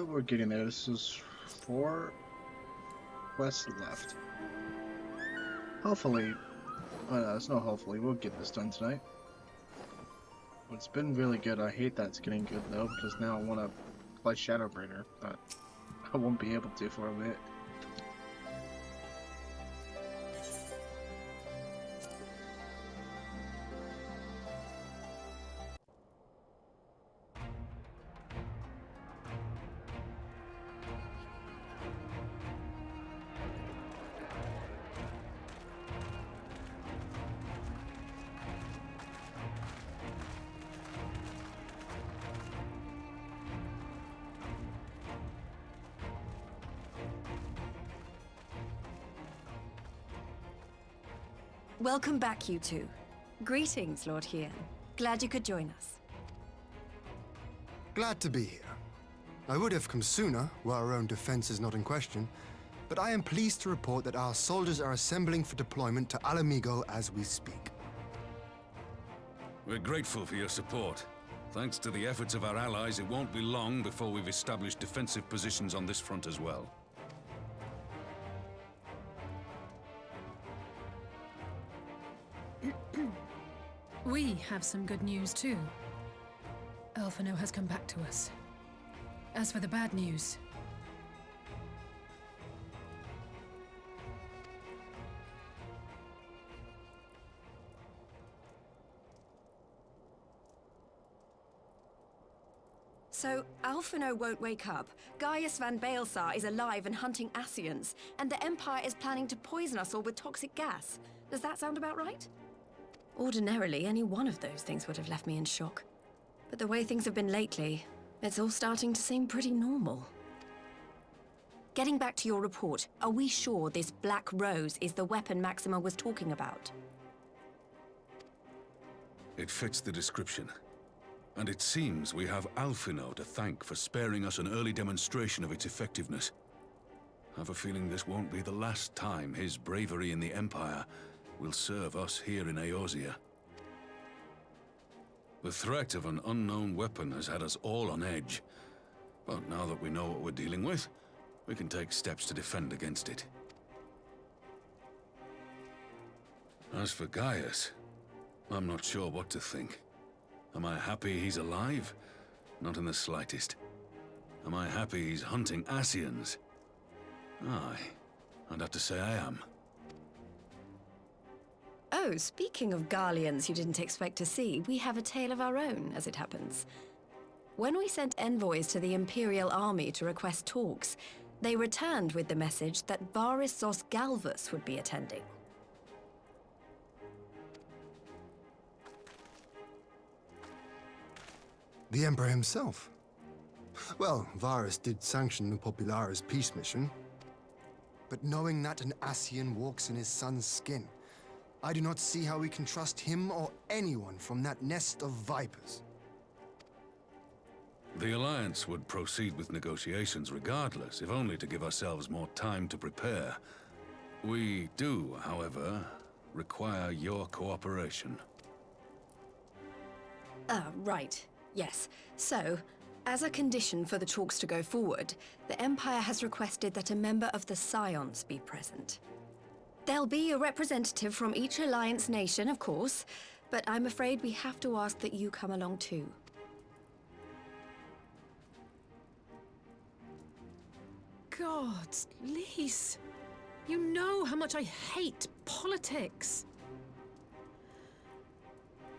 We're getting there. This is 4 quests left. Hopefully, there's no hopefully, we'll get this done tonight. It's been really good. I hate that it's getting good though, because now I want to play Shadowbringer, but I won't be able to for a bit. Welcome back, you two. Greetings, Lord Hien. Glad you could join us. Glad to be here. I would have come sooner, were our own defense is not in question, but I am pleased to report that our soldiers are assembling for deployment to Alamigo as we speak. We're grateful for your support. Thanks to the efforts of our allies, it won't be long before we've established defensive positions on this front as well. We have some good news too. Alphino has come back to us. As for the bad news, so, Alphino won't wake up, Gaius van Baelsar is alive and hunting Ascians, and the Empire is planning to poison us all with toxic gas. Does that sound about right? Ordinarily, any one of those things would have left me in shock. But the way things have been lately, it's all starting to seem pretty normal. Getting back to your report, are we sure this Black Rose is the weapon Maxima was talking about? It fits the description. And it seems we have Alphino to thank for sparing us an early demonstration of its effectiveness. I have a feeling this won't be the last time his bravery in the Empire will serve us here in Eorzea. The threat of an unknown weapon has had us all on edge. But now that we know what we're dealing with, we can take steps to defend against it. As for Gaius, I'm not sure what to think. Am I happy he's alive? Not in the slightest. Am I happy he's hunting Ascians? Aye, I'd have to say I am. Oh, speaking of Garleans you didn't expect to see, we have a tale of our own, as it happens. When we sent envoys to the Imperial Army to request talks, they returned with the message that Varissos Galvus would be attending. The Emperor himself? Well, Varus did sanction the Popularis peace mission. But knowing that an Ascian walks in his son's skin, I do not see how we can trust him or anyone from that nest of vipers. The Alliance would proceed with negotiations regardless, if only to give ourselves more time to prepare. We do, however, require your cooperation. Right. Yes. So, as a condition for the talks to go forward, the Empire has requested that a member of the Scions be present. There'll be a representative from each Alliance nation, of course, but I'm afraid we have to ask that you come along too. Gods, Lise, you know how much I hate politics.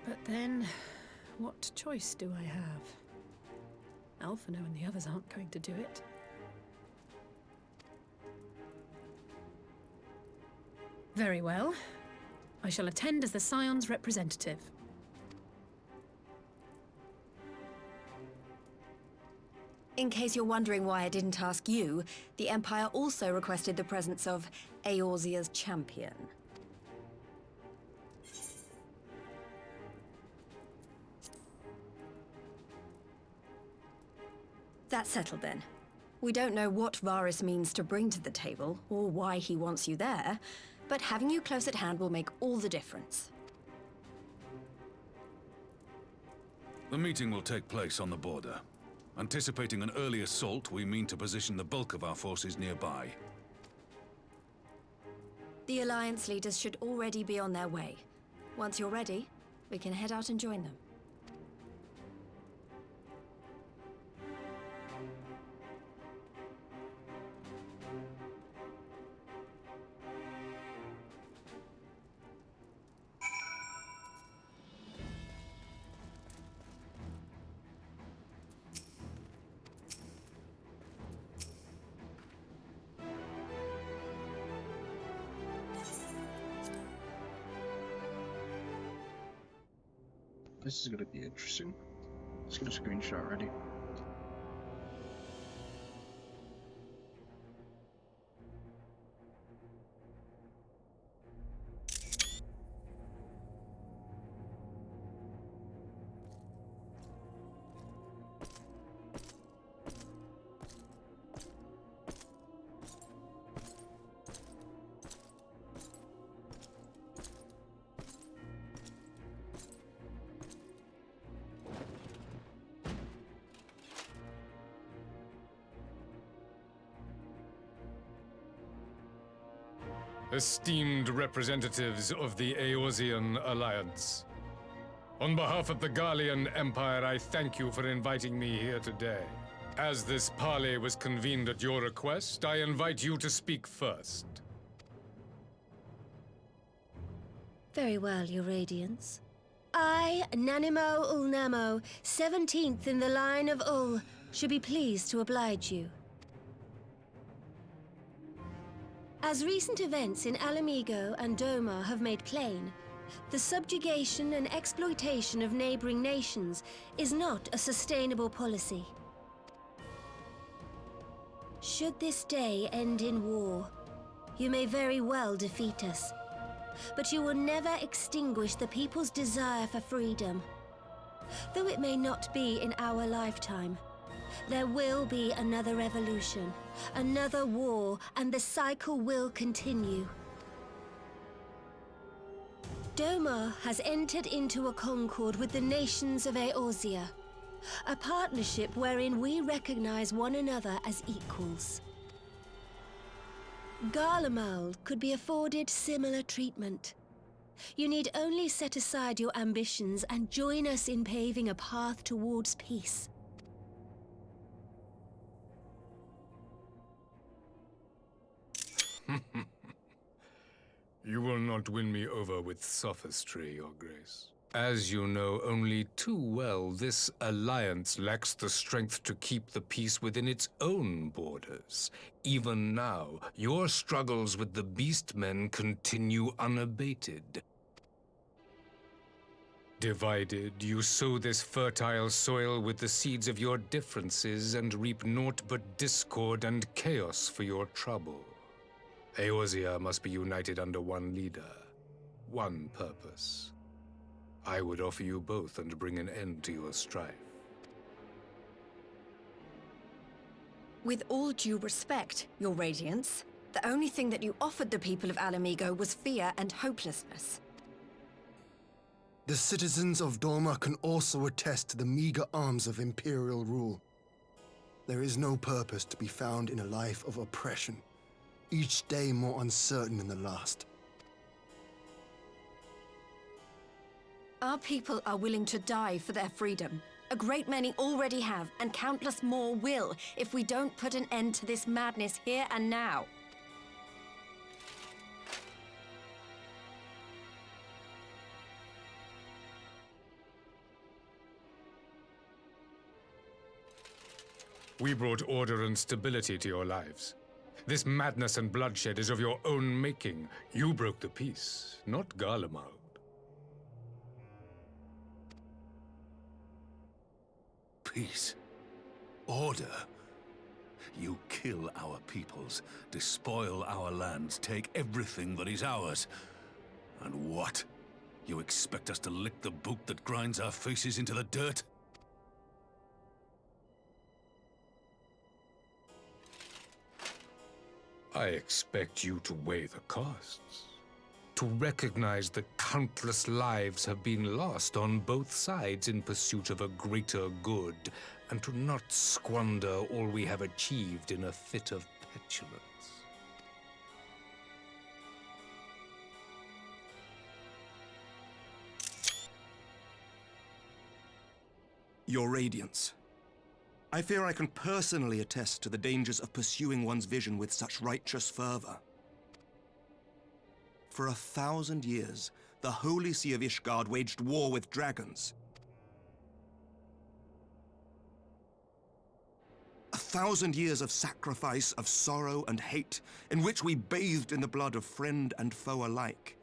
But then, what choice do I have? Alphino and the others aren't going to do it. Very well. I shall attend as the Scion's representative. In case you're wondering why I didn't ask you, the Empire also requested the presence of Eorzea's champion. That's settled then. We don't know what Varys means to bring to the table, or why he wants you there, but having you close at hand will make all the difference. The meeting will take place on the border. Anticipating an early assault, we mean to position the bulk of our forces nearby. The Alliance leaders should already be on their way. Once you're ready, we can head out and join them. This is gonna be interesting. Let's get a screenshot ready. Esteemed representatives of the Eorzean Alliance. On behalf of the Garlean Empire, I thank you for inviting me here today. As this parley was convened at your request, I invite you to speak first. Very well, Your Radiance. I, Nanimo Ulnamo, 17th in the line of Ul, should be pleased to oblige you. As recent events in Alamigo and Doma have made plain, the subjugation and exploitation of neighboring nations is not a sustainable policy. Should this day end in war, you may very well defeat us, but you will never extinguish the people's desire for freedom. Though it may not be in our lifetime, there will be another revolution, another war, and the cycle will continue. Doma has entered into a concord with the nations of Eorzea, a partnership wherein we recognize one another as equals. Garlemald could be afforded similar treatment. You need only set aside your ambitions and join us in paving a path towards peace. You will not win me over with sophistry, Your Grace. As you know only too well, this alliance lacks the strength to keep the peace within its own borders. Even now, your struggles with the Beastmen continue unabated. Divided, you sow this fertile soil with the seeds of your differences and reap naught but discord and chaos for your trouble. Eorzea must be united under one leader, one purpose. I would offer you both and bring an end to your strife. With all due respect, Your Radiance, The only thing that you offered the people of Alamigo was fear and hopelessness. The citizens of Dorma can also attest to the meager arms of imperial rule. There is no purpose to be found in a life of oppression, each day more uncertain than the last. Our people are willing to die for their freedom. A great many already have, and countless more will, if we don't put an end to this madness here and now. We brought order and stability to your lives. This madness and bloodshed is of your own making. You broke the peace, not Garlemald. Peace. Order. You kill our peoples, despoil our lands, take everything that is ours. And what? You expect us to lick the boot that grinds our faces into the dirt? I expect you to weigh the costs. To recognize that countless lives have been lost on both sides in pursuit of a greater good, and to not squander all we have achieved in a fit of petulance. Your Radiance. I fear I can personally attest to the dangers of pursuing one's vision with such righteous fervor. For 1,000 years, the Holy See of Ishgard waged war with dragons. 1,000 years of sacrifice, of sorrow and hate, in which we bathed in the blood of friend and foe alike.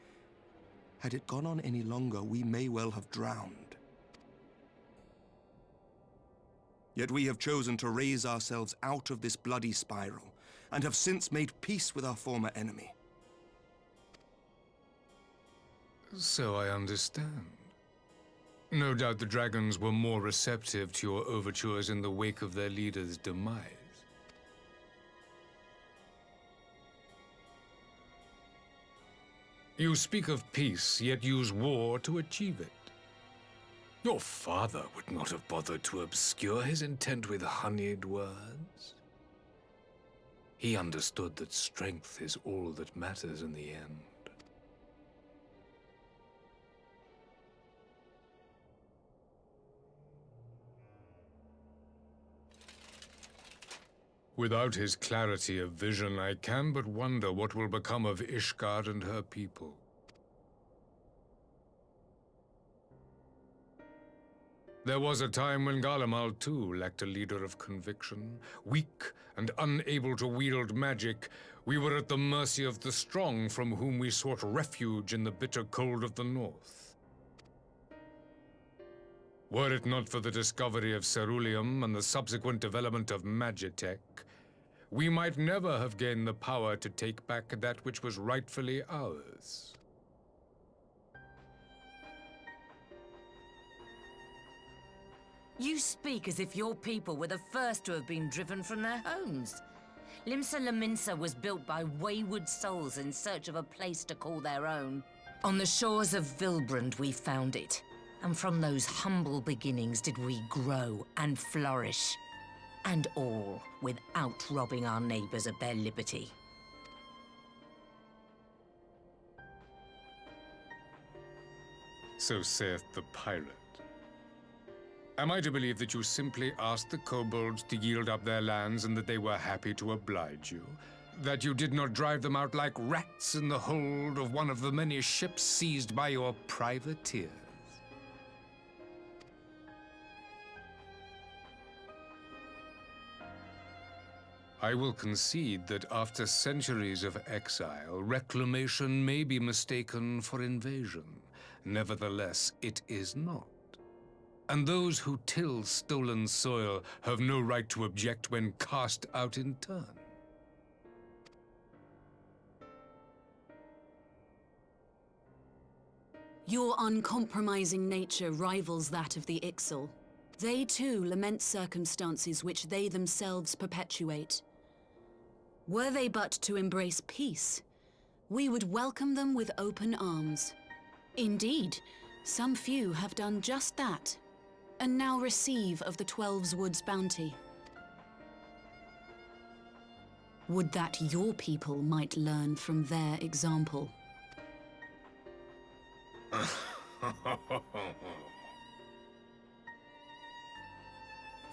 Had it gone on any longer, we may well have drowned. Yet we have chosen to raise ourselves out of this bloody spiral, and have since made peace with our former enemy. So I understand. No doubt the dragons were more receptive to your overtures in the wake of their leader's demise. You speak of peace, yet use war to achieve it. Your father would not have bothered to obscure his intent with honeyed words. He understood that strength is all that matters in the end. Without his clarity of vision, I can but wonder what will become of Ishgard and her people. There was a time when Garlemald, too, lacked a leader of conviction. Weak and unable to wield magic, we were at the mercy of the strong, from whom we sought refuge in the bitter cold of the north. Were it not for the discovery of ceruleum and the subsequent development of magitech, we might never have gained the power to take back that which was rightfully ours. You speak as if your people were the first to have been driven from their homes. Limsa Lominsa was built by wayward souls in search of a place to call their own. On the shores of Vilbrand we found it, and from those humble beginnings did we grow and flourish. And all without robbing our neighbors of their liberty. So saith the pirate. Am I to believe that you simply asked the kobolds to yield up their lands and that they were happy to oblige you? That you did not drive them out like rats in the hold of one of the many ships seized by your privateers? I will concede that after centuries of exile, reclamation may be mistaken for invasion. Nevertheless, it is not. And those who till stolen soil have no right to object when cast out in turn. Your uncompromising nature rivals that of the Ixal. They too lament circumstances which they themselves perpetuate. Were they but to embrace peace, we would welcome them with open arms. Indeed, some few have done just that, and now receive of the 12's Wood's bounty. Would that your people might learn from their example.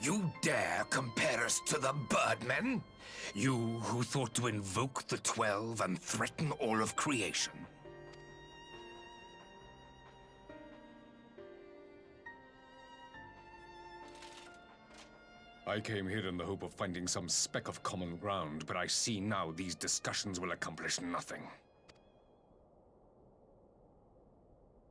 You dare compare us to the Birdmen? You who thought to invoke the 12 and threaten all of creation? I came here in the hope of finding some speck of common ground, but I see now these discussions will accomplish nothing.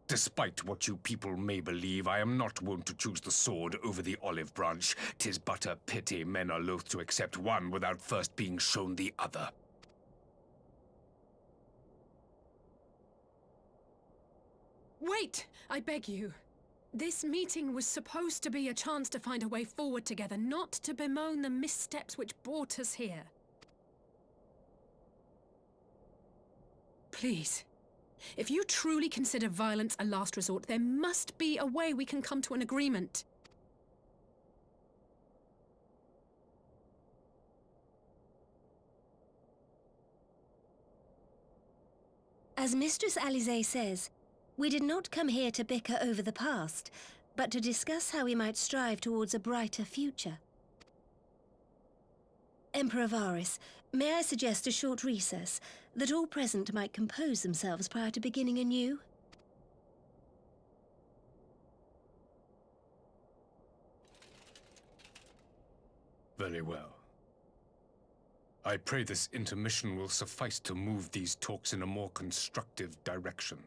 Despite what you people may believe, I am not wont to choose the sword over the olive branch. 'Tis but a pity men are loath to accept one without first being shown the other. Wait! I beg you. This meeting was supposed to be a chance to find a way forward together, not to bemoan the missteps which brought us here. Please. If you truly consider violence a last resort, there must be a way we can come to an agreement. As Mistress Alisaie says, we did not come here to bicker over the past, but to discuss how we might strive towards a brighter future. Emperor Varys, may I suggest a short recess, that all present might compose themselves prior to beginning anew? Very well. I pray this intermission will suffice to move these talks in a more constructive direction.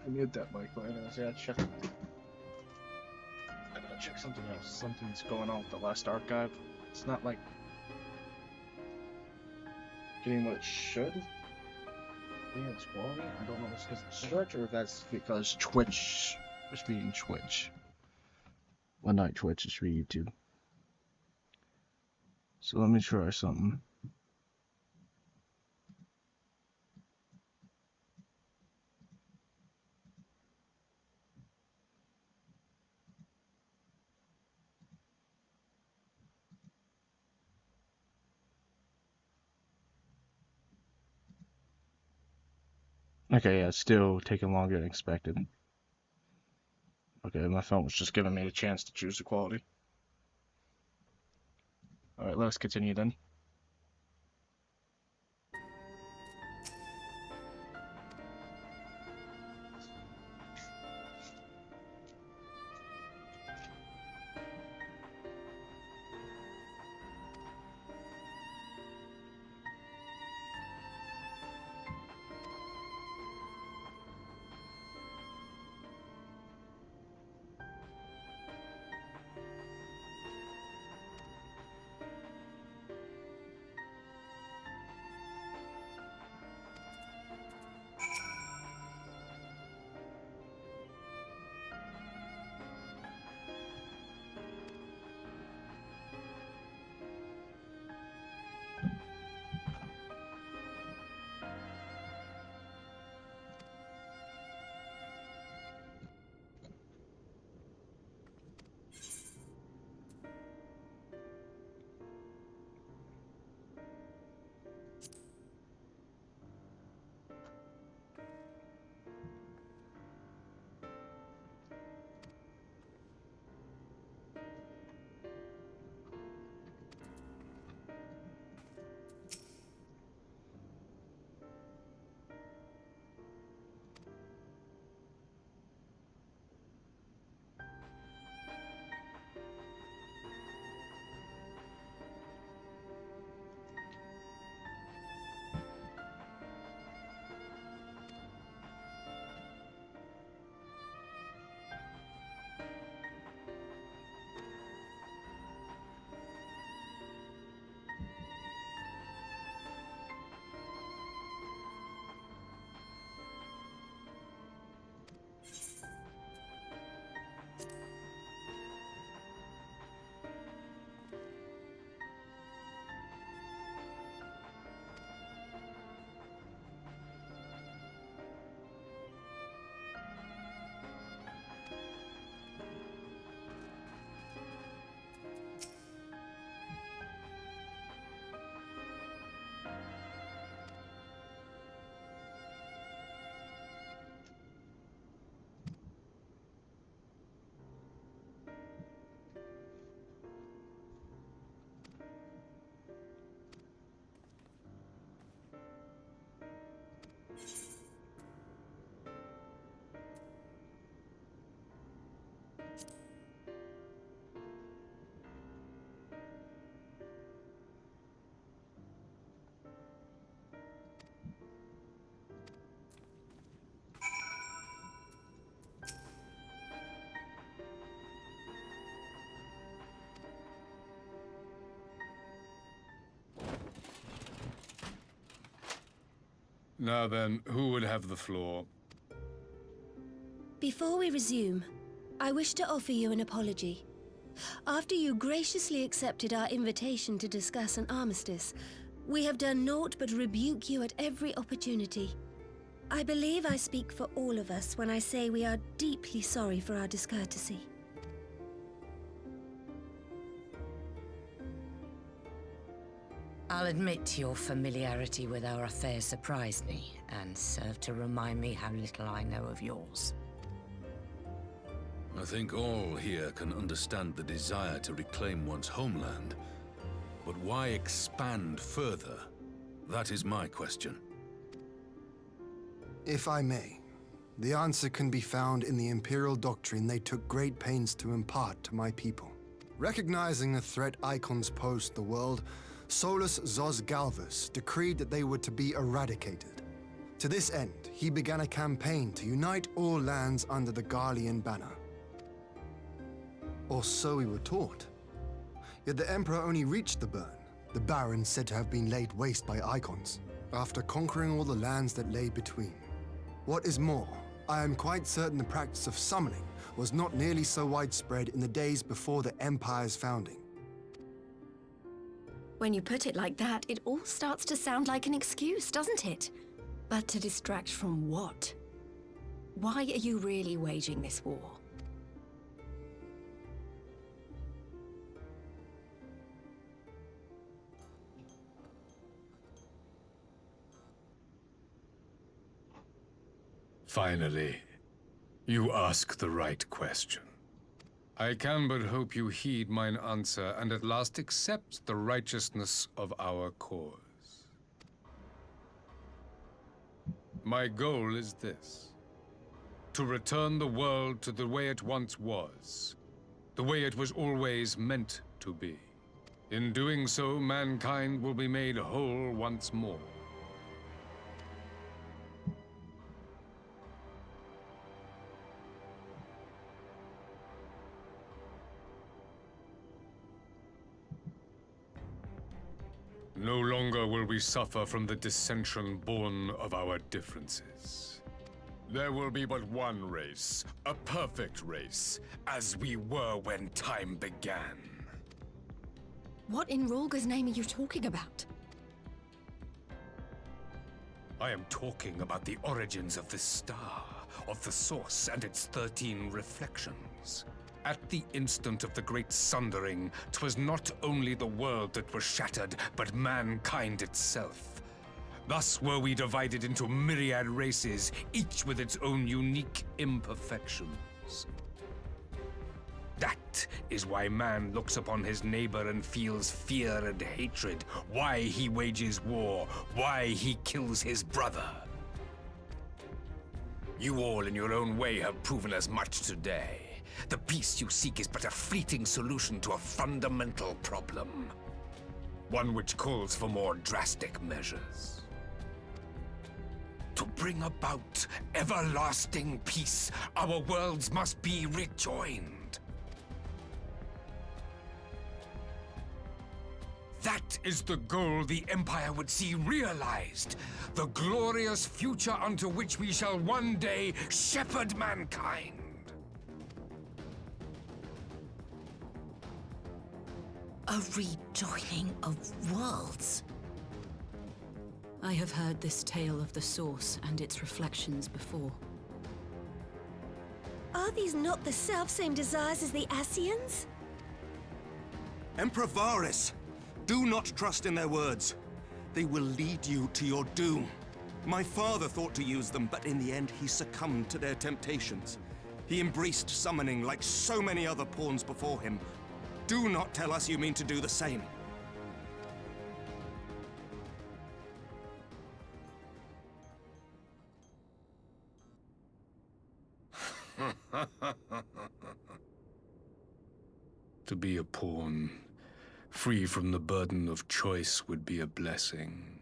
I muted that mic, but anyways, yeah, check. check something else. Something's going on with the last archive. It's not like getting what it should. Yeah, it's quality. I don't know if it's because of Stretch or if that's because Twitch is being Twitch. Well, not Twitch, it should be YouTube. So let me try something. Okay, yeah, it's still taking longer than expected. Okay, my phone was just giving me a chance to choose the quality. Alright, let's continue then. Now then, who would have the floor? Before we resume, I wish to offer you an apology. After you graciously accepted our invitation to discuss an armistice, we have done naught but rebuke you at every opportunity. I believe I speak for all of us when I say we are deeply sorry for our discourtesy. I'll admit your familiarity with our affairs surprised me, and served to remind me how little I know of yours. I think all here can understand the desire to reclaim one's homeland. But why expand further? That is my question. If I may, the answer can be found in the Imperial doctrine they took great pains to impart to my people. Recognizing the threat icons pose to the world, Solus Zos Galvus decreed that they were to be eradicated. To this end, he began a campaign to unite all lands under the Garlean banner. Or so we were taught. Yet the Emperor only reached the burn, the barren said to have been laid waste by icons, after conquering all the lands that lay between. What is more, I am quite certain the practice of summoning was not nearly so widespread in the days before the Empire's founding. When you put it like that, it all starts to sound like an excuse, doesn't it? But to distract from what? Why are you really waging this war? Finally, you ask the right question. I can but hope you heed mine answer and at last accept the righteousness of our cause. My goal is this: to return the world to the way it once was, the way it was always meant to be. In doing so, mankind will be made whole once more. No longer will we suffer from the dissension born of our differences. There will be but one race, a perfect race, as we were when time began. What in Rhalgr's name are you talking about? I am talking about the origins of this star, of the source and its 13 reflections. At the instant of the great sundering, 'twas not only the world that was shattered, but mankind itself. Thus were we divided into myriad races, each with its own unique imperfections. That is why man looks upon his neighbor and feels fear and hatred, why he wages war, why he kills his brother. You all in your own way have proven as much today. The peace you seek is but a fleeting solution to a fundamental problem. One which calls for more drastic measures. To bring about everlasting peace, our worlds must be rejoined. That is the goal the Empire would see realized. The glorious future unto which we shall one day shepherd mankind. A rejoining of worlds. I have heard this tale of the Source and its reflections before. Are these not the self-same desires as the Ascians? Emperor Varys! Do not trust in their words. They will lead you to your doom. My father thought to use them, but in the end he succumbed to their temptations. He embraced summoning like so many other pawns before him. Do not tell us you mean to do the same. To be a pawn, free from the burden of choice, would be a blessing.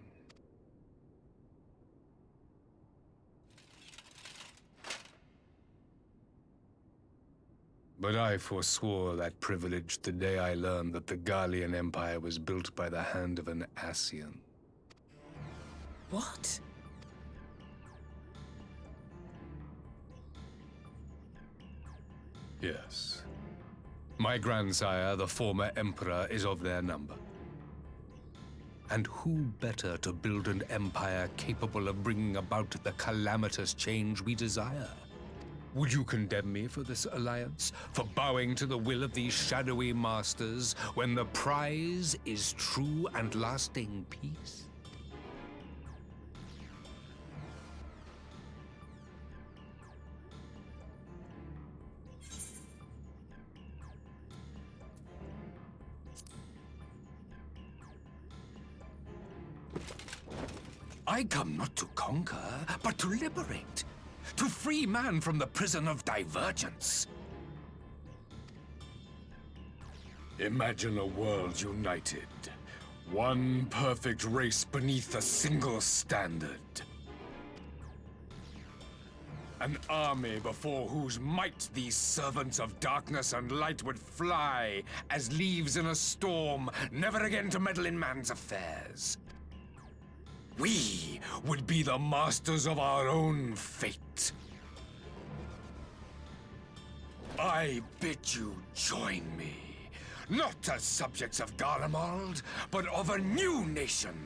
But I forswore that privilege the day I learned that the Garlean Empire was built by the hand of an Ascian. What? Yes. My grandsire, the former Emperor, is of their number. And who better to build an empire capable of bringing about the calamitous change we desire? Would you condemn me for this alliance? For bowing to the will of these shadowy masters, when the prize is true and lasting peace? I come not to conquer, but to liberate. To free man from the prison of divergence. Imagine a world united. One perfect race beneath a single standard. An army before whose might these servants of darkness and light would fly as leaves in a storm, never again to meddle in man's affairs. We would be the masters of our own fate. I bid you join me, not as subjects of Garlemald, but of a new nation.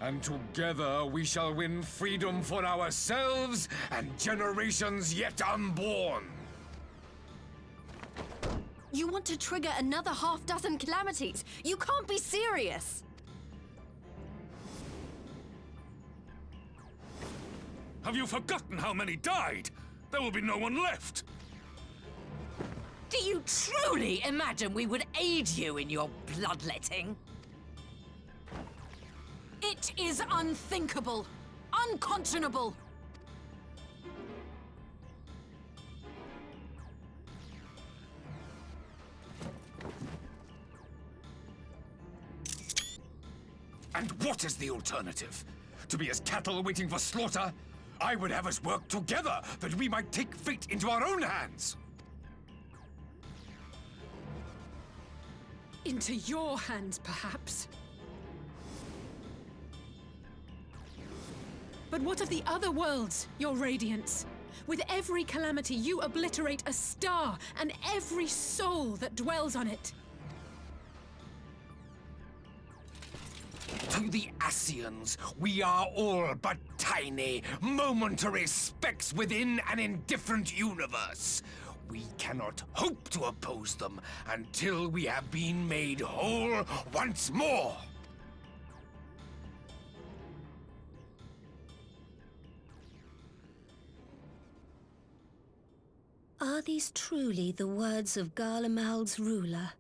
And together we shall win freedom for ourselves and generations yet unborn. You want to trigger another half-dozen calamities? You can't be serious! Have you forgotten how many died? There will be no one left. Do you truly imagine we would aid you in your bloodletting? It is unthinkable, unconscionable. And what is the alternative? To be as cattle waiting for slaughter? I would have us work together that we might take fate into our own hands. Into your hands, perhaps. But what of the other worlds, your radiance? With every calamity, you obliterate a star and every soul that dwells on it. To the Ascians, we are all but tiny, momentary specks within an indifferent universe. We cannot hope to oppose them until we have been made whole once more. Are these truly the words of Garlemald's ruler?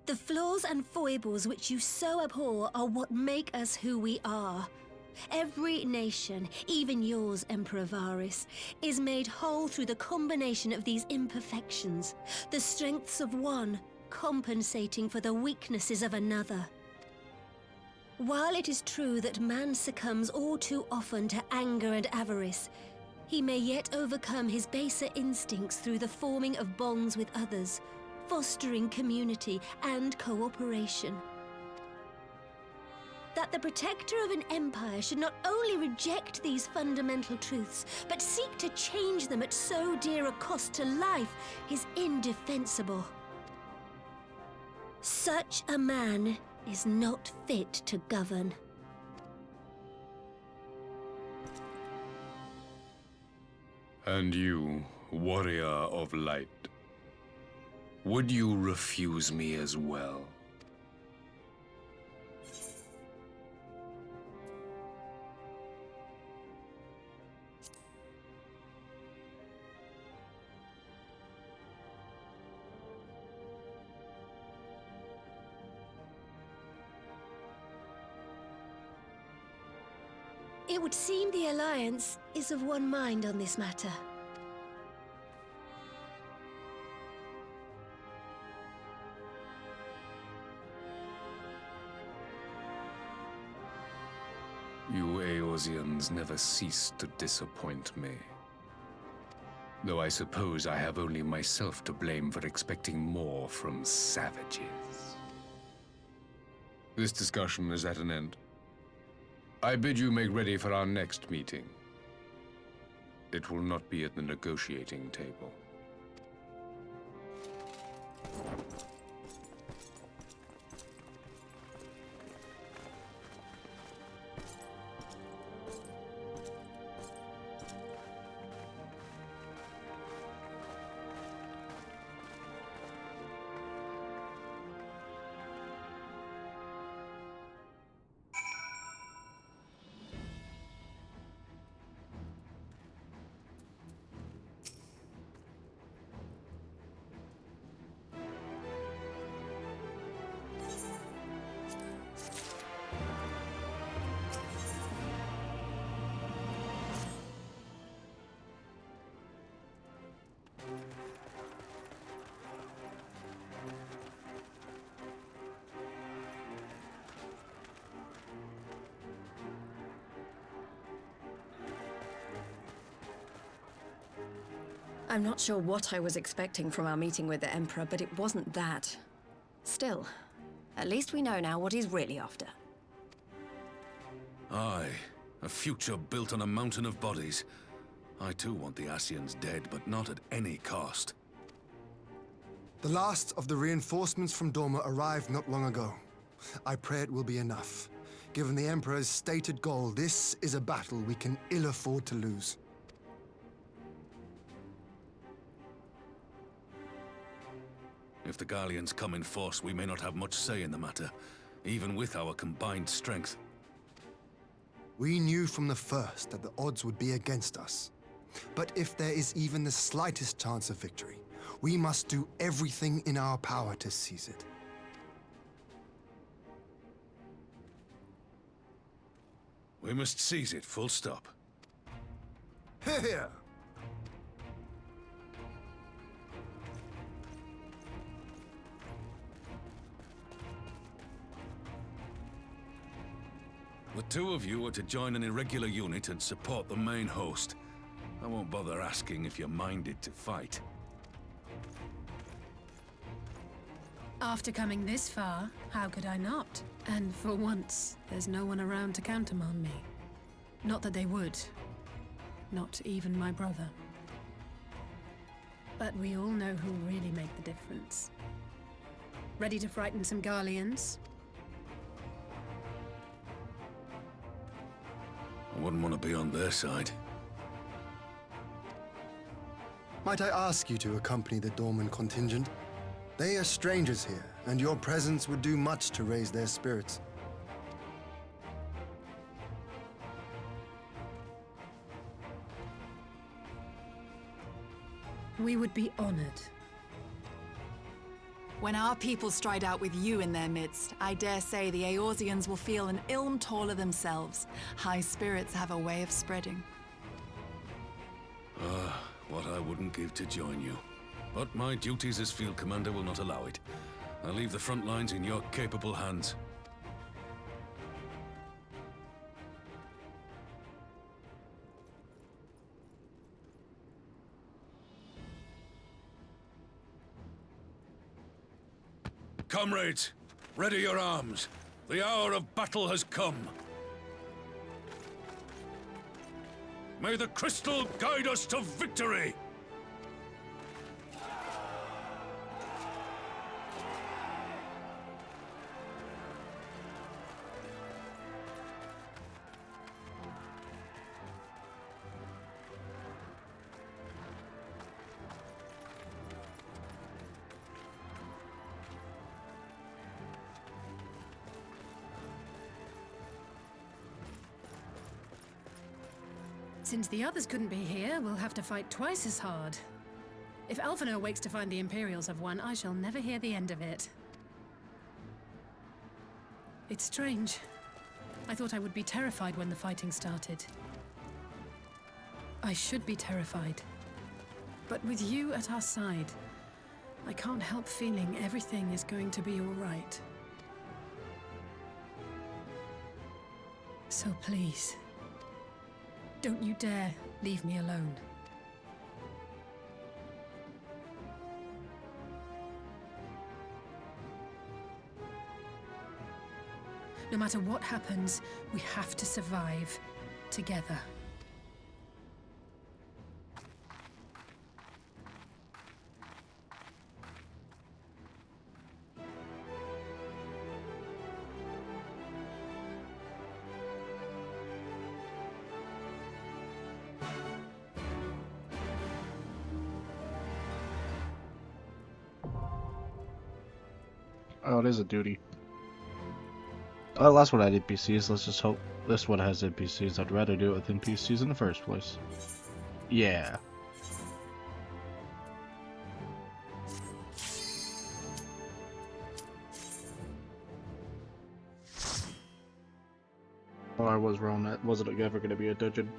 The flaws and foibles which you so abhor are what make us who we are. Every nation, even yours, Emperor Varys, is made whole through the combination of these imperfections, the strengths of one compensating for the weaknesses of another. While it is true that man succumbs all too often to anger and avarice, he may yet overcome his baser instincts through the forming of bonds with others, fostering community and cooperation. That the protector of an empire should not only reject these fundamental truths, but seek to change them at so dear a cost to life is indefensible. Such a man is not fit to govern. And you, warrior of light, would you refuse me as well? It would seem the Alliance is of one mind on this matter. You Eorzeans never cease to disappoint me. Though I suppose I have only myself to blame for expecting more from savages. This discussion is at an end. I bid you make ready for our next meeting. It will not be at the negotiating table. I'm not sure what I was expecting from our meeting with the Emperor, but it wasn't that. Still, at least we know now what he's really after. Aye, a future built on a mountain of bodies. I too want the Ascians dead, but not at any cost. The last of the reinforcements from Dorma arrived not long ago. I pray it will be enough. Given the Emperor's stated goal, this is a battle we can ill afford to lose. If the Garleans come in force, we may not have much say in the matter, even with our combined strength. We knew from the first that the odds would be against us. But if there is even the slightest chance of victory, we must do everything in our power to seize it. We must seize it, full stop. Here! The two of you are to join an irregular unit and support the main host. I won't bother asking if you're minded to fight. After coming this far, how could I not? And for once, there's no one around to countermand me. Not that they would. Not even my brother. But we all know who really make the difference. Ready to frighten some Garleans? I wouldn't want to be on their side. Might I ask you to accompany the Dorman contingent? They are strangers here, and your presence would do much to raise their spirits. We would be honored. When our people stride out with you in their midst, I dare say the Eorzeans will feel an ilm taller themselves. High spirits have a way of spreading. What I wouldn't give to join you. But my duties as field commander will not allow it. I'll leave the front lines in your capable hands. Comrades, ready your arms. The hour of battle has come. May the crystal guide us to victory! Since the others couldn't be here, we'll have to fight twice as hard. If Alphinaud wakes to find the Imperials have won, I shall never hear the end of it. It's strange. I thought I would be terrified when the fighting started. I should be terrified. But with you at our side, I can't help feeling everything is going to be all right. So please, don't you dare leave me alone. No matter what happens, we have to survive together. Oh, it is a duty. Oh, last one had NPCs. Let's just hope this one has NPCs. I'd rather do it with NPCs in the first place. Yeah. Oh, I was wrong. That wasn't ever going to be a dungeon.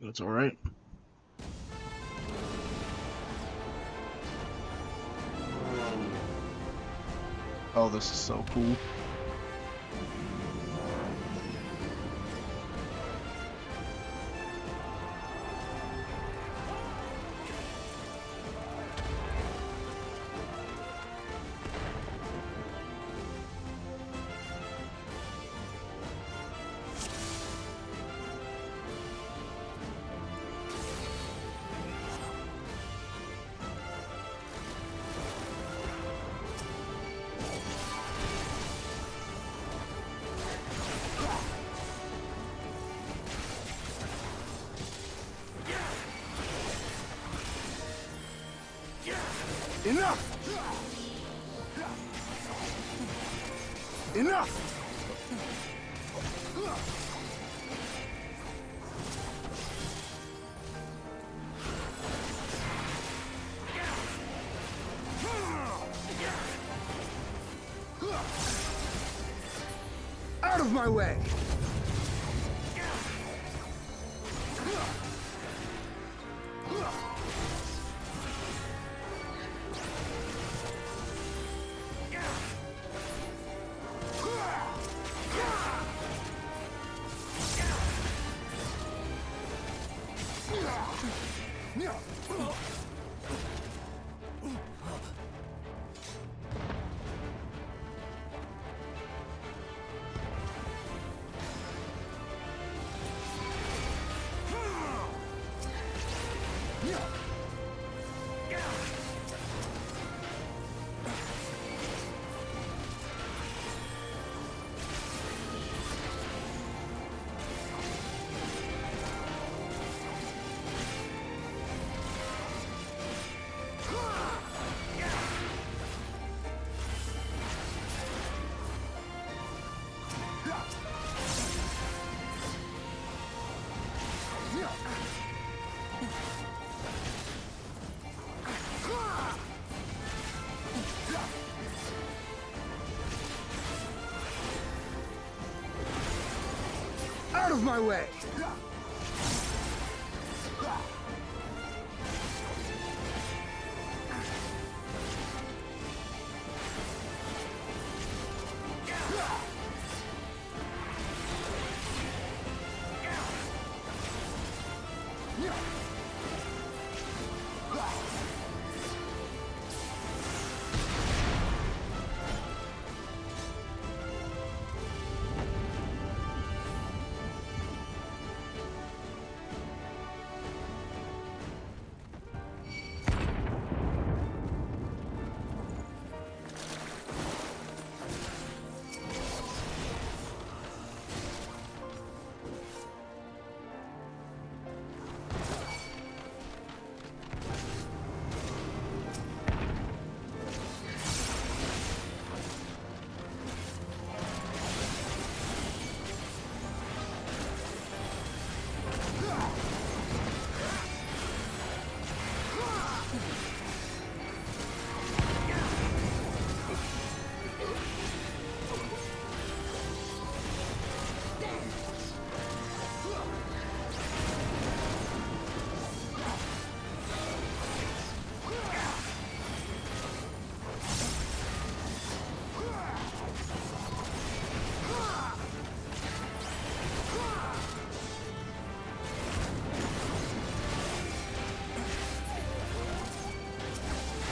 That's alright. Oh, this is so cool. Enough! Enough! Out of my way! Out of my way!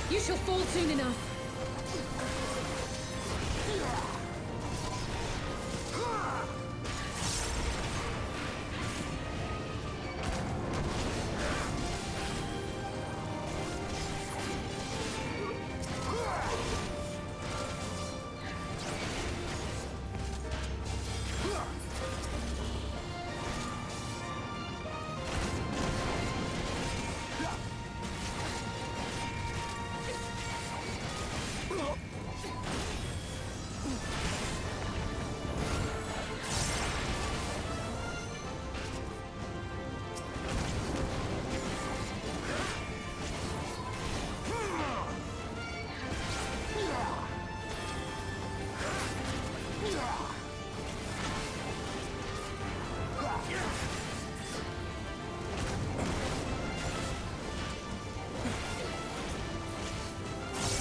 You shall fall soon enough.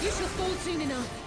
You shall fall soon enough.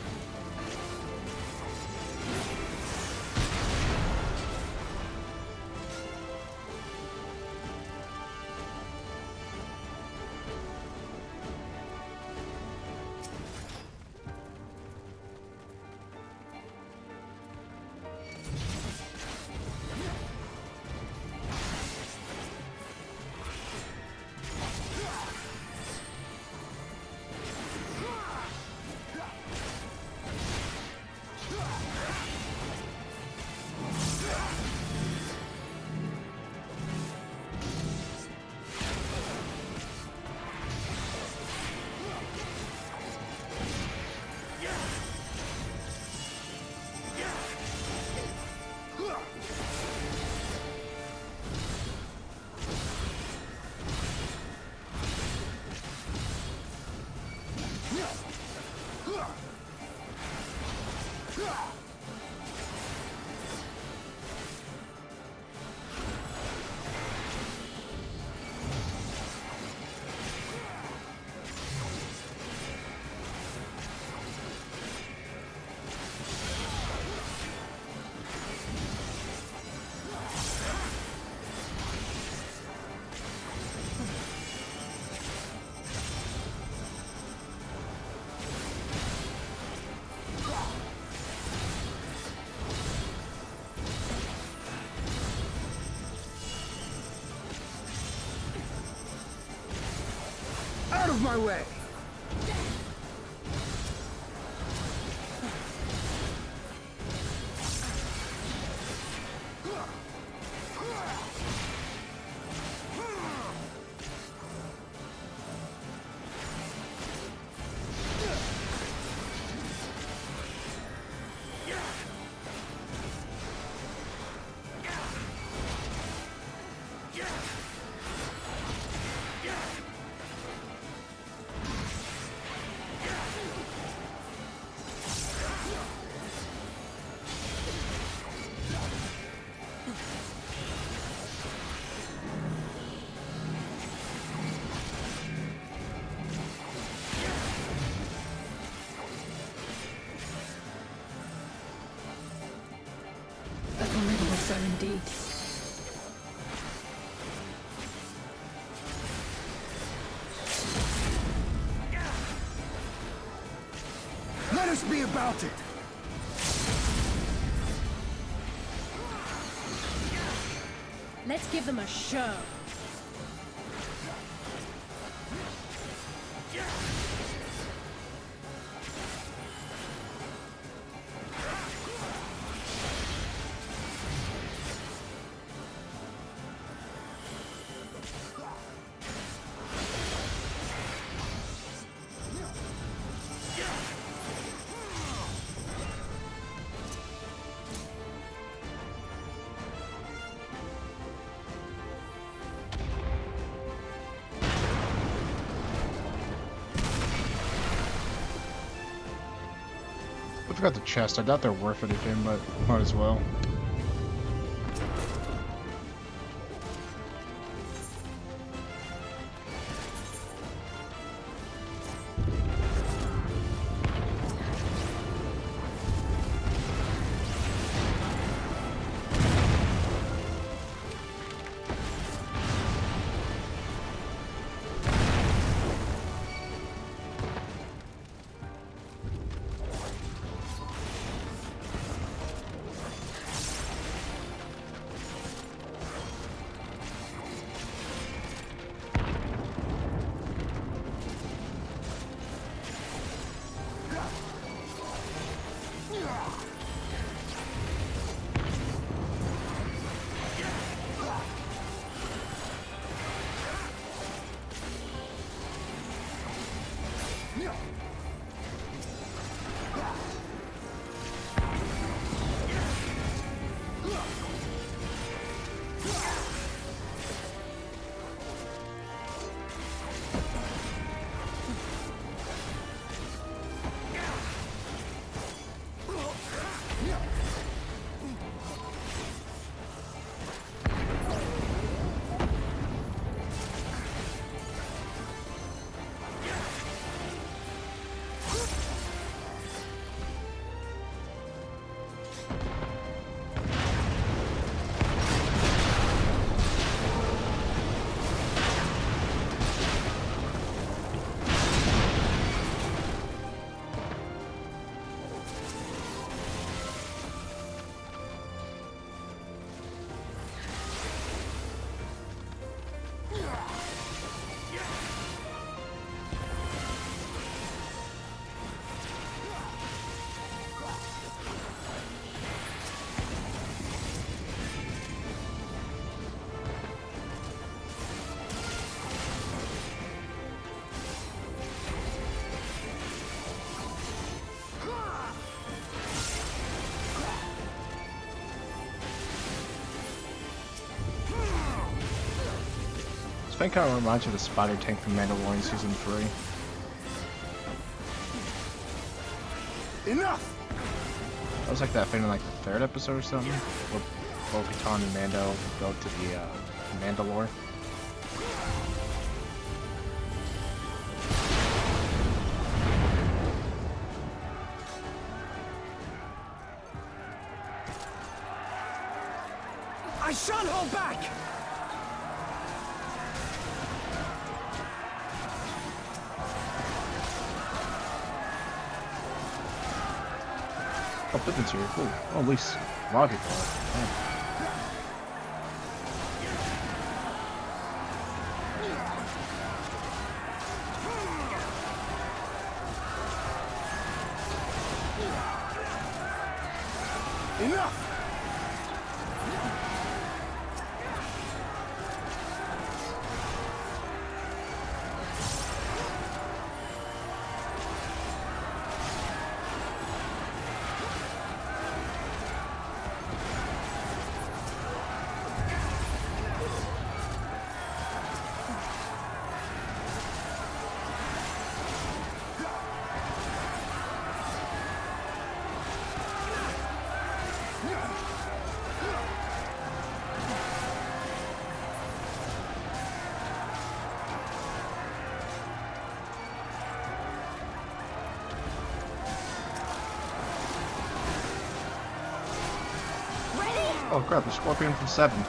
Out of my way! A formidable foe indeed. Let us be about it! Let's give them a show. I forgot the chest. I doubt they're worth anything, but might as well. I think kind of reminds you of the spider tank from Mandalorian Season 3. Enough! That was like that thing in like the 3rd episode or something, where Bo-Katan and Mando go to the Mandalore. I shan't hold back! Oh, Pippin's here, cool. Oh, at least a lot of people are. Yeah. Enough! Oh crap, the Scorpion from 7.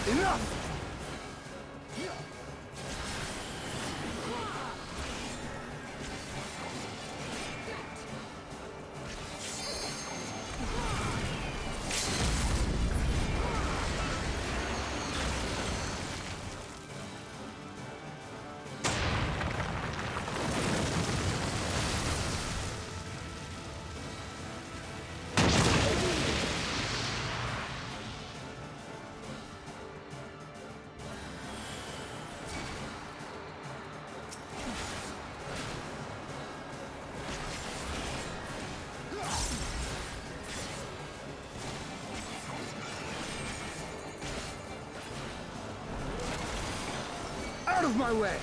Enough! of my way!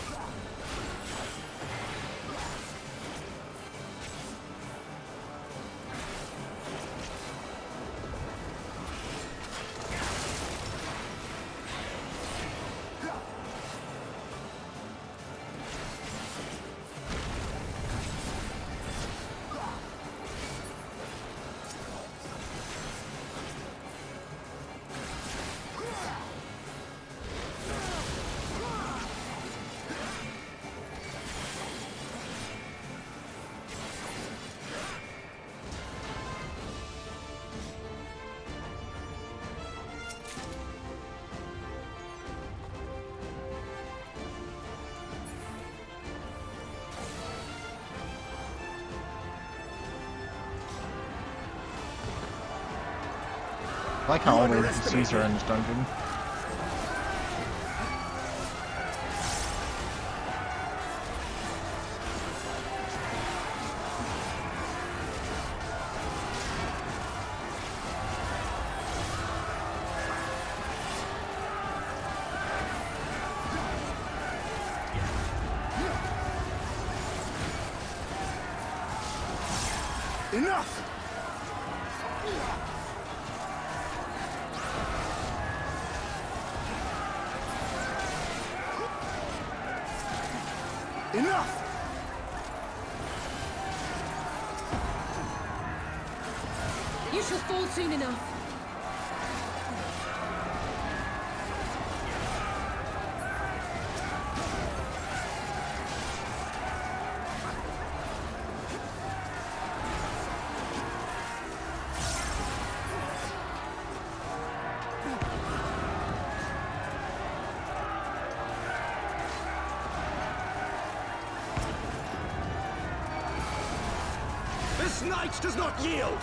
I like how all the NPCs are in this dungeon. Enough! Enough! You shall fall soon enough. This knight does not yield!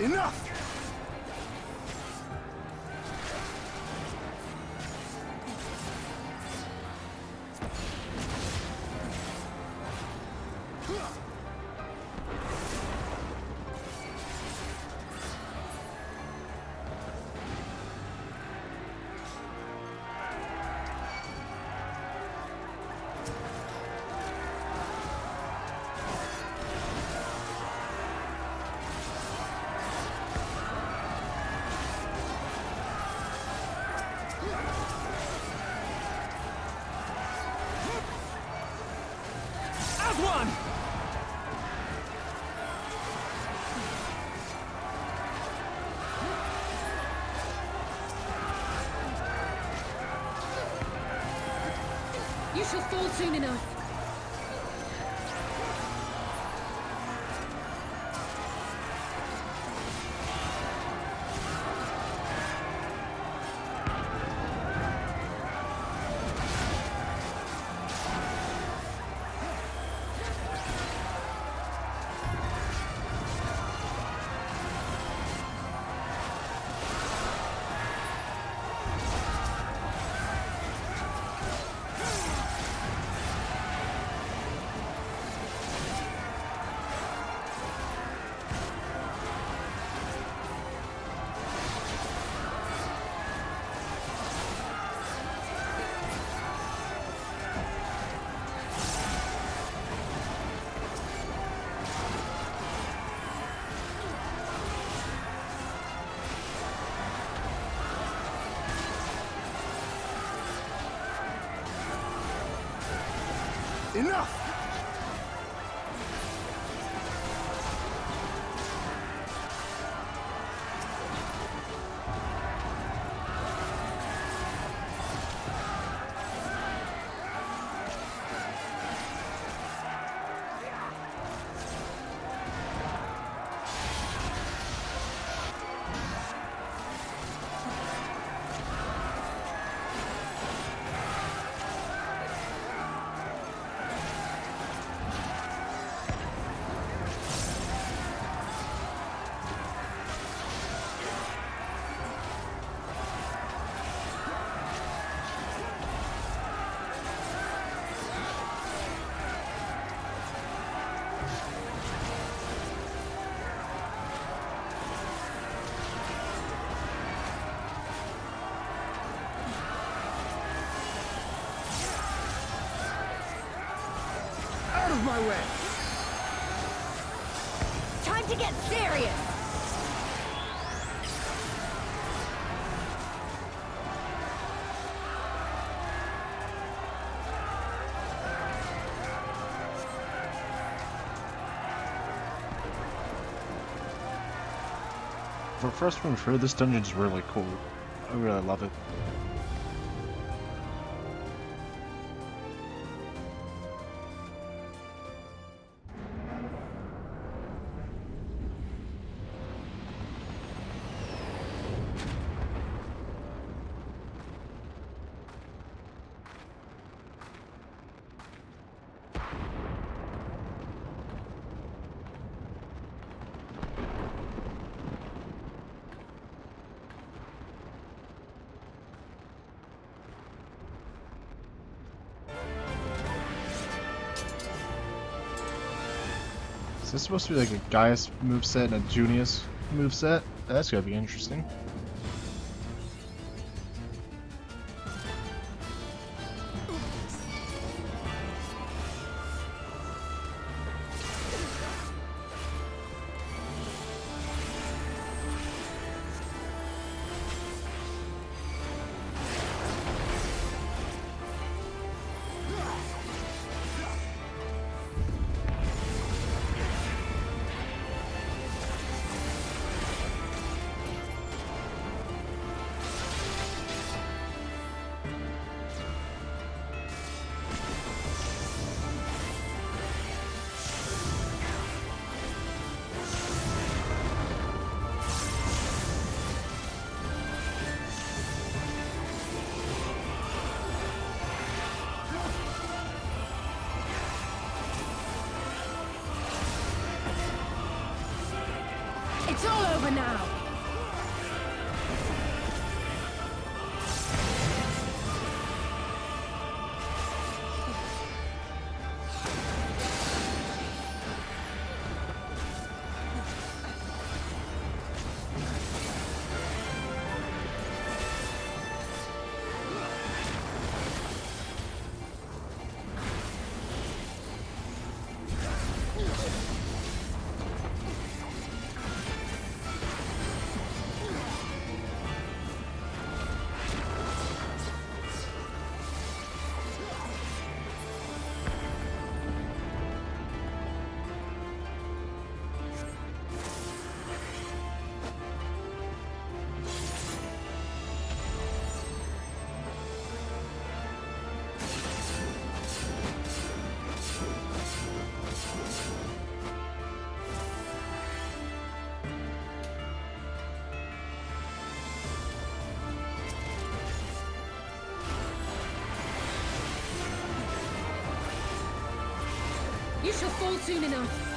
Enough! As one! You shall fall soon enough. Enough! Out of my way! Time to get serious! For first one through, this dungeon's really cool. I really love it. Is this supposed to be like a Gaius moveset and a Junius moveset? That's gonna be interesting. It's all over now! You shall fall soon enough.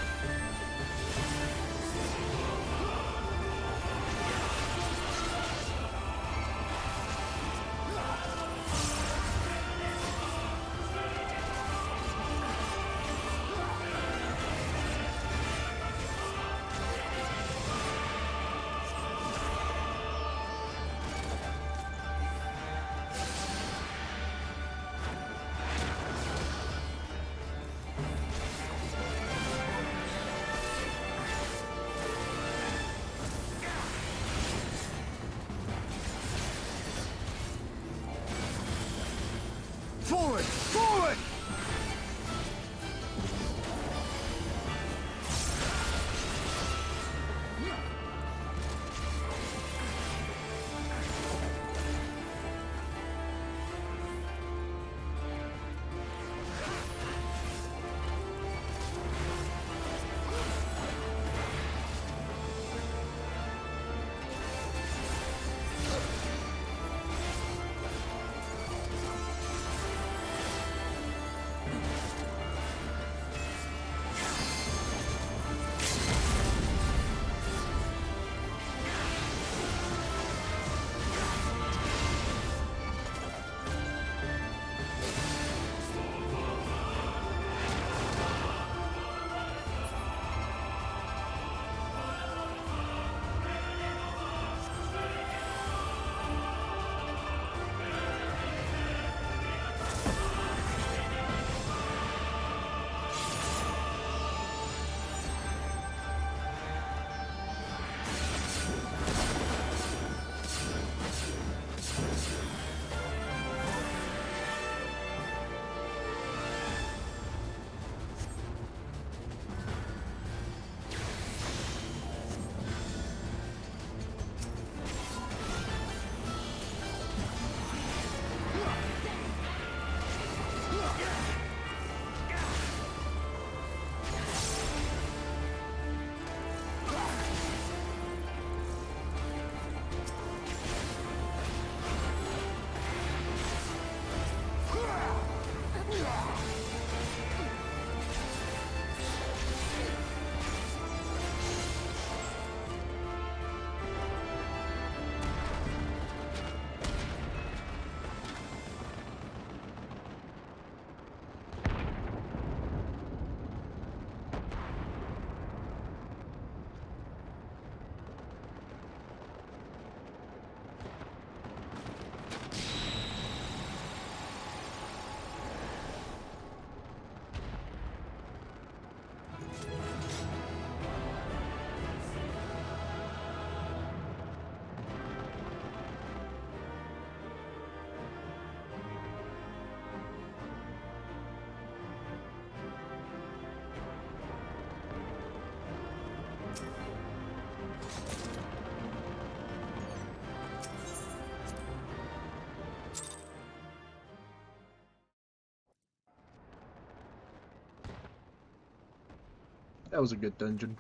That was a good dungeon.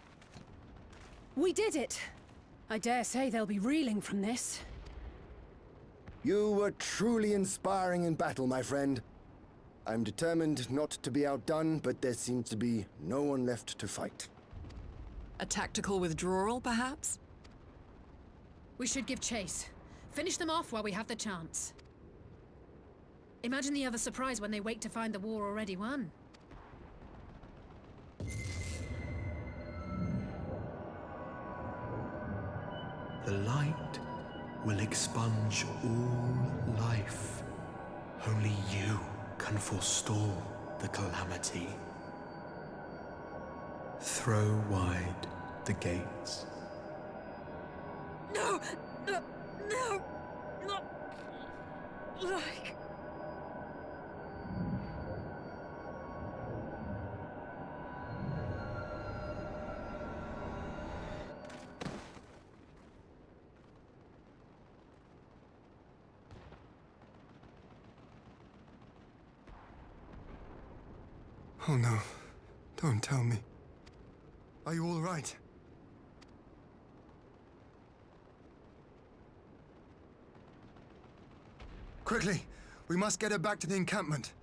We did it! I dare say they'll be reeling from this. You were truly inspiring in battle, my friend. I'm determined not to be outdone, but there seems to be no one left to fight. A tactical withdrawal, perhaps? We should give chase. Finish them off while we have the chance. Imagine the other surprise when they wake to find the war already won. The light will expunge all life. Only you can forestall the calamity. Throw wide the gates. No! No! No! Not like... Oh no. Don't tell me. Are you all right? Quickly! We must get her back to the encampment.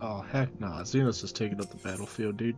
Oh, heck nah. Xenos is taking up the battlefield, dude.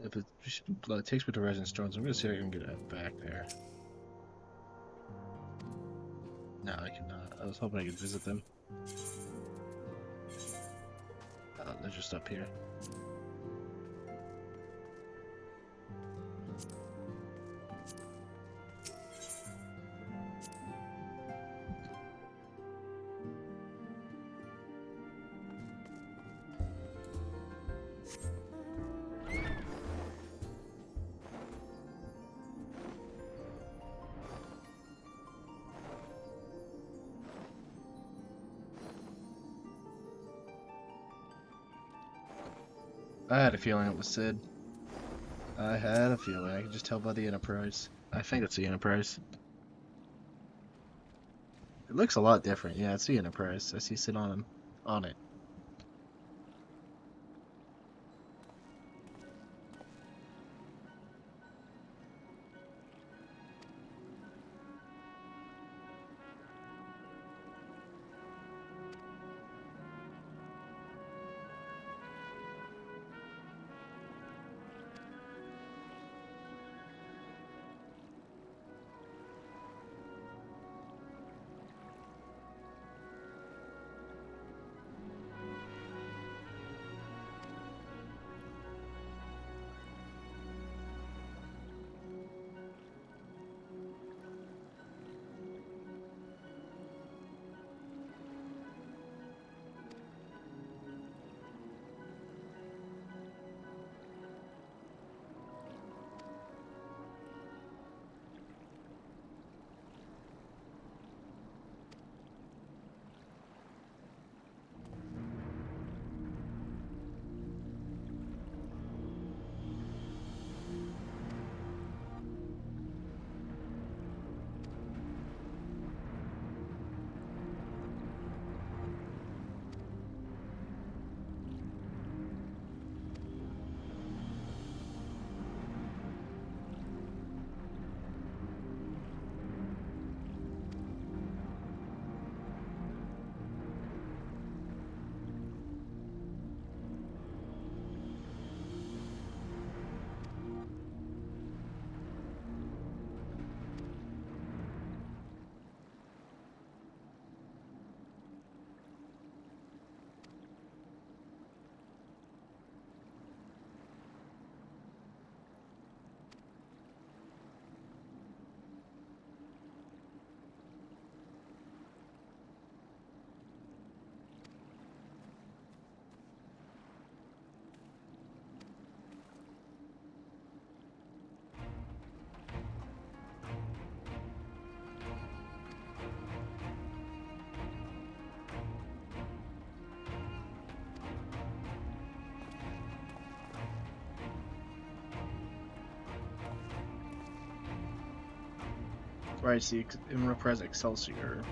If it takes me to Resident Stones, I'm gonna see if I can get it back there. No, I cannot. I was hoping I could visit them. They're just up here. I had a feeling it was Sid. I had a feeling. I could just tell by the Enterprise. I think it's the Enterprise. It looks a lot different. Yeah, it's the Enterprise. I see Sid on it. Right, see, in Repress Excelsior.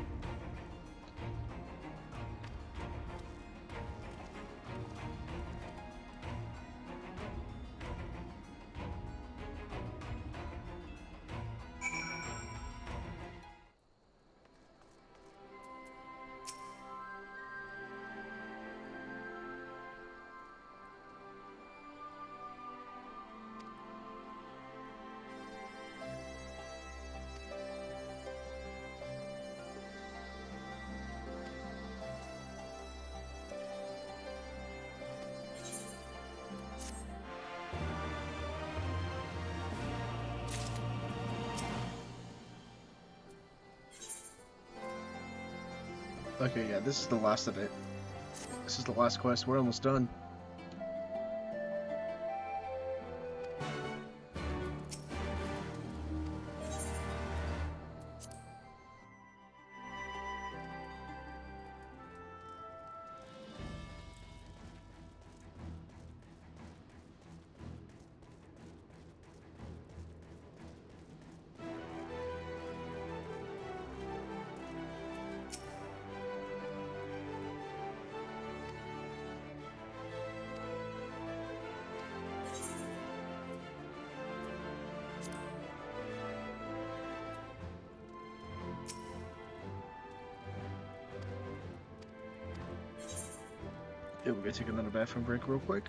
Okay, yeah, this is the last of it. This is the last quest. We're almost done. Yeah, we're gonna take another bathroom break real quick.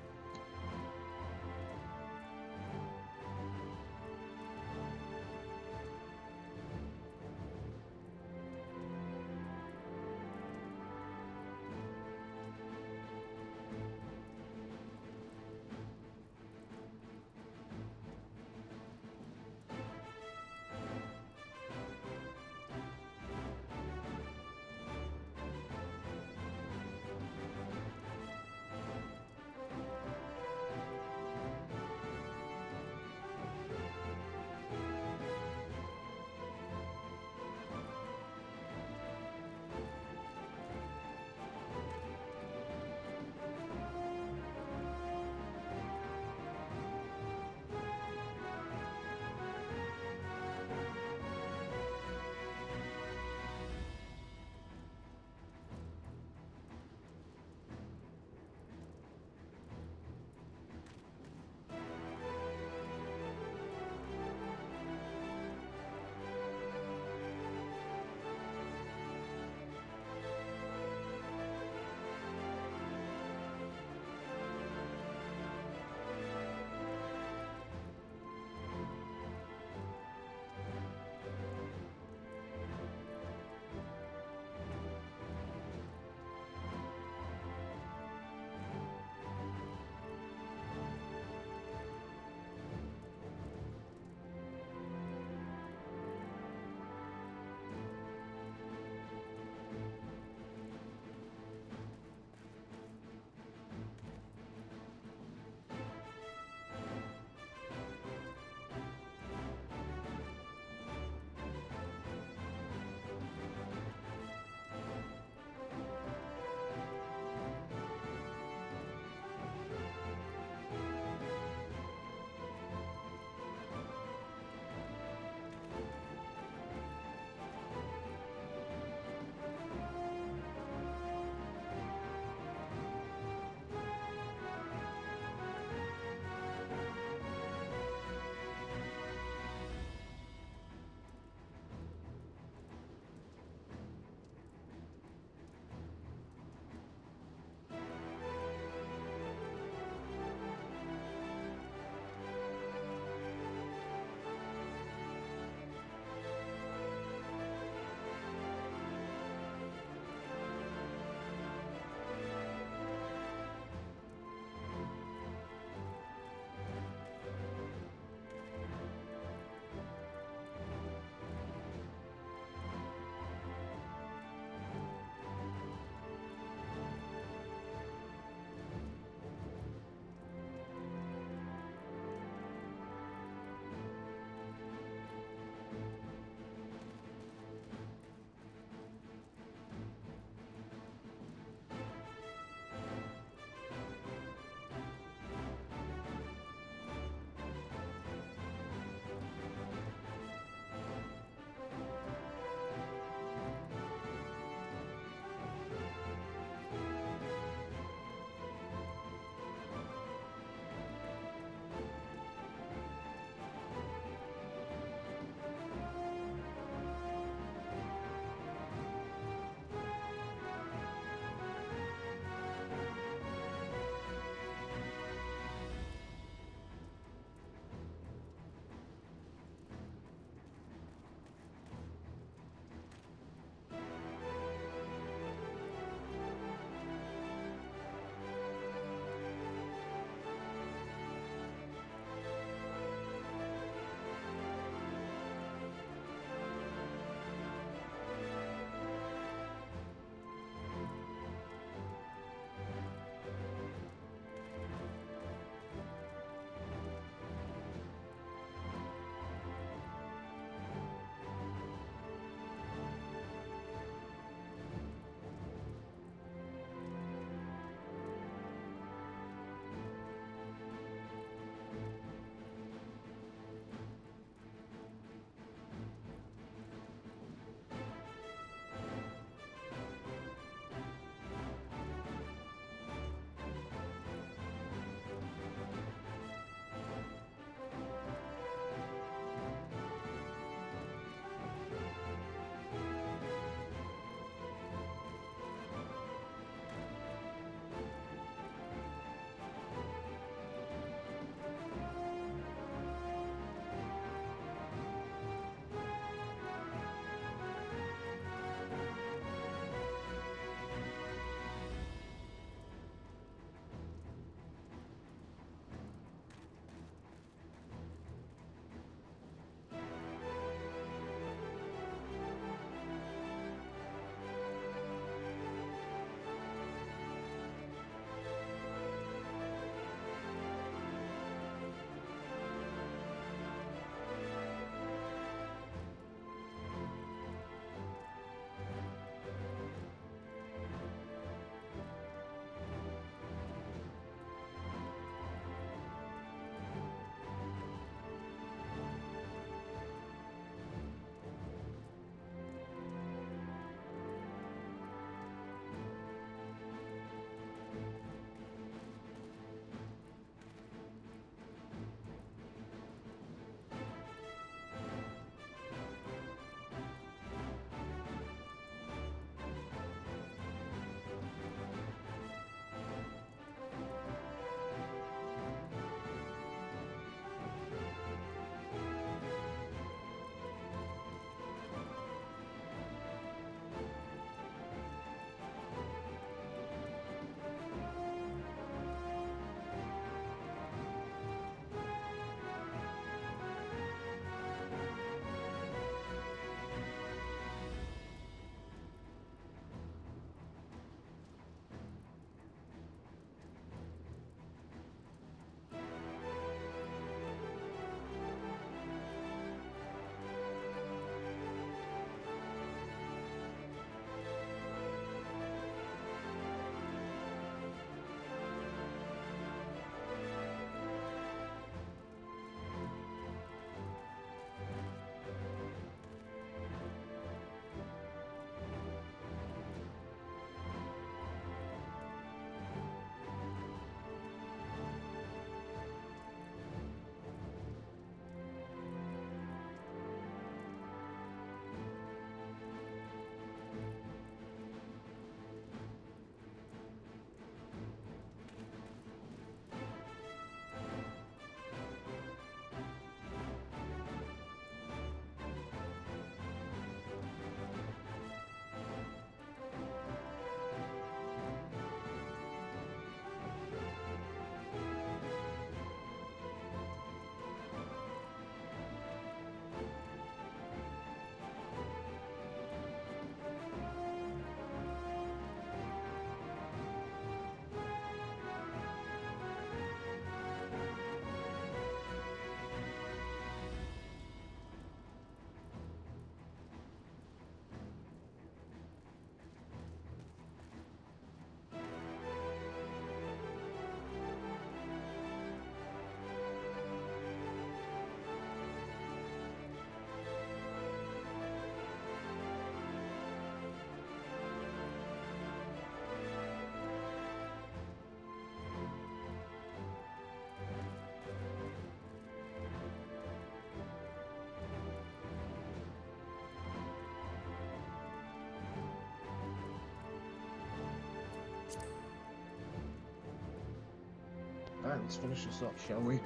Alright, let's finish this up, shall we?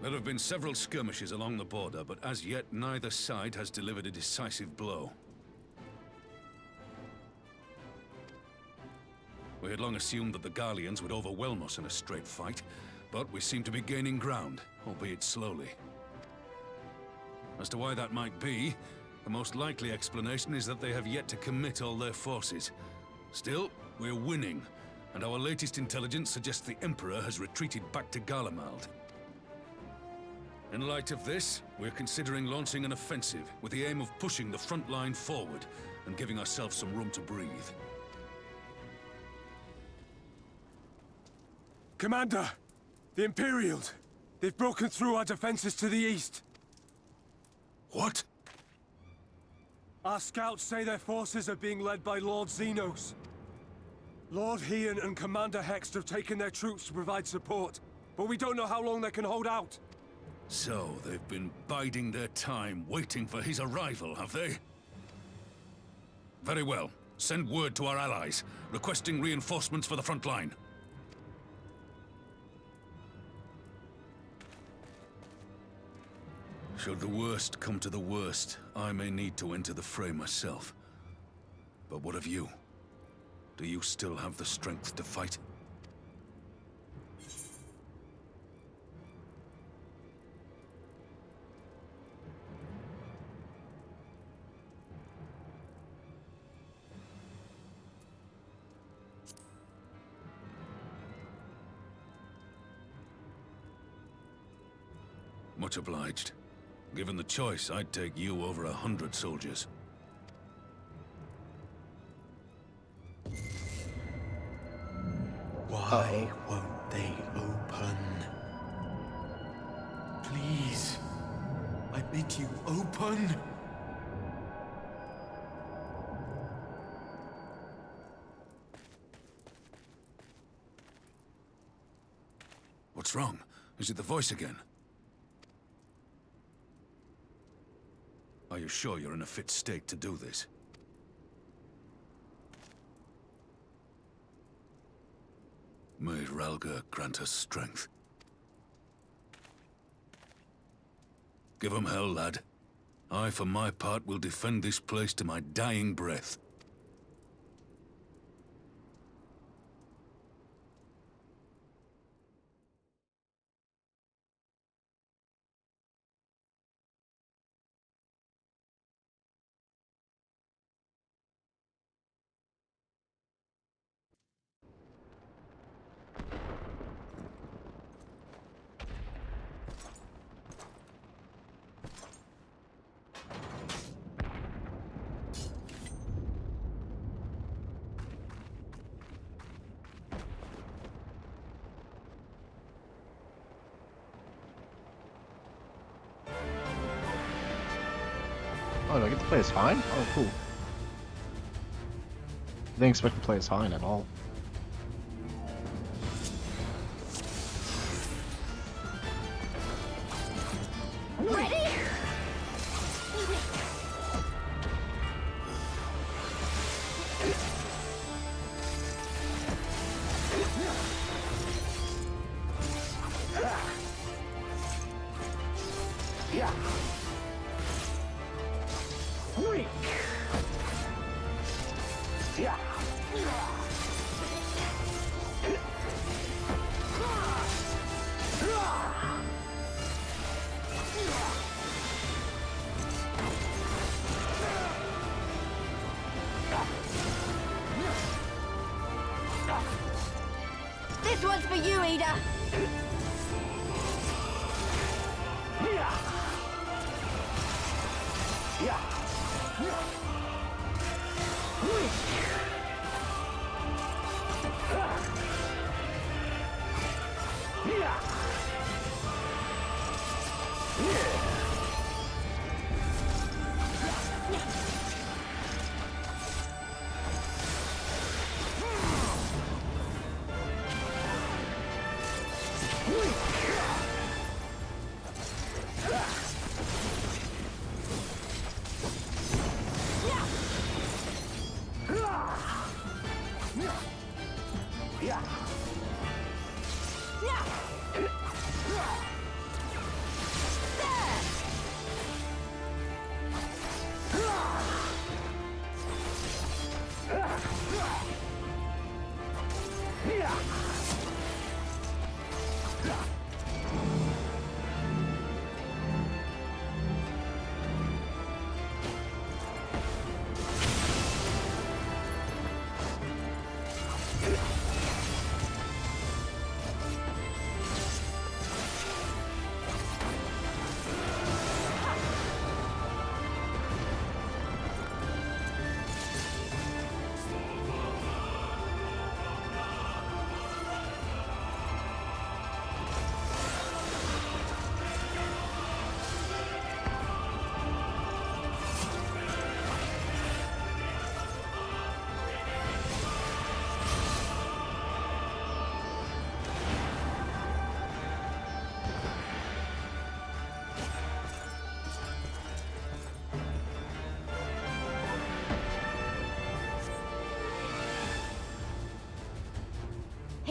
There have been several skirmishes along the border, but as yet neither side has delivered a decisive blow. We had long assumed that the Garleans would overwhelm us in a straight fight, but we seem to be gaining ground, albeit slowly. As to why that might be, the most likely explanation is that they have yet to commit all their forces. Still, we're winning, and our latest intelligence suggests the Emperor has retreated back to Garlemald. In light of this, we're considering launching an offensive with the aim of pushing the front line forward and giving ourselves some room to breathe. Commander! The Imperials! They've broken through our defenses to the east! What? Our scouts say their forces are being led by Lord Xenos. Lord Hian and Commander Hext have taken their troops to provide support, but we don't know how long they can hold out. So, they've been biding their time, waiting for his arrival, have they? Very well. Send word to our allies, requesting reinforcements for the front line. Should the worst come to the worst, I may need to enter the fray myself. But what of you? Do you still have the strength to fight? Much obliged. Given the choice, I'd take you over 100 soldiers. Why won't they open? Please, I bid you open. What's wrong? Is it the voice again? Are you sure you're in a fit state to do this? May Ralga grant us strength. Give 'em hell, lad. I, for my part, will defend this place to my dying breath. Oh, do I get to play as Hein? Oh, cool. I didn't expect to play as Hein at all. Ready? Yeah. Yeah. This one's for you, Ida. Yeah. Yeah.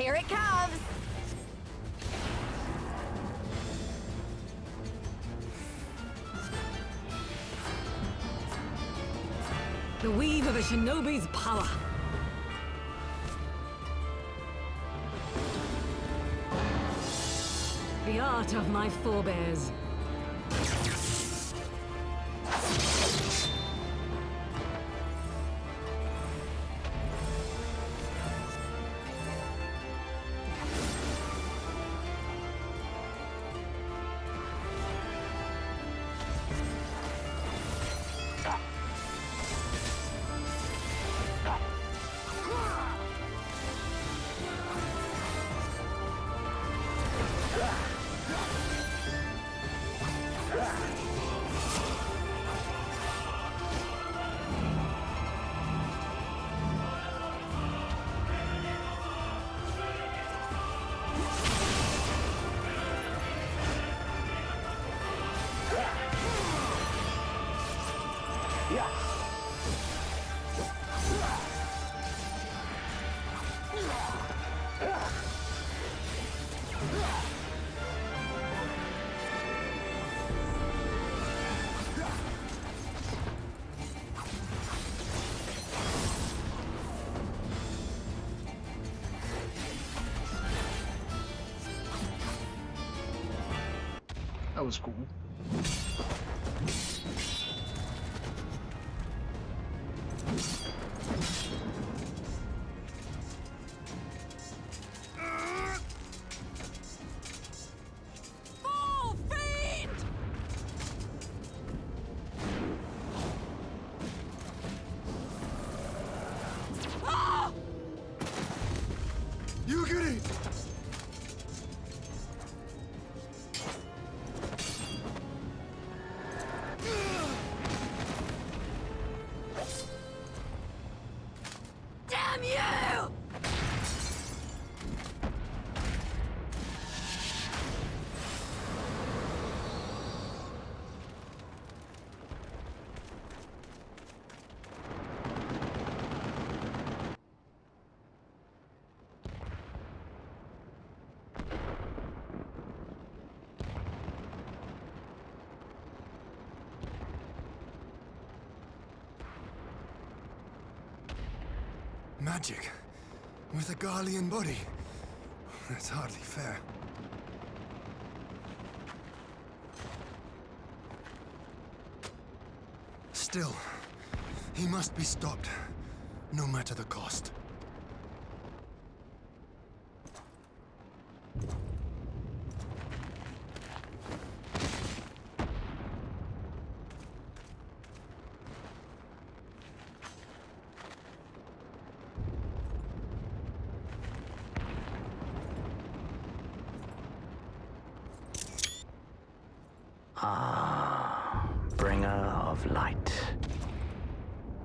Here it comes! The weave of a shinobi's power. The art of my forebears. That was cool. Fall, fiend! Ah! You get it! Damn you! Magic. With a Garlean body. That's hardly fair. Still, he must be stopped, no matter the cost. Ah, bringer of light.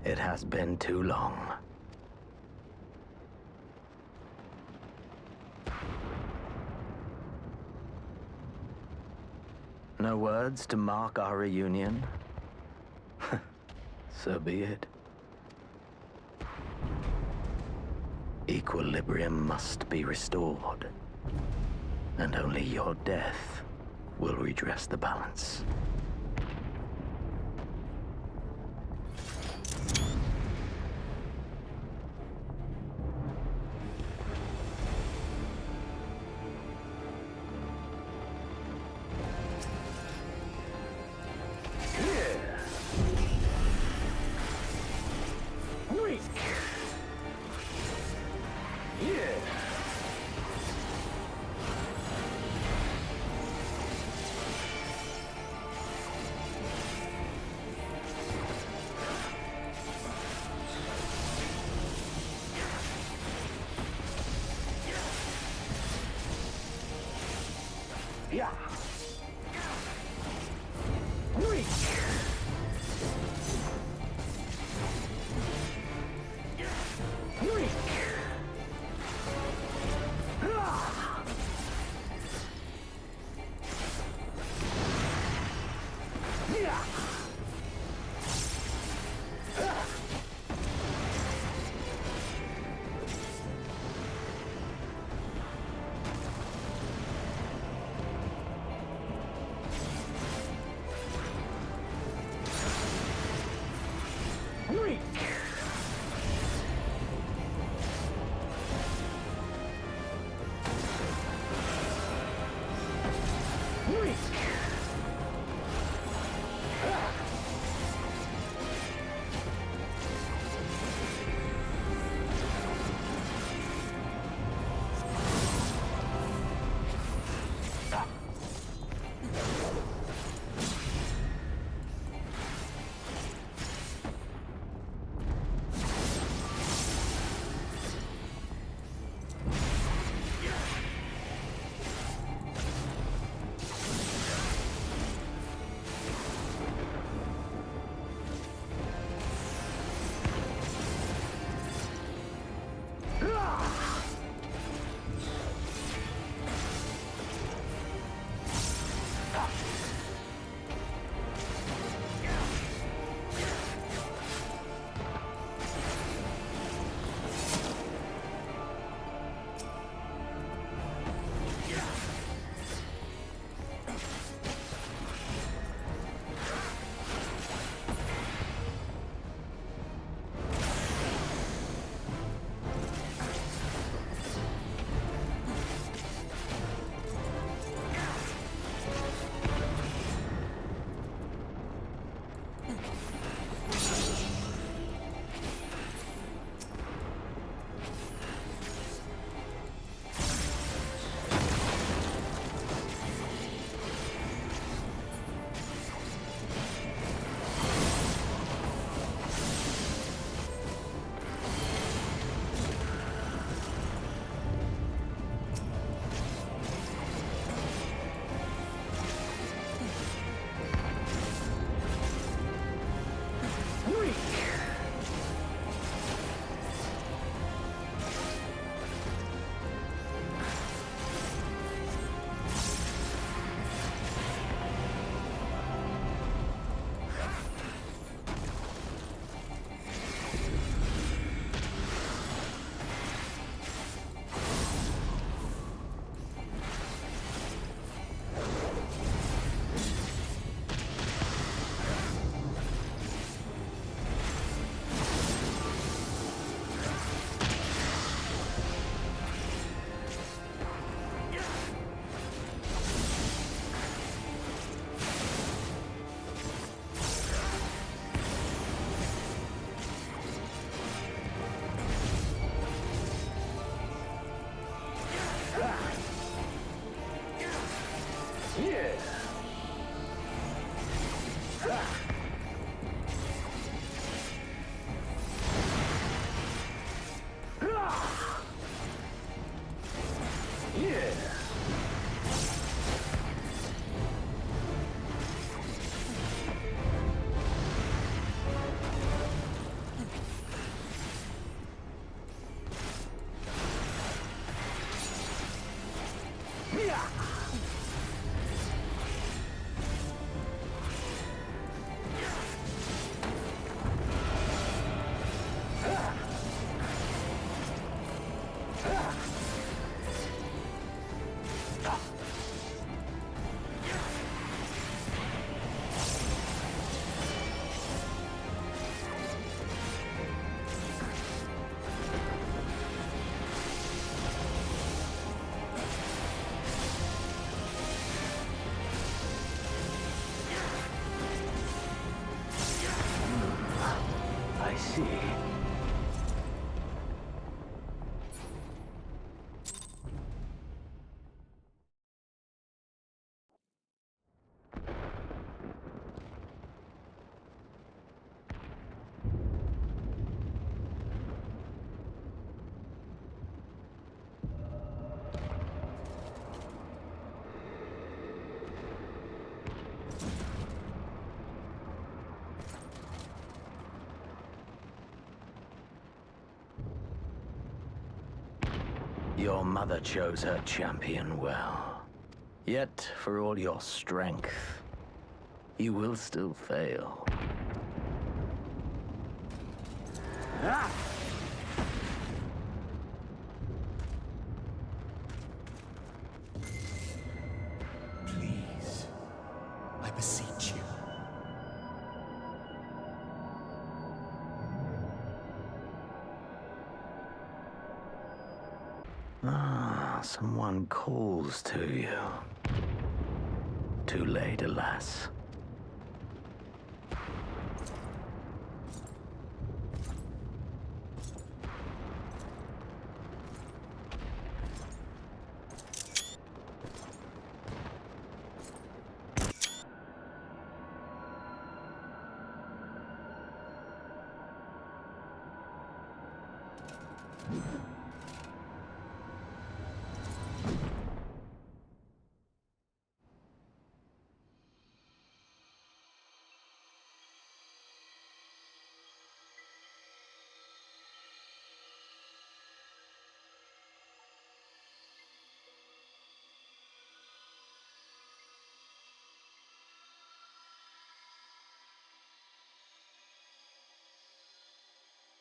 It has been too long. No words to mark our reunion? So be it. Equilibrium must be restored, and only your death will redress the balance. Weak. Weak. Your mother chose her champion well. Yet, for all your strength, you will still fail. Ah! Please, I beseech you. Ah, someone calls to you. Too late, alas.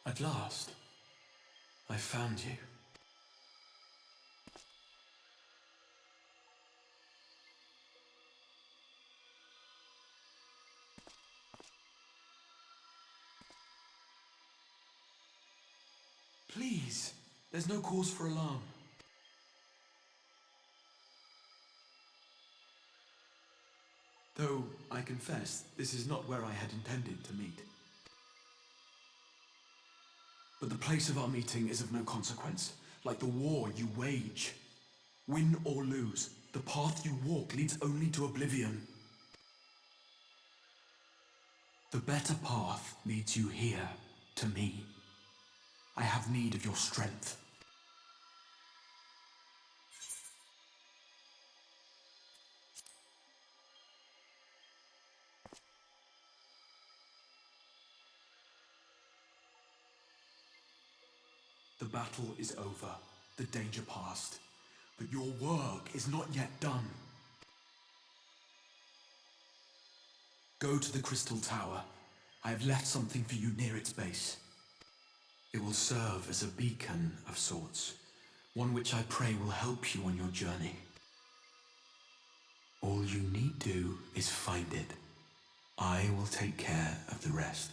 At last, I found you. Please, there's no cause for alarm. Though, I confess, this is not where I had intended to meet. But the place of our meeting is of no consequence, like the war you wage. Win or lose, the path you walk leads only to oblivion. The better path leads you here, to me. I have need of your strength. The battle is over, the danger past, but your work is not yet done. Go to the Crystal Tower. I have left something for you near its base. It will serve as a beacon of sorts, one which I pray will help you on your journey. All you need do is find it. I will take care of the rest.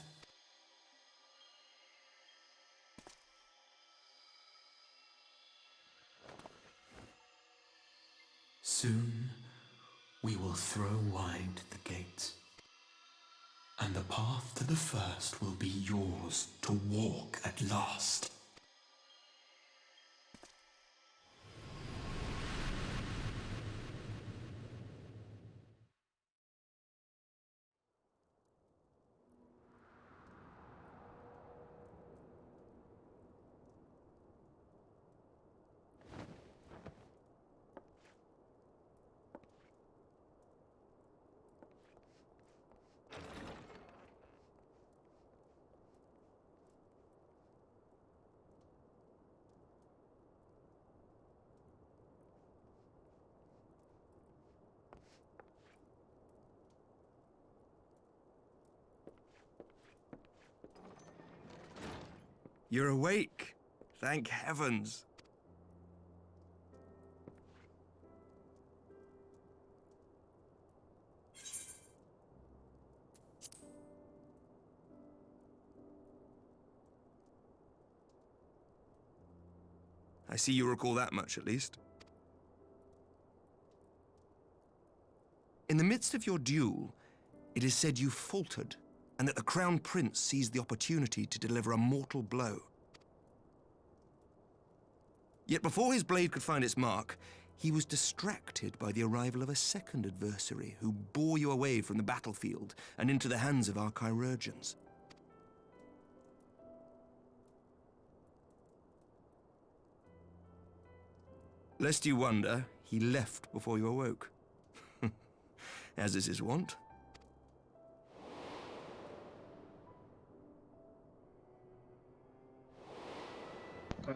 Soon, we will throw wide the gates, and the path to the first will be yours to walk at last. You're awake. Thank heavens. I see you recall that much, at least. In the midst of your duel, it is said you faltered, and that the Crown Prince seized the opportunity to deliver a mortal blow. Yet before his blade could find its mark, he was distracted by the arrival of a second adversary who bore you away from the battlefield and into the hands of our chirurgeons. Lest you wonder, he left before you awoke. As is his wont.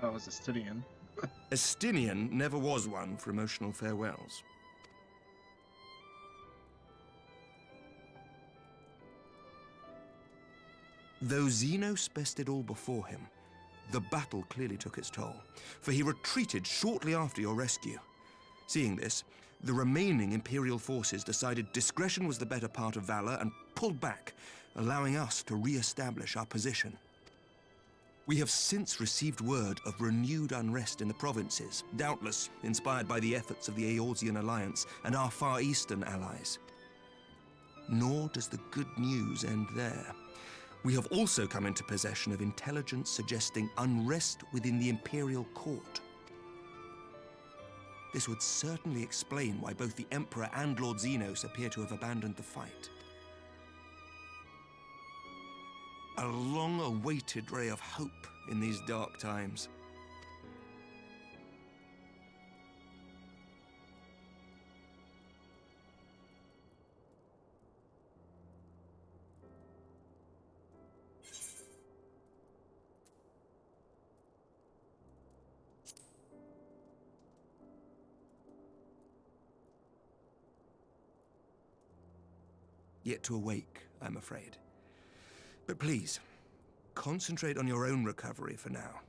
Oh, it was Estinian. Estinian never was one for emotional farewells. Though Xenos bested all before him, the battle clearly took its toll, for he retreated shortly after your rescue. Seeing this, the remaining Imperial forces decided discretion was the better part of valor and pulled back, allowing us to re-establish our position. We have since received word of renewed unrest in the provinces, doubtless inspired by the efforts of the Eorzean Alliance and our Far Eastern allies. Nor does the good news end there. We have also come into possession of intelligence suggesting unrest within the Imperial Court. This would certainly explain why both the Emperor and Lord Xenos appear to have abandoned the fight. A long-awaited ray of hope in these dark times. Yet to awake, I'm afraid. But please, concentrate on your own recovery for now.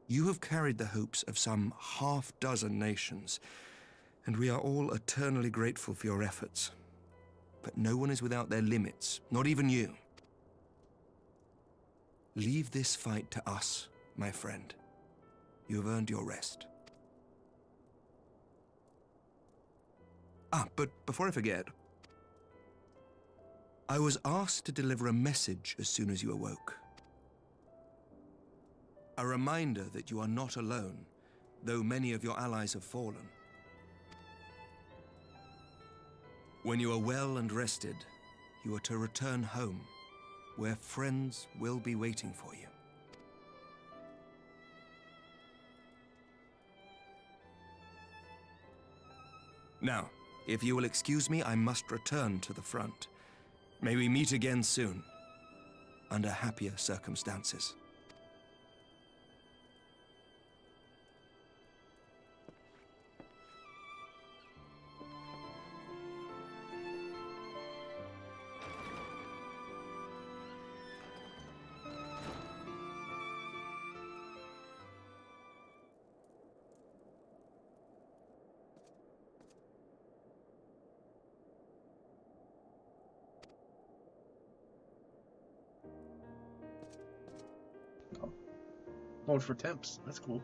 You have carried the hopes of some half-dozen nations, and we are all eternally grateful for your efforts. But no one is without their limits, not even you. Leave this fight to us, my friend. You have earned your rest. But before I forget, I was asked to deliver a message as soon as you awoke. A reminder that you are not alone, though many of your allies have fallen. When you are well and rested, you are to return home, where friends will be waiting for you. Now, if you will excuse me, I must return to the front. May we meet again soon, under happier circumstances. Going for temps. That's cool.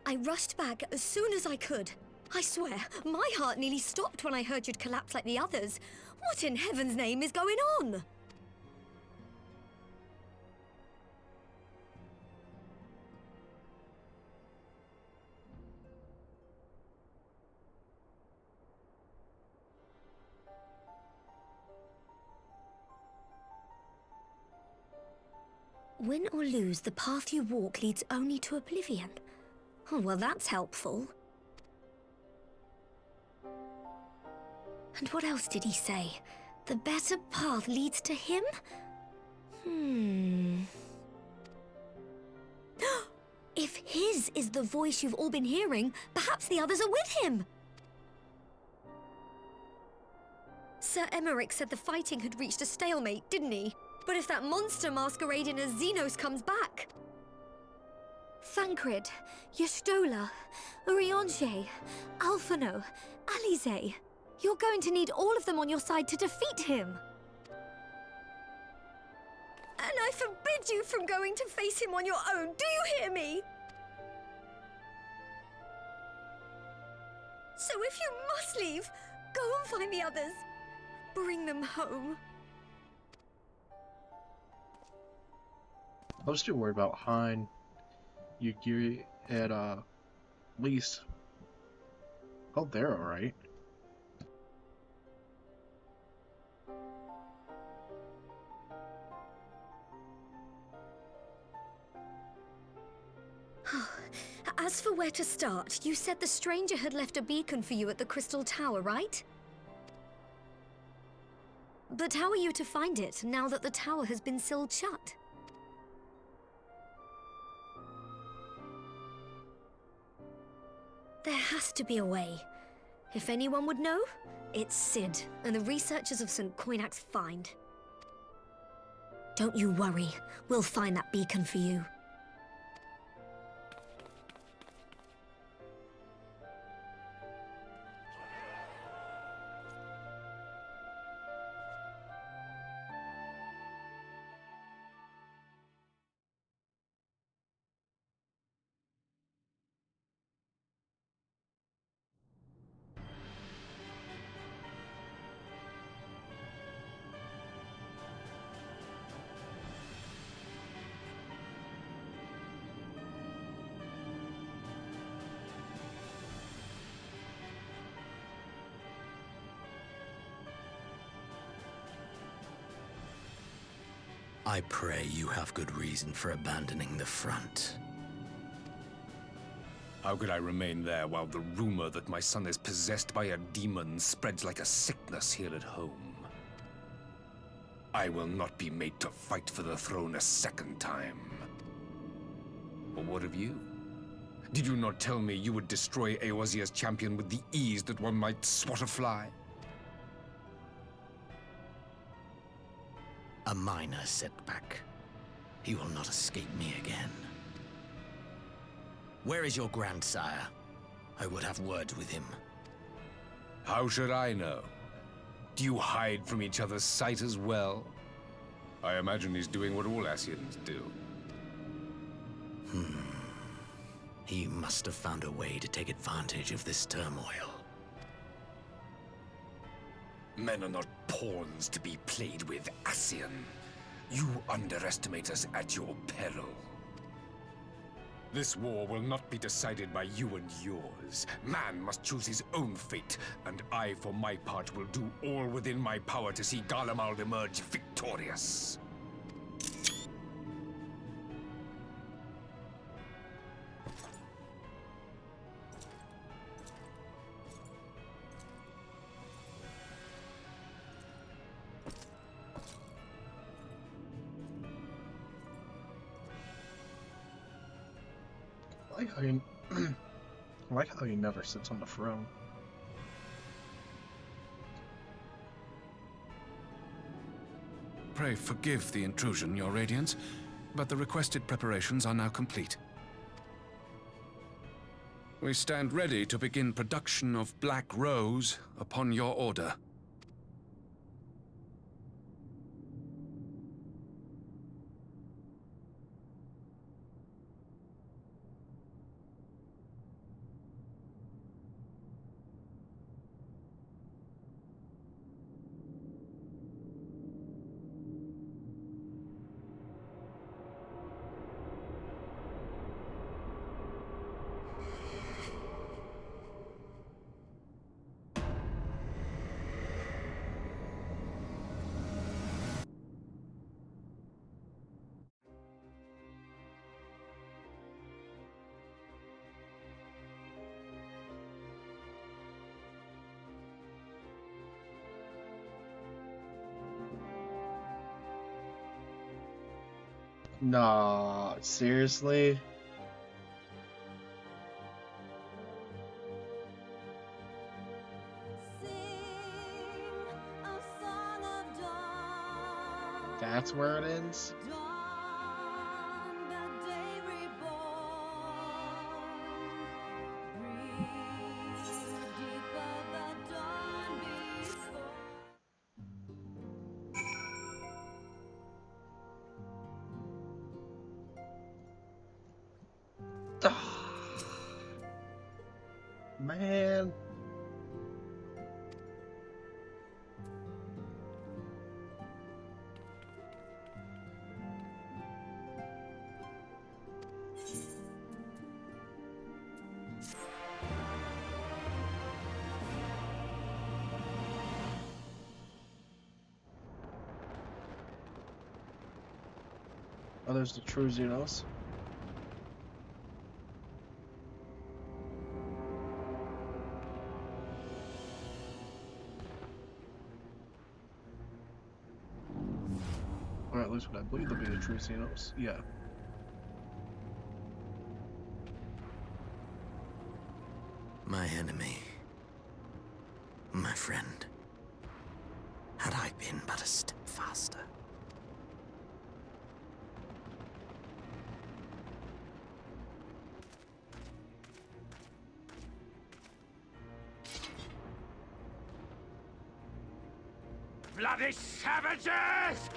I rushed back as soon as I could. I swear, my heart nearly stopped when I heard you'd collapsed like the others. What in heaven's name is going on? Win or lose, the path you walk leads only to oblivion. Oh, well, that's helpful. And what else did he say? The better path leads to him? If his is the voice you've all been hearing, perhaps the others are with him. Sir Emmerich said the fighting had reached a stalemate, didn't he? But if that monster masquerading as Xenos comes back... Thancred, Yestola, Urianger, Alphino, Alize... You're going to need all of them on your side to defeat him. And I forbid you from going to face him on your own, do you hear me? So if you must leave, go and find the others. Bring them home. I was too worried about Hein, Yugiri, and Lise. Oh, they're alright. As for where to start, you said the stranger had left a beacon for you at the Crystal Tower, right? But how are you to find it, now that the tower has been sealed shut? There has to be a way. If anyone would know, it's Sid, and the researchers of St. Coinac's find. Don't you worry, we'll find that beacon for you. I pray you have good reason for abandoning the front. How could I remain there while the rumor that my son is possessed by a demon spreads like a sickness here at home? I will not be made to fight for the throne a second time. But what of you? Did you not tell me you would destroy Eorzea's champion with the ease that one might swat a fly? A minor setback. He will not escape me again. Where is your grandsire? I would have words with him. How should I know? Do you hide from each other's sight as well? I imagine he's doing what all Ascians do. He must have found a way to take advantage of this turmoil. Men are not pawns to be played with, Ascian. You underestimate us at your peril. This war will not be decided by you and yours. Man must choose his own fate, and I, for my part, will do all within my power to see Garlemald emerge victorious. I like how he never sits on the throne. Pray forgive the intrusion, Your Radiance, but the requested preparations are now complete. We stand ready to begin production of Black Rose upon your order. Nah, seriously? That's where it ends? Man. Oh, there's the true Xenos. Or at least what I believe to be the true Xenos. Yeah. My enemy. My friend. Had I been but a step faster. Bloody savages!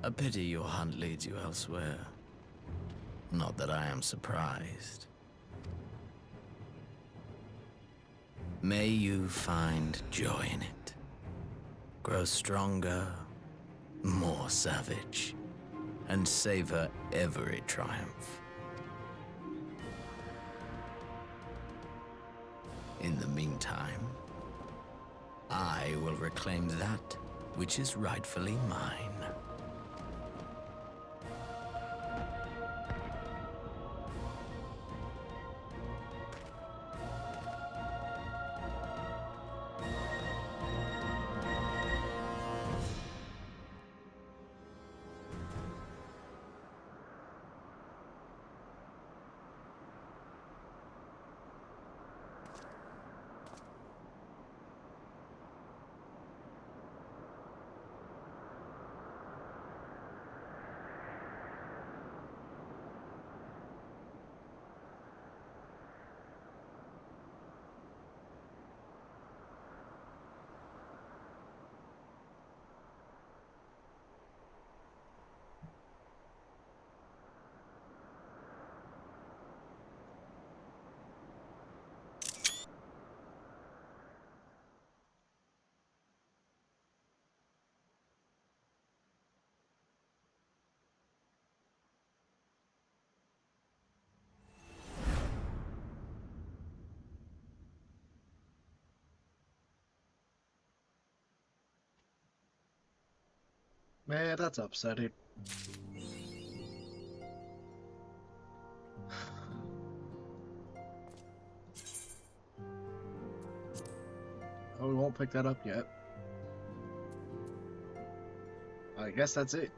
A pity your hunt leads you elsewhere. Not that I am surprised. May you find joy in it. Grow stronger, more savage, and savor every triumph. In the meantime, I will reclaim that which is rightfully mine. Man, that's upsetting. Oh, we won't pick that up yet. I guess that's it.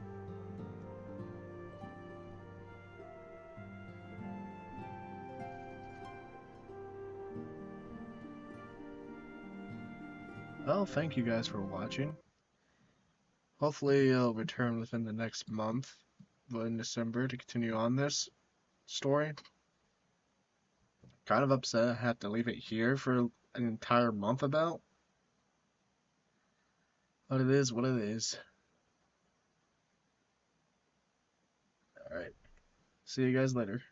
Well, thank you guys for watching. Hopefully it'll return within the next month, but in December, to continue on this story. Kind of upset I had to leave it here for an entire month about. But it is what it is. Alright. See you guys later.